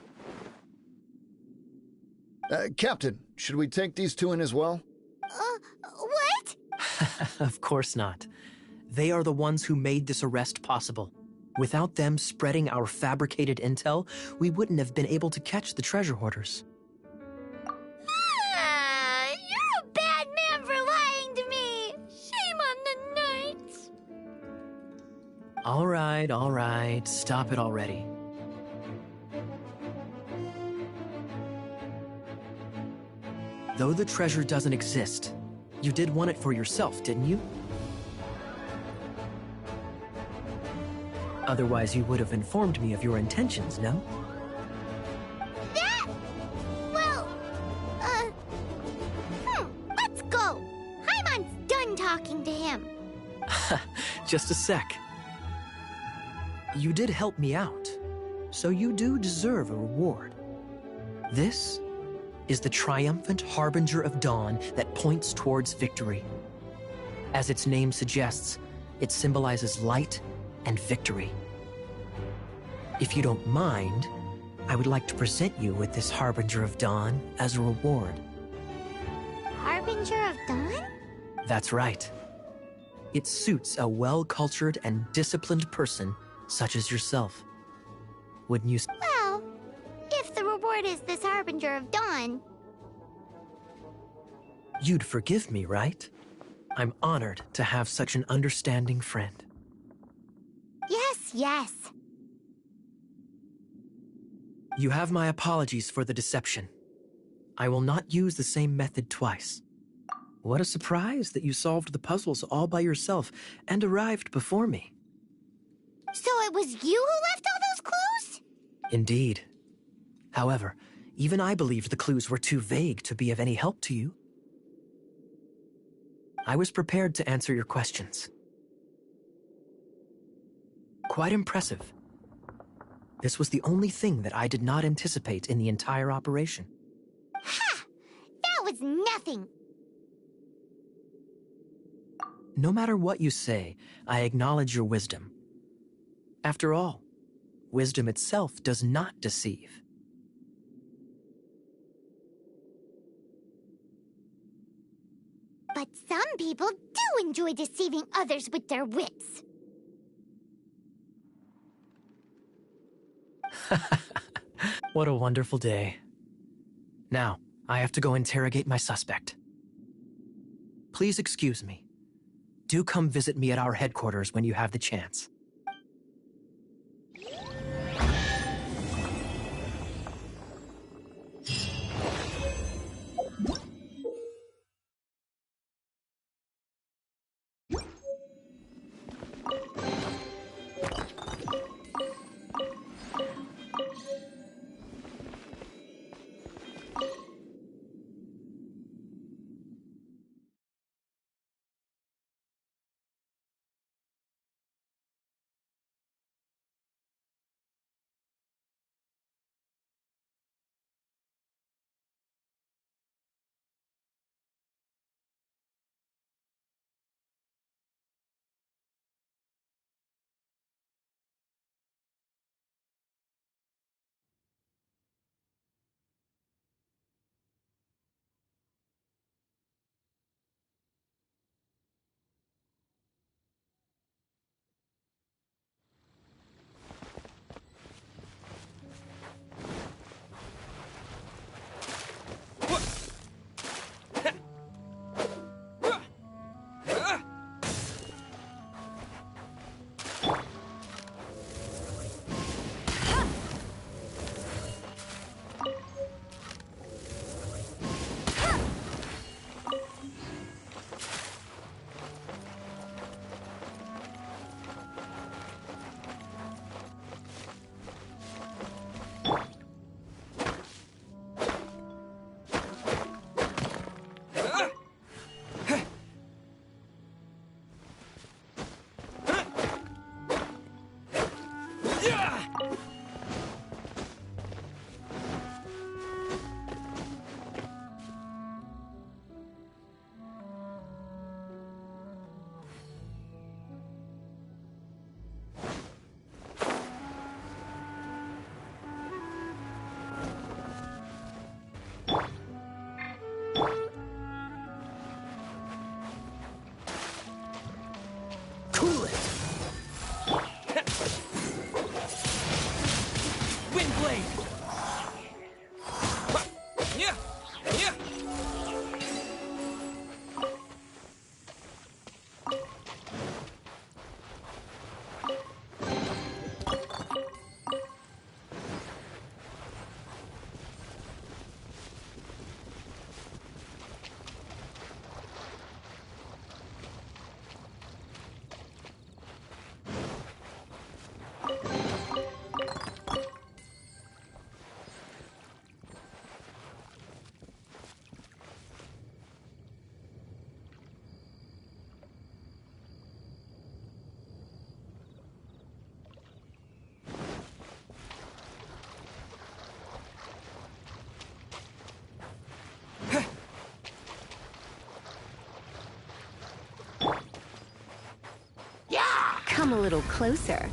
Captain, should we take these two in as well? What? Of course not. They are the ones who made this arrest possible. Without them spreading our fabricated intel, we wouldn't have been able to catch the treasure hoarders. You're a bad man for lying to me! Shame on the Knights! All right, stop it already. Though the treasure doesn't exist, you did want it for yourself, didn't you? Otherwise, you would have informed me of your intentions, no? Let's go! Hyman's done talking to him. Just a sec. You did help me out, so you do deserve a reward. This is the triumphant harbinger of dawn that points towards victory. As its name suggests, it symbolizes light and victory. If you don't mind, I would like to present you with this harbinger of dawn as a reward. Harbinger of Dawn? That's right. It suits a well-cultured and disciplined person such as yourself. Wouldn't you? Well, if the reward is this Harbinger of Dawn. You'd forgive me, right? I'm honored to have such an understanding friend. Yes. You have my apologies for the deception. I will not use the same method twice. What a surprise that you solved the puzzles all by yourself and arrived before me. So it was you who left all those clues? Indeed. However, even I believed the clues were too vague to be of any help to you. I was prepared to answer your questions. Quite impressive. This was the only thing that I did not anticipate in the entire operation. Ha! That was nothing! No matter what you say, I acknowledge your wisdom. After all, wisdom itself does not deceive. But some people do enjoy deceiving others with their wits. What a wonderful day. Now, I have to go interrogate my suspect. Please excuse me. Do come visit me at our headquarters when you have the chance. Cool it! Wind blade! Yeah! Yeah! Come a little closer.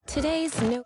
Today's no.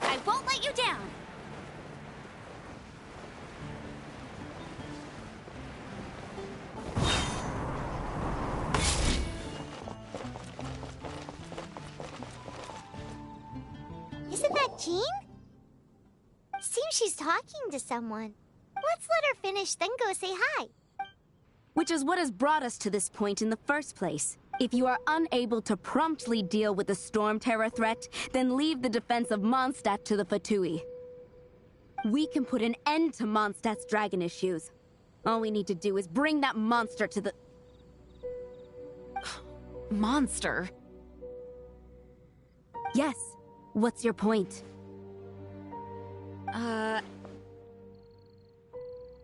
I won't let you down! Isn't that Jean? Seems she's talking to someone. Let's let her finish, then go say hi. Which is what has brought us to this point in the first place. If you are unable to promptly deal with the Storm Terror threat, then leave the defense of Mondstadt to the Fatui. We can put an end to Mondstadt's dragon issues. All we need to do is bring that monster to the... Monster? Yes. What's your point?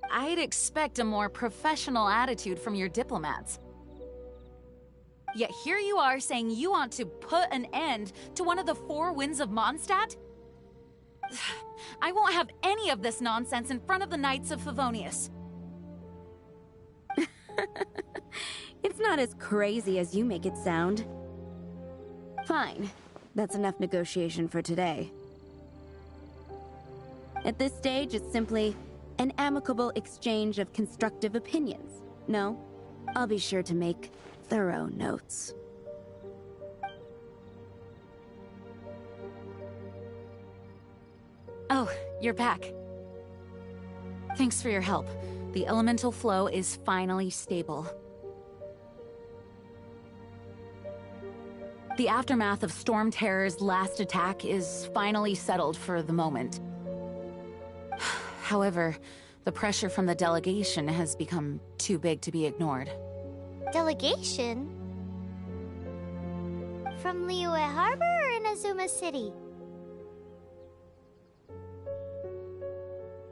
I'd expect a more professional attitude from your diplomats. Yet here you are saying you want to put an end to one of the four winds of Mondstadt? I won't have any of this nonsense in front of the Knights of Favonius. It's not as crazy as you make it sound. Fine. That's enough negotiation for today. At this stage, it's simply an amicable exchange of constructive opinions. No, I'll be sure to make thorough notes. Oh, you're back. Thanks for your help. The elemental flow is finally stable. The aftermath of Storm Terror's last attack is finally settled for the moment. However, the pressure from the delegation has become too big to be ignored. Delegation? From Liyue Harbor or Inazuma City?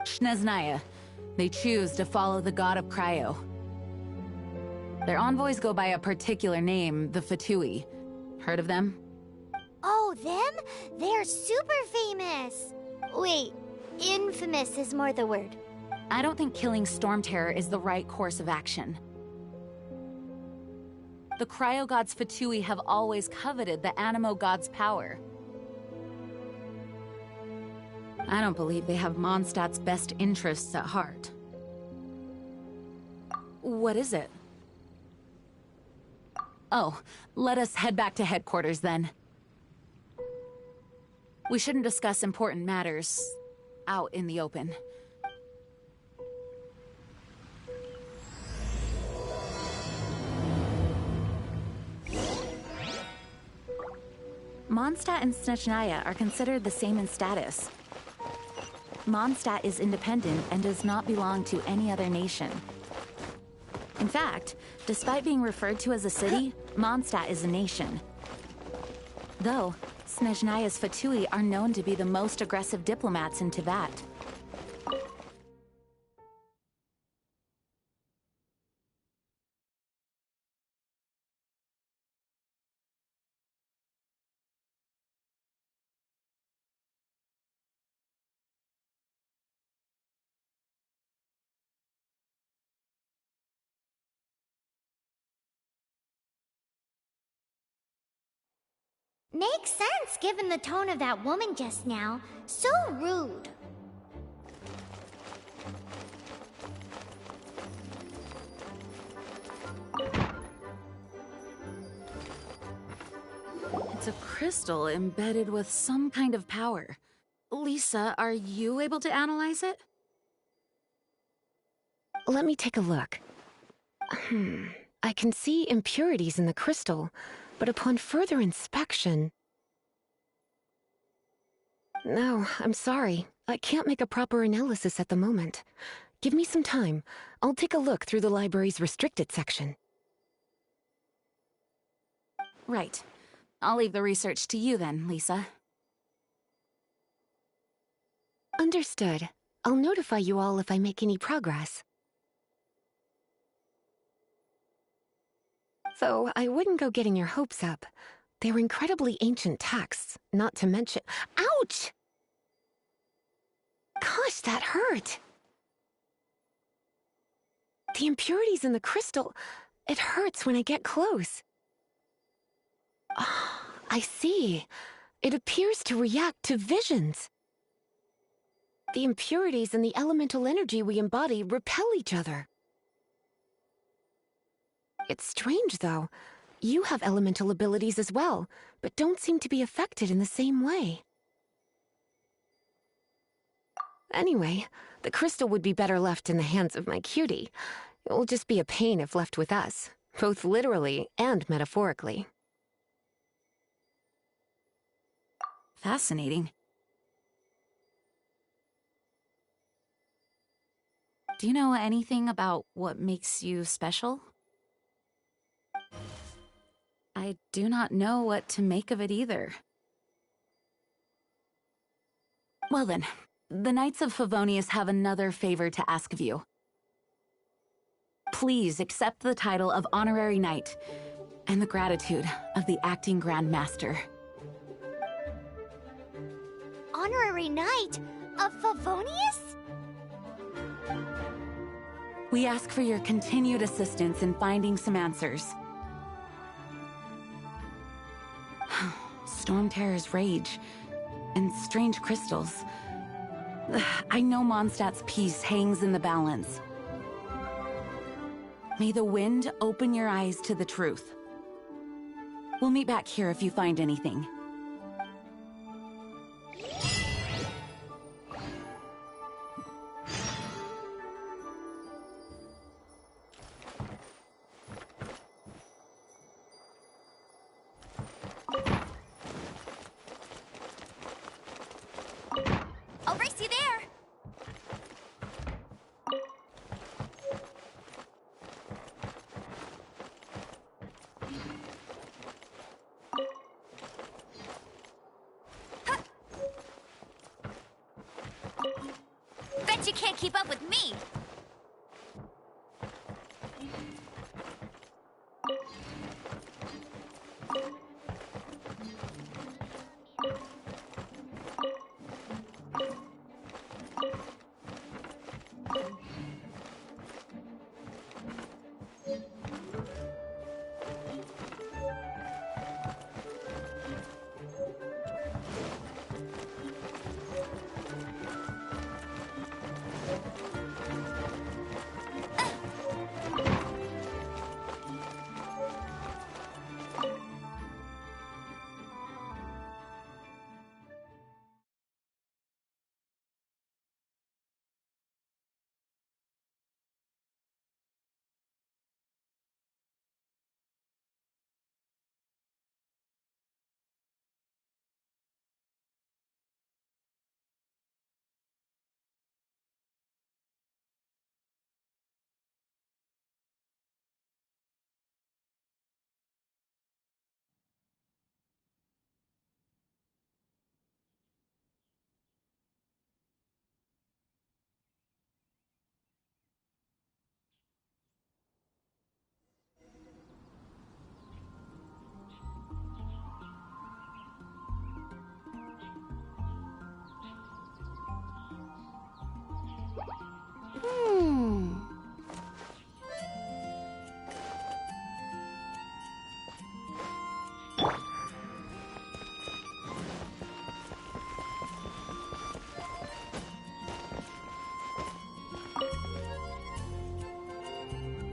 Snezhnaya. They choose to follow the god of Cryo. Their envoys go by a particular name, the Fatui. Heard of them? Oh, them? They're super famous! Wait, infamous is more the word. I don't think killing Storm Terror is the right course of action. The Cryo God's Fatui have always coveted the Animo God's power. I don't believe they have Mondstadt's best interests at heart. What is it? Oh, let us head back to headquarters then. We shouldn't discuss important matters out in the open. Mondstadt and Snezhnaya are considered the same in status. Mondstadt is independent and does not belong to any other nation. In fact, despite being referred to as a city, Mondstadt is a nation. Though, Snezhnaya's Fatui are known to be the most aggressive diplomats in Teyvat. Makes sense given the tone of that woman just now. So rude. crystal embedded with some kind of power. Lisa, are you able to analyze it? Let me take a look. I can see impurities in the crystal, but upon further inspection... No, I'm sorry. I can't make a proper analysis at the moment. Give me some time. I'll take a look through the library's restricted section. Right. I'll leave the research to you then, Lisa. Understood. I'll notify you all if I make any progress. Though I wouldn't go getting your hopes up. They're incredibly ancient texts, not to mention— Ouch! Gosh, that hurt! The impurities in the crystal, it hurts when I get close. Oh, I see. It appears to react to visions. The impurities and the elemental energy we embody repel each other. It's strange, though. You have elemental abilities as well, but don't seem to be affected in the same way. Anyway, the crystal would be better left in the hands of my cutie. It will just be a pain if left with us, both literally and metaphorically. Fascinating. Do you know anything about what makes you special? I do not know what to make of it either. Well then, the Knights of Favonius have another favor to ask of you. Please accept the title of Honorary Knight and the gratitude of the Acting Grand Master. Honorary Knight of Favonius? We ask for your continued assistance in finding some answers. Storm Terror's rage and strange crystals. I know Mondstadt's peace hangs in the balance. May the wind open your eyes to the truth. We'll meet back here if you find anything. I'll race you there! Bet you can't keep up with me!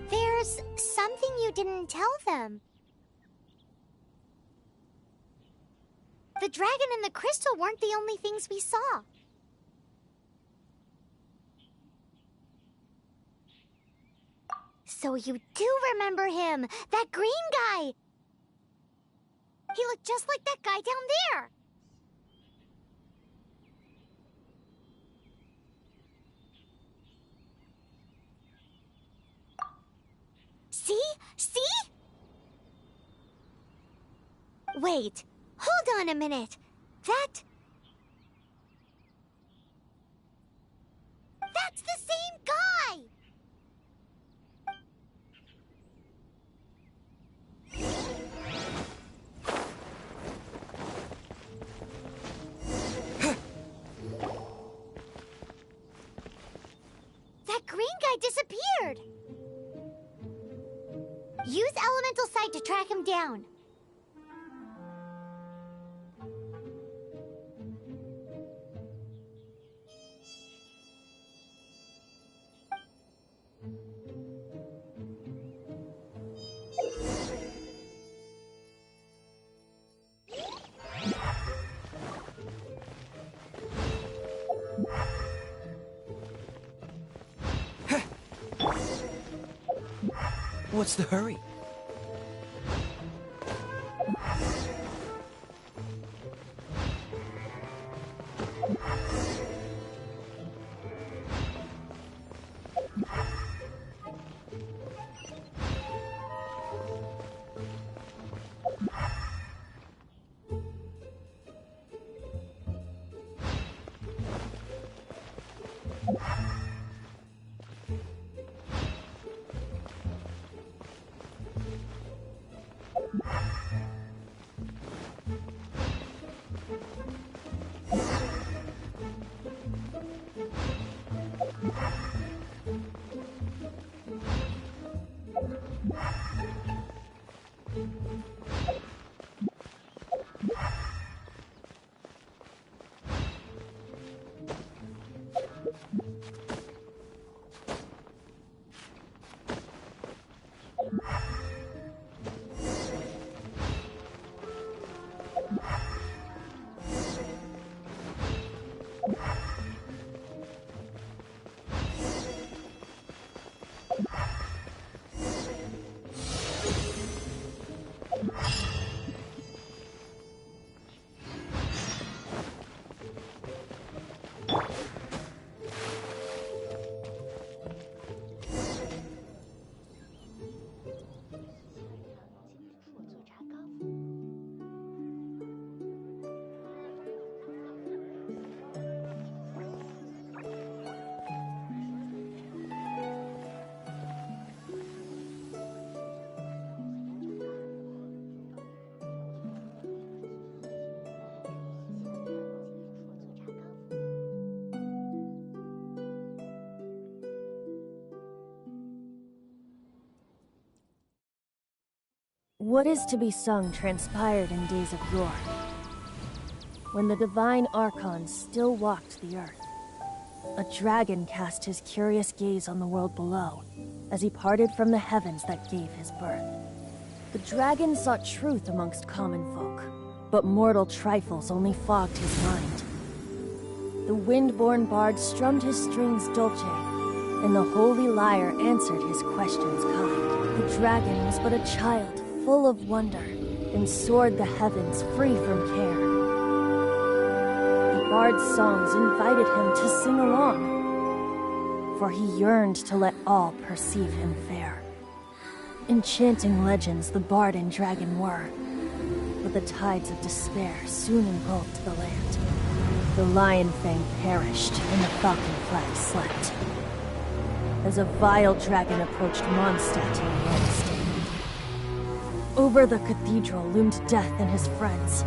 There's something you didn't tell them. dragon and the crystal weren't the only things we saw. So you do remember him, that green guy! He looked just like that guy down there! See? See? Wait, hold on a minute. That's the same guy! That green guy disappeared! Use elemental sight to track him down. What's the hurry? What is to be sung transpired in days of yore, when the divine archons still walked the earth. A dragon cast his curious gaze on the world below, as he parted from the heavens that gave his birth. The dragon sought truth amongst common folk, but mortal trifles only fogged his mind. The wind-born bard strummed his strings dolce, and the holy lyre answered his questions kind. The dragon was but a child, full of wonder, and soared the heavens free from care. The bard's songs invited him to sing along, for he yearned to let all perceive him fair. Enchanting legends the bard and dragon were, but the tides of despair soon engulfed the land. The lion fang perished, and the falcon flag slept, as a vile dragon approached Mondstadt in Wednesday. Over the cathedral loomed death and his friends.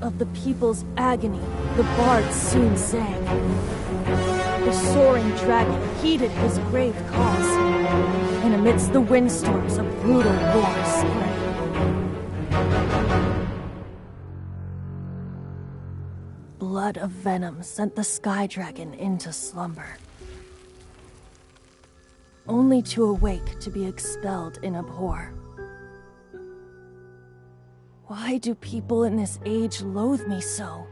Of the people's agony, the bard soon sang. The soaring dragon heeded his grave calls, and amidst the windstorms a brutal war spread. Blood of venom sent the sky dragon into slumber, only to awake to be expelled in abhor. Why do people in this age loathe me so?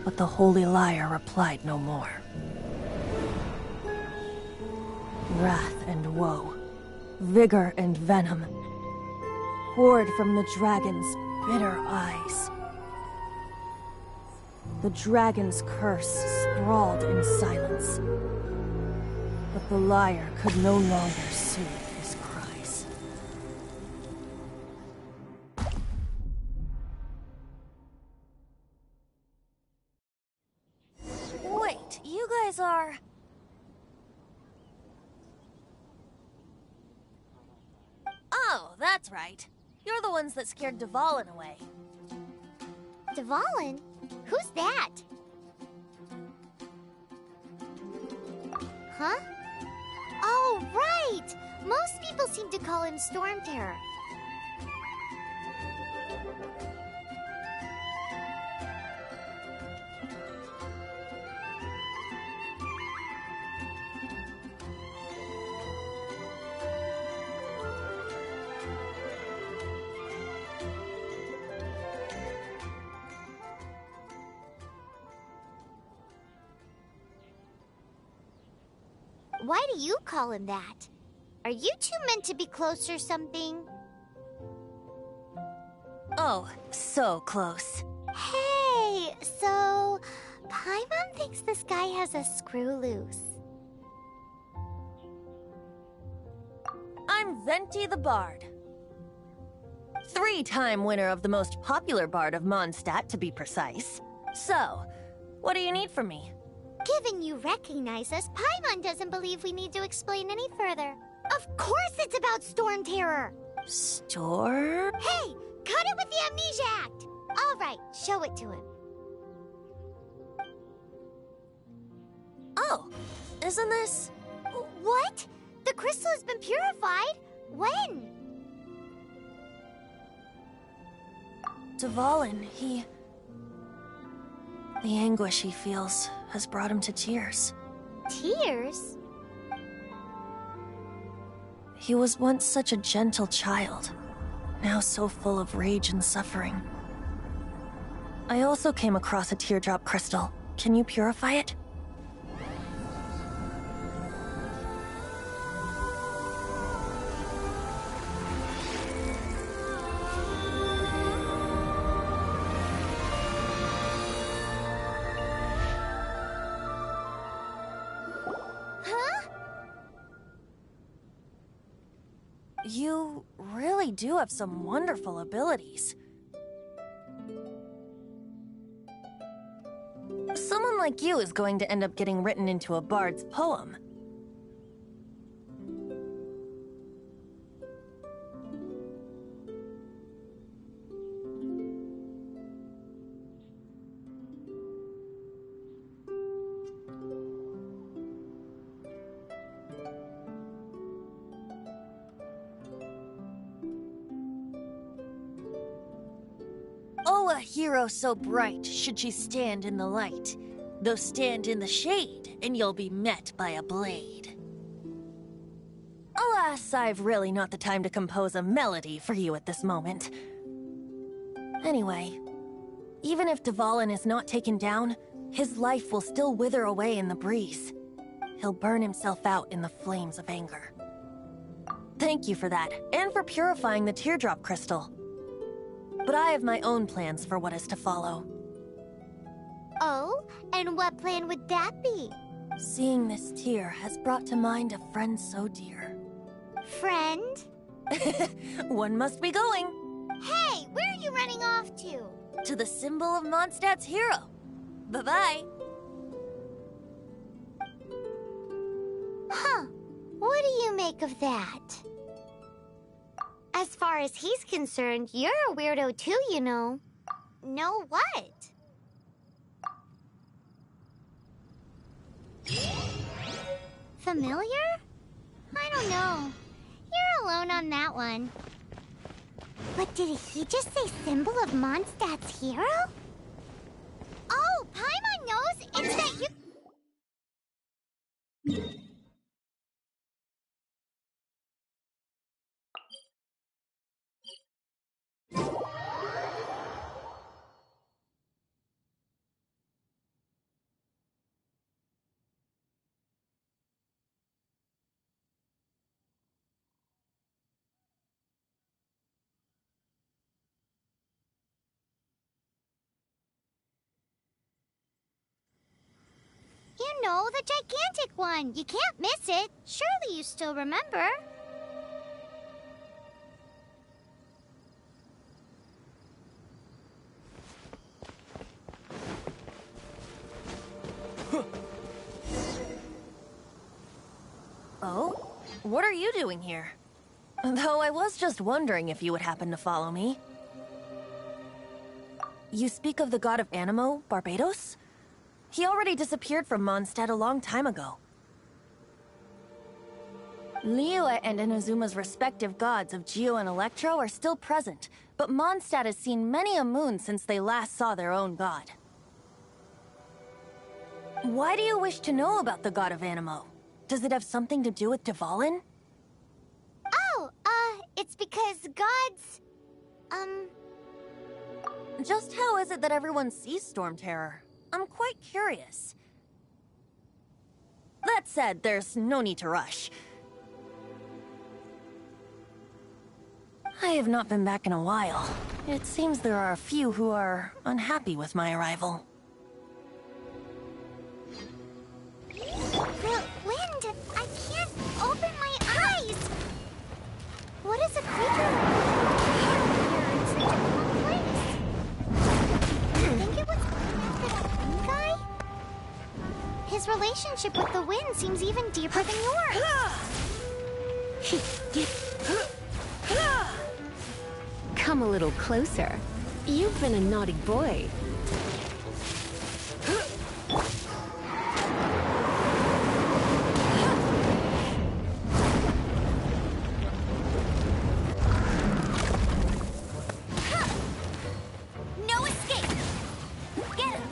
But the holy liar replied no more. Wrath and woe, vigor and venom, poured from the dragon's bitter eyes. The dragon's curse sprawled in silence, but the liar could no longer soothe his cries. Wait, you guys are... Oh, that's right. You're the ones that scared Dvalin away. Dvalin? Who's that? Huh? Oh, right! Most people seem to call him Storm Terror. Why do you call him that? Are you two meant to be close or something? Oh, so close. Hey, so... Paimon thinks this guy has a screw loose. I'm Venti the Bard. 3-time winner of the most popular bard of Mondstadt, to be precise. So, what do you need from me? Given you recognize us, Paimon doesn't believe we need to explain any further. Of course it's about Storm Terror! Storm? Hey! Cut it with the Amnesia Act! Alright, show it to him. Oh, isn't this... What? The crystal has been purified? When? Dvalin, the anguish he feels has brought him to tears. Tears? He was once such a gentle child, now so full of rage and suffering. I also came across a teardrop crystal. Can you purify it? You really do have some wonderful abilities. Someone like you is going to end up getting written into a bard's poem. Oh, a hero so bright should she stand in the light. Though stand in the shade, and you'll be met by a blade. Alas, I've really not the time to compose a melody for you at this moment. Anyway, even if Dvalin is not taken down, his life will still wither away in the breeze. He'll burn himself out in the flames of anger. Thank you for that, and for purifying the teardrop crystal. But I have my own plans for what is to follow. Oh? And what plan would that be? Seeing this tear has brought to mind a friend so dear. Friend? One must be going. Hey, where are you running off to? To the symbol of Mondstadt's hero. Bye-bye. Huh. What do you make of that? As far as he's concerned, you're a weirdo too, you know. Know what? Familiar? I don't know. You're alone on that one. But did he just say symbol of Mondstadt's hero? Oh, Paimon knows! It's that you... You know, the gigantic one. You can't miss it. Surely you still remember. Oh? What are you doing here? Though I was just wondering if you would happen to follow me. You speak of the god of Animo, Barbados? He already disappeared from Mondstadt a long time ago. Liyue and Inazuma's respective gods of Geo and Electro are still present, but Mondstadt has seen many a moon since they last saw their own god. Why do you wish to know about the god of Animo? Does it have something to do with Dvalin? Oh, it's because gods... Just how is it that everyone sees Storm Terror? I'm quite curious. That said, there's no need to rush. I have not been back in a while. It seems there are a few who are unhappy with my arrival. The wind! I can't open my eyes! What is a creature like this here in such a cold place? I think it was the green guy? His relationship with the wind seems even deeper than yours. Come a little closer. You've been a naughty boy. No escape! Get him!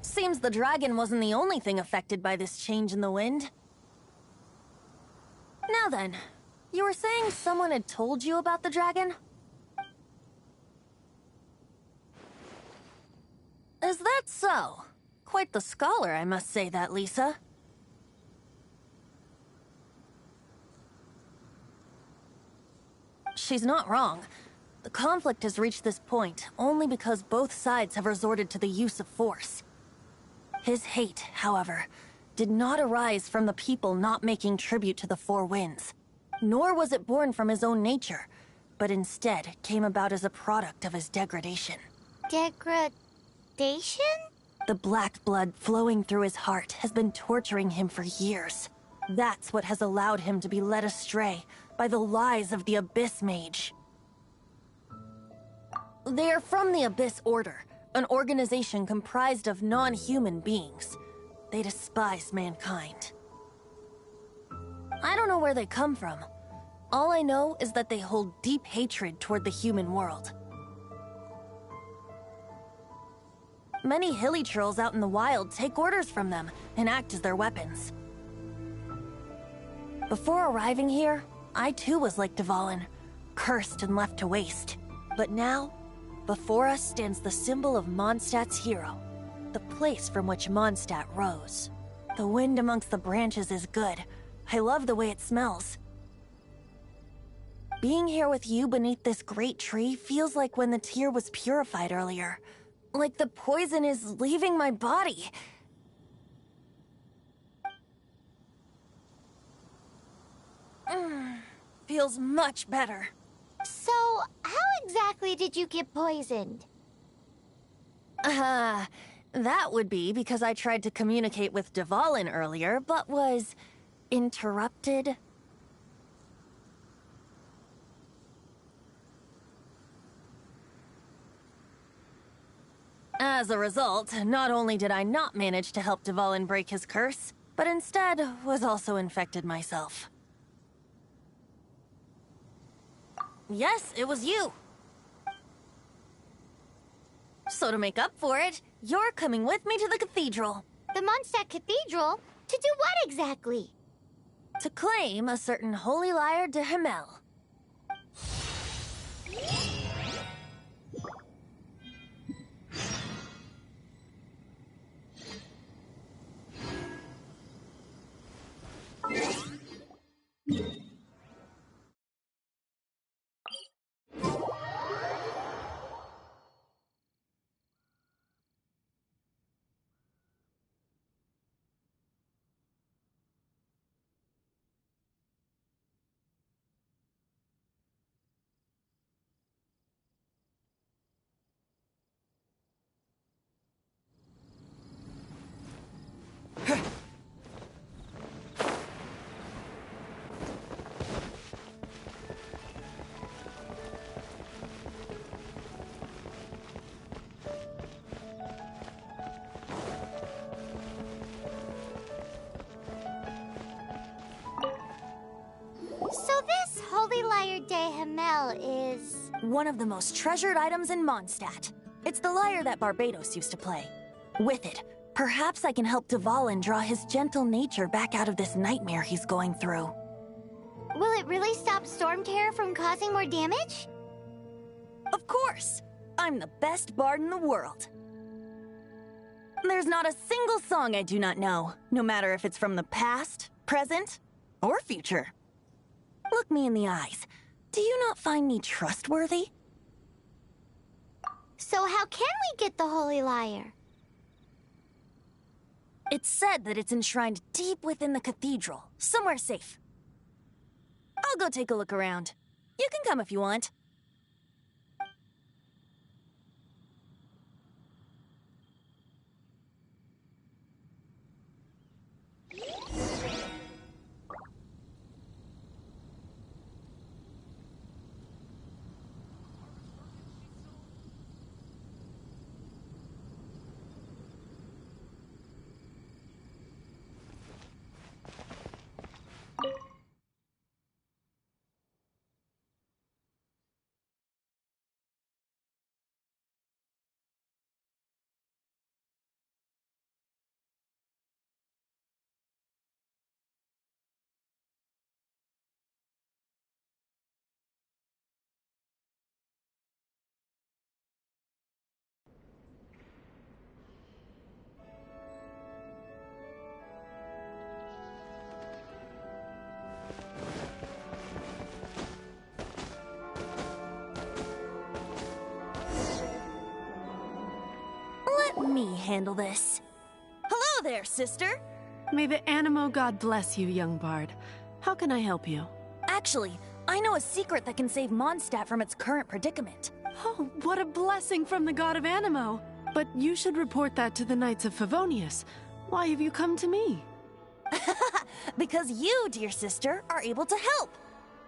Seems the dragon wasn't the only thing affected by this change in the wind. Now then, you were saying someone had told you about the dragon? Is that so? Quite the scholar, I must say that, Lisa. She's not wrong. The conflict has reached this point only because both sides have resorted to the use of force. His hate, however, did not arise from the people not making tribute to the Four Winds, nor was it born from his own nature, but instead came about as a product of his degradation. Degradation? The black blood flowing through his heart has been torturing him for years. That's what has allowed him to be led astray by the lies of the Abyss Mage. They are from the Abyss Order, an organization comprised of non-human beings. They despise mankind. I don't know where they come from. All I know is that they hold deep hatred toward the human world. Many hilly trolls out in the wild take orders from them and act as their weapons. Before arriving here, I too was like Dvalin, cursed and left to waste. But now, before us stands the symbol of Mondstadt's hero, the place from which Mondstadt rose. The wind amongst the branches is good. I love the way it smells. Being here with you beneath this great tree feels like when the tear was purified earlier. Like the poison is leaving my body. Feels much better. So, how exactly did you get poisoned? That would be because I tried to communicate with Dvalin earlier, but was interrupted. As a result, not only did I not manage to help Dvalin break his curse, but instead was also infected myself. Yes, it was you. So to make up for it, you're coming with me to the cathedral. The Mondstadt Cathedral? To do what exactly? To claim a certain holy lyre de Himmel. So this holy lyre de Himmel is... one of the most treasured items in Mondstadt. It's the lyre that Barbados used to play. With it, perhaps I can help Dvalin draw his gentle nature back out of this nightmare he's going through. Will it really stop Storm Terror from causing more damage? Of course! I'm the best bard in the world. There's not a single song I do not know, no matter if it's from the past, present, or future. Look me in the eyes. Do you not find me trustworthy? So how can we get the holy lyre? It's said that it's enshrined deep within the cathedral, somewhere safe. I'll go take a look around. You can come if you want. Let me handle this. Hello there, sister! May the Animo God bless you, young bard. How can I help you? Actually, I know a secret that can save Mondstadt from its current predicament. Oh, what a blessing from the god of Animo! But you should report that to the Knights of Favonius. Why have you come to me? Because you, dear sister, are able to help.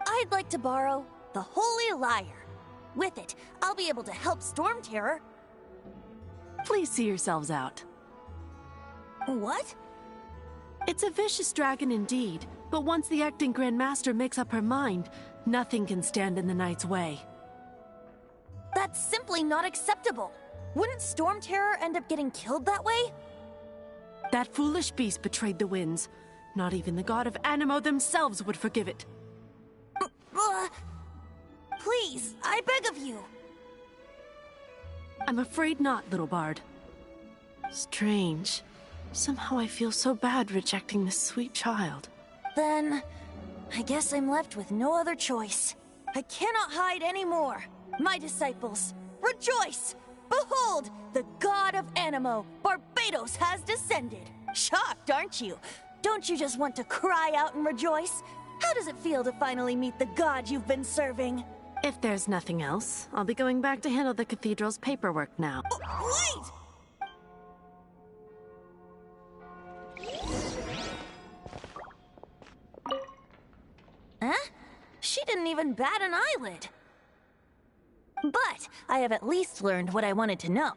I'd like to borrow the Holy Lyre. With it, I'll be able to help Storm Terror. Please see yourselves out. What? It's a vicious dragon indeed, but once the acting Grand Master makes up her mind, nothing can stand in the Knight's way. That's simply not acceptable. Wouldn't Storm Terror end up getting killed that way? That foolish beast betrayed the winds. Not even the god of Animo themselves would forgive it. Please, I beg of you. I'm afraid not, little bard. Strange. Somehow I feel so bad rejecting this sweet child. Then, I guess I'm left with no other choice. I cannot hide anymore. My disciples, rejoice! Behold, the god of Animo, Barbados, has descended. Shocked, aren't you? Don't you just want to cry out and rejoice? How does it feel to finally meet the god you've been serving? If there's nothing else, I'll be going back to handle the cathedral's paperwork now. Wait! bat an eyelid. But I have at least learned what I wanted to know.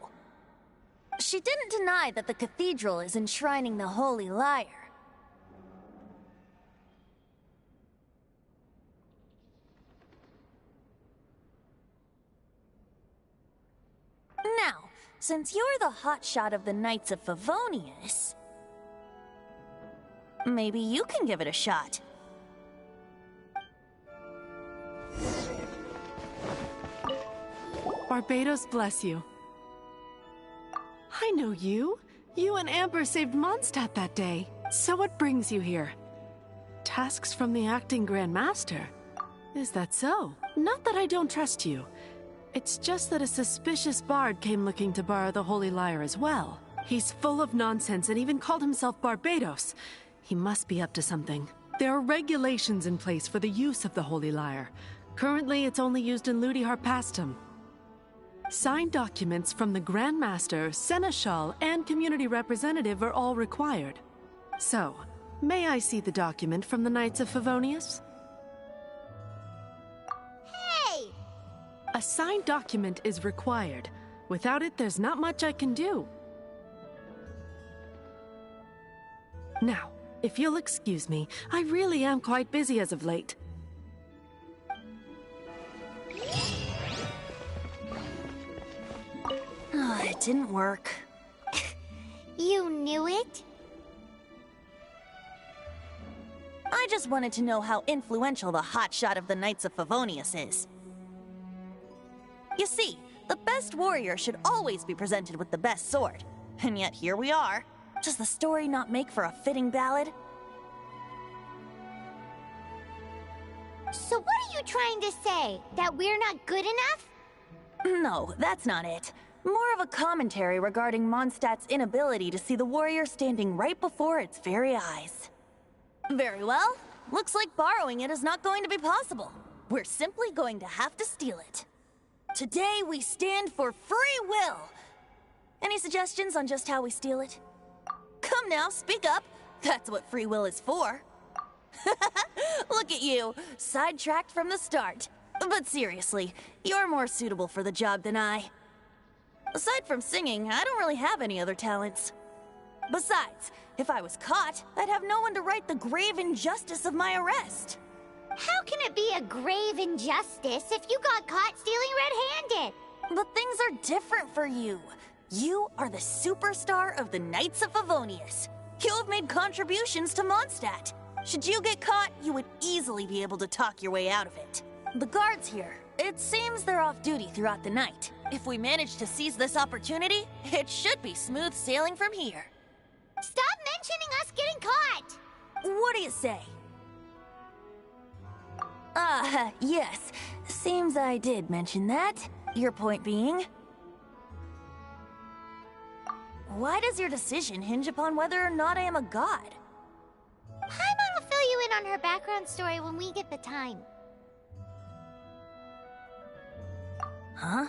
She didn't deny that the cathedral is enshrining the Holy Lyre. Now, since you're the hotshot of the Knights of Favonius, maybe you can give it a shot. Barbados bless you. I know you. You and Amber saved Mondstadt that day. So what brings you here? Tasks from the acting Grand Master? Is that so? Not that I don't trust you. It's just that a suspicious bard came looking to borrow the Holy Lyre as well. He's full of nonsense and even called himself Barbados. He must be up to something. There are regulations in place for the use of the Holy Lyre. Currently, it's only used in Ludi Harpastum. Signed documents from the Grand Master, Seneschal, and Community Representative are all required. So, may I see the document from the Knights of Favonius? Hey! A signed document is required. Without it, there's not much I can do. Now, if you'll excuse me, I really am quite busy as of late. It didn't work. You knew it? I just wanted to know how influential the hotshot of the Knights of Favonius is. You see, the best warrior should always be presented with the best sword. And yet here we are. Does the story not make for a fitting ballad? So what are you trying to say? That we're not good enough? No, that's not it. More of a commentary regarding Mondstadt's inability to see the warrior standing right before its very eyes. Very well. Looks like borrowing it is not going to be possible. We're simply going to have to steal it. Today we stand for free will. Any suggestions on just how we steal it? Come now, speak up. That's what free will is for. Look at you, sidetracked from the start. But seriously, you're more suitable for the job than I. Aside from singing, I don't really have any other talents. Besides, if I was caught, I'd have no one to right the grave injustice of my arrest. How can it be a grave injustice if you got caught stealing red-handed? But things are different for you. You are the superstar of the Knights of Favonius. You have made contributions to Mondstadt. Should you get caught, you would easily be able to talk your way out of it. The guards here, it seems they're off duty throughout the night. If we manage to seize this opportunity, it should be smooth sailing from here. Stop mentioning us getting caught! What do you say? Yes. Seems I did mention that. Your point being? Why does your decision hinge upon whether or not I am a god? Paimon will fill you in on her background story when we get the time. Huh?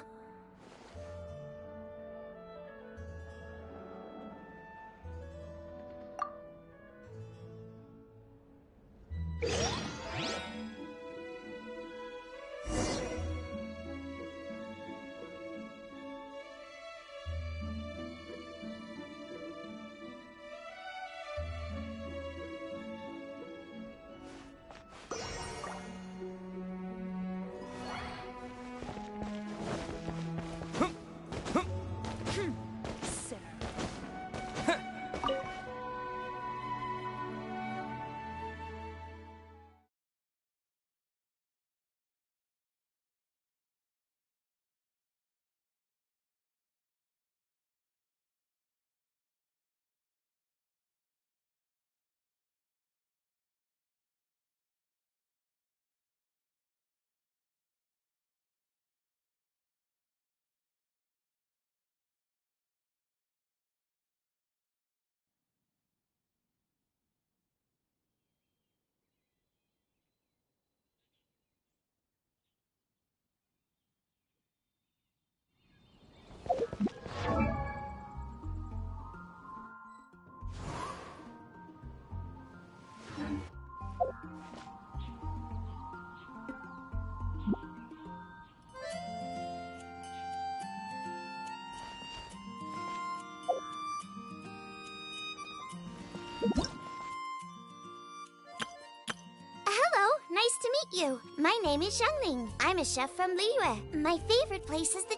you. My name is Xiangling. I'm a chef from Liyue. My favorite place is the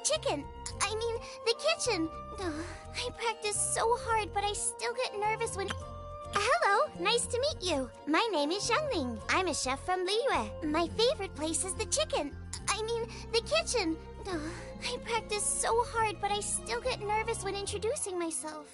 the kitchen. I practice so hard, but I still get nervous when... Hello, nice to meet you. My name is Xiangling. I'm a chef from Liyue. My favorite place is the kitchen. I practice so hard, but I still get nervous when introducing myself.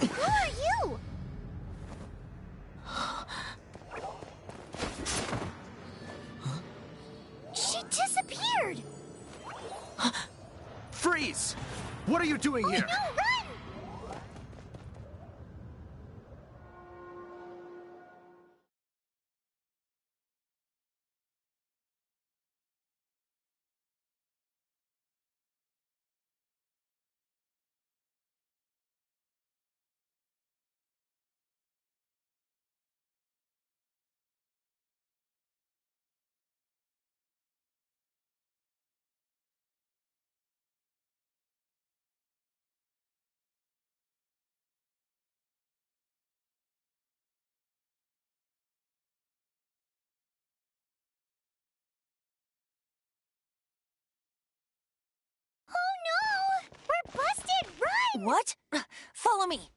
Who are you? She disappeared! Freeze! What are you doing here? No, run! what? Follow me.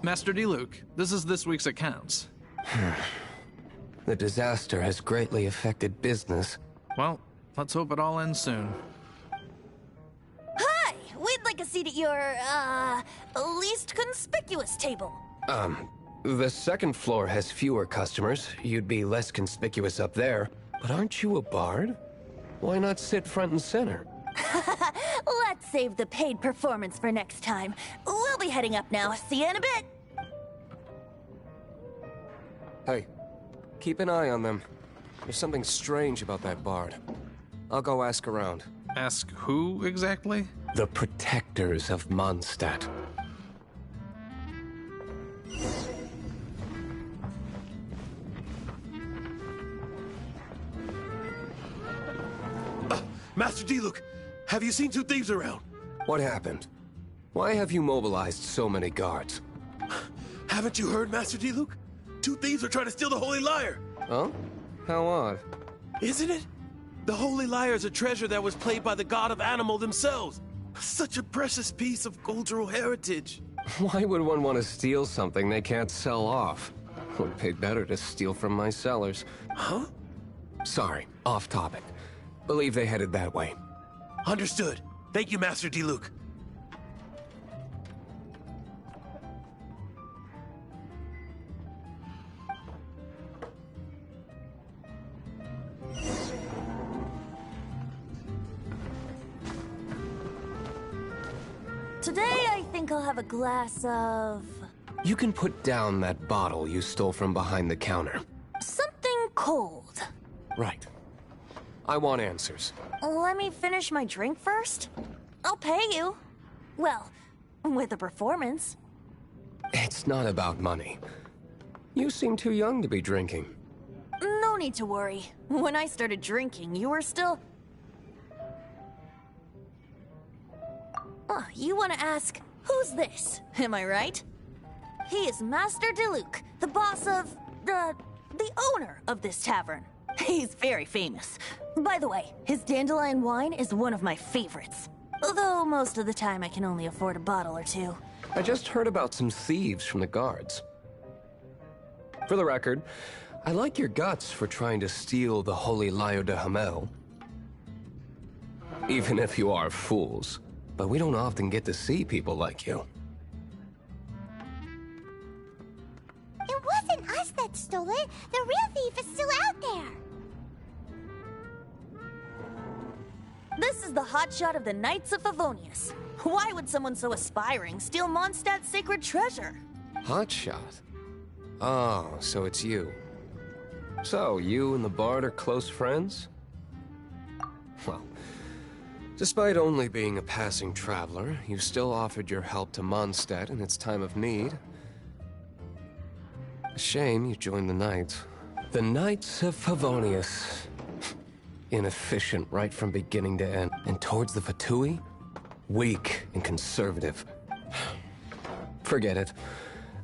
Master Diluc, this is this week's accounts. The disaster has greatly affected business. Well, let's hope it all ends soon. Hi! We'd like a seat at your, least conspicuous table. The second floor has fewer customers. You'd be less conspicuous up there. But aren't you a bard? Why not sit front and center? Let's save the paid performance for next time. We'll be heading up now. See you in a bit. Hey, keep an eye on them. There's something strange about that bard. I'll go ask around. Ask who exactly? The protectors of Mondstadt. Master Diluc, have you seen two thieves around? What happened? Why have you mobilized so many guards? Haven't you heard, Master Diluc? Two thieves are trying to steal the Holy Lyre. Huh? How odd. Isn't it? The Holy Lyre is a treasure that was played by the god of animal themselves. Such a precious piece of cultural heritage. Why would one want to steal something they can't sell off? Would pay better to steal from my sellers. Huh? Sorry, off topic. Believe they headed that way. Understood. Thank you, Master Diluc. Today, I think I'll have a glass of... You can put down that bottle you stole from behind the counter. something cold. Right. I want answers. Let me finish my drink first. I'll pay you. Well, with a performance. It's not about money. You seem too young to be drinking. No need to worry. When I started drinking, you were still... Oh, you want to ask, who's this? Am I right? He is Master Diluc, the boss of... the owner of this tavern. He's very famous. By the way, his dandelion wine is one of my favorites. Although most of the time I can only afford a bottle or two. I just heard about some thieves from the guards. For the record, I like your guts for trying to steal the Holy Lyre de Hamel. Even if you are fools. But we don't often get to see people like you. It wasn't us that stole it. The real thief is still out there. This is the hotshot of the Knights of Favonius. Why would someone so aspiring steal Mondstadt's sacred treasure? Hotshot? Oh, so it's you. So, you and the Bard are close friends? Well, despite only being a passing traveler, you still offered your help to Mondstadt in its time of need. A shame you joined the Knights. The Knights of Favonius. Inefficient right from beginning to end. And towards the Fatui? Weak and conservative. Forget it.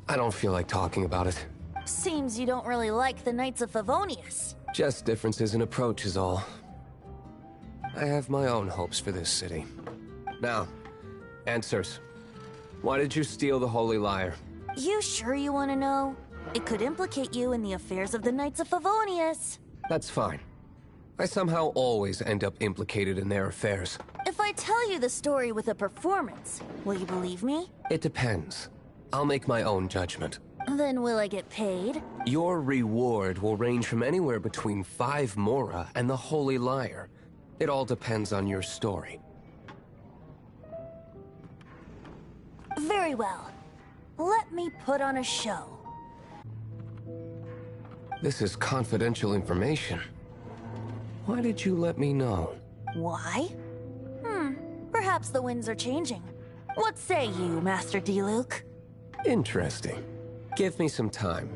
I don't feel like talking about it. Seems you don't really like the Knights of Favonius. Just differences in approach is all. I have my own hopes for this city. Now, answers. Why did you steal the Holy Lyre? You sure you want to know? It could implicate you in the affairs of the Knights of Favonius. That's fine. I somehow always end up implicated in their affairs. If I tell you the story with a performance, will you believe me? It depends. I'll make my own judgment. Then will I get paid? Your reward will range from anywhere between 5 Mora and the Holy Liar. It all depends on your story. Very well. Let me put on a show. This is confidential information. Why did you let me know? Why? Perhaps the winds are changing. What say you, Master Diluc? Interesting. Give me some time.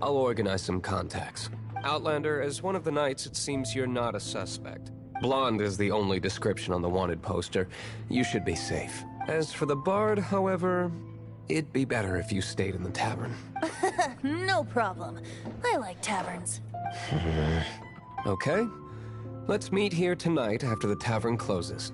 I'll organize some contacts. Outlander, as one of the knights, it seems you're not a suspect. Blonde is the only description on the wanted poster. You should be safe. As for the bard, however, it'd be better if you stayed in the tavern. No problem. I like taverns. Okay. Let's meet here tonight after the tavern closes.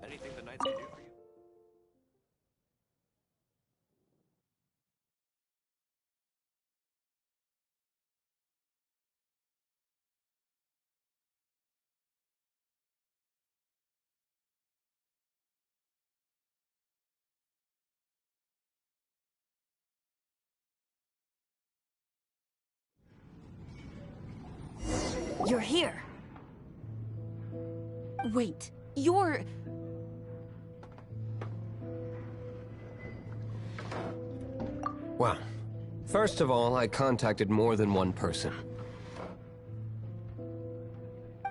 Anything the knights can do for you? You're here. Wait, you're... Well, first of all, I contacted more than one person.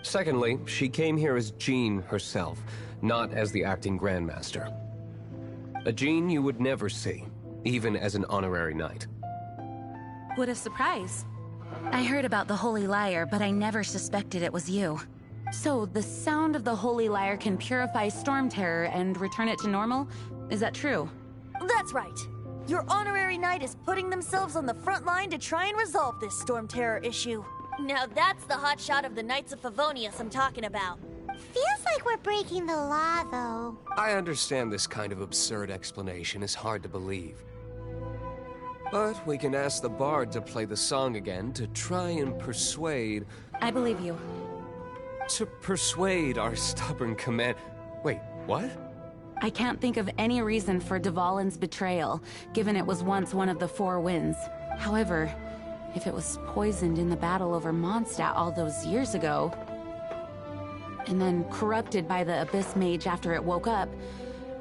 Secondly, she came here as Jean herself, not as the acting Grandmaster. A Jean you would never see, even as an honorary knight. What a surprise. I heard about the Holy Liar, but I never suspected it was you. So, the sound of the Holy Liar can purify Storm Terror and return it to normal? Is that true? That's right. Your honorary knight is putting themselves on the front line to try and resolve this storm terror issue. Now that's the hotshot of the Knights of Favonius I'm talking about. Feels like we're breaking the law, though. I understand this kind of absurd explanation is hard to believe. But we can ask the bard to play the song again to try and persuade... I believe you. To persuade our stubborn command... Wait, what? I can't think of any reason for Dvalin's betrayal, given it was once one of the Four Winds. However, if it was poisoned in the battle over Mondstadt all those years ago, and then corrupted by the Abyss Mage after it woke up,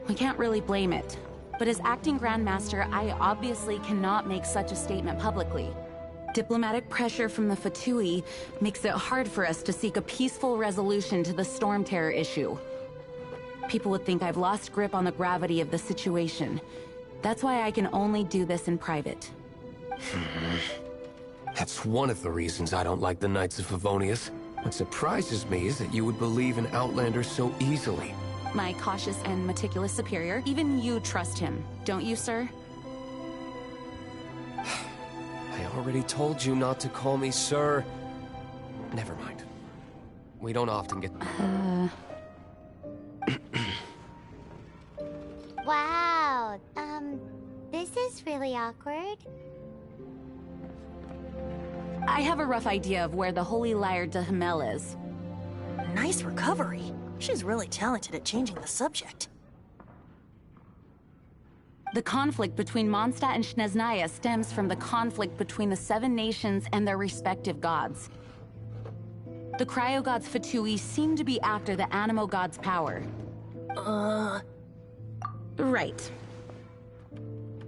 we can't really blame it. But as acting Grandmaster, I obviously cannot make such a statement publicly. Diplomatic pressure from the Fatui makes it hard for us to seek a peaceful resolution to the storm terror issue. People would think I've lost grip on the gravity of the situation. That's why I can only do this in private. That's one of the reasons I don't like the Knights of Favonius. What surprises me is that you would believe in Outlander so easily. My cautious and meticulous superior, even you trust him, don't you, sir? I already told you not to call me sir. Never mind. We don't often get... Wow, this is really awkward. I have a rough idea of where the Holy Lyre de Himmel is. Nice recovery. She's really talented at changing the subject. The conflict between Mondstadt and Snezhnaya stems from the conflict between the Seven Nations and their respective gods. The cryo-gods Fatui seem to be after the Animo god's power. Right.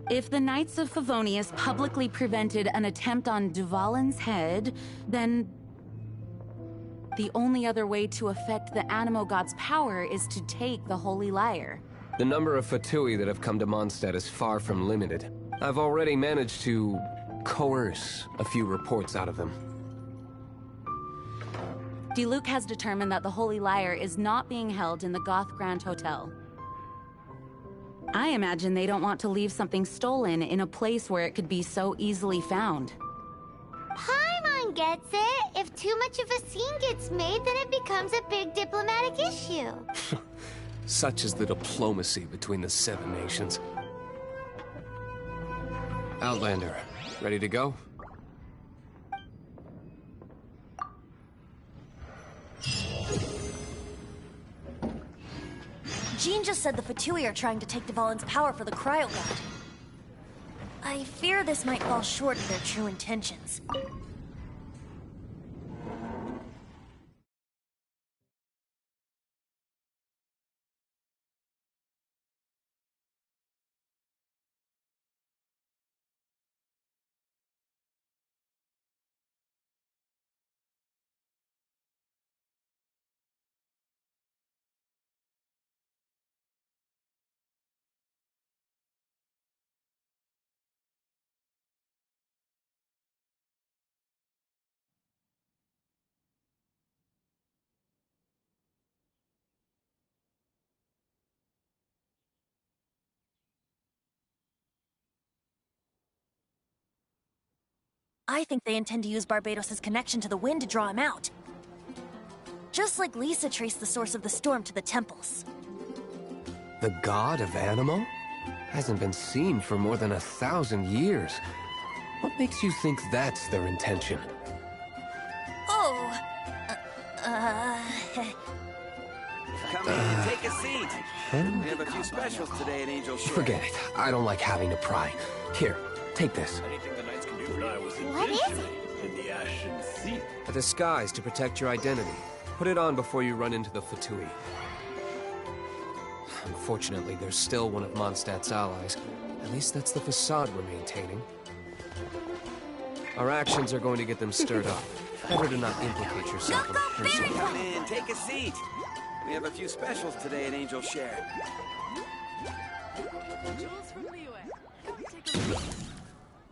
If the Knights of Favonius publicly prevented an attempt on Dvalin's head, then the only other way to affect the Animo god's power is to take the Holy Lyre. The number of Fatui that have come to Mondstadt is far from limited. I've already managed to coerce a few reports out of them. Diluc has determined that the Holy Lyre is not being held in the Goth Grand Hotel. I imagine they don't want to leave something stolen in a place where it could be so easily found. Paimon gets it. If too much of a scene gets made, then it becomes a big diplomatic issue. Such is the diplomacy between the Seven Nations. Outlander, ready to go? Jean just said the Fatui are trying to take Dvalin's power for the Cryo God. I fear this might fall short of their true intentions. I think they intend to use Barbados' connection to the wind to draw him out. Just like Lisa traced the source of the storm to the temples. The god of Animo? Hasn't been seen for more than 1,000 years. What makes you think that's their intention? Oh, Come in, take a seat. We have a few specials today at Angel Shore. Forget it. I don't like having to pry. Here, take this. What is it? In the Ashen Sea. A disguise to protect your identity. Put it on before you run into the Fatui. Unfortunately, there's still one of Mondstadt's allies. At least that's the facade we're maintaining. Our actions are going to get them stirred up. Better to not implicate yourself in a personal... Come in, take a seat. We have a few specials today at Angel Share.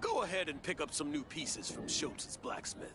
Go ahead and pick up some new pieces from Schultz's blacksmith.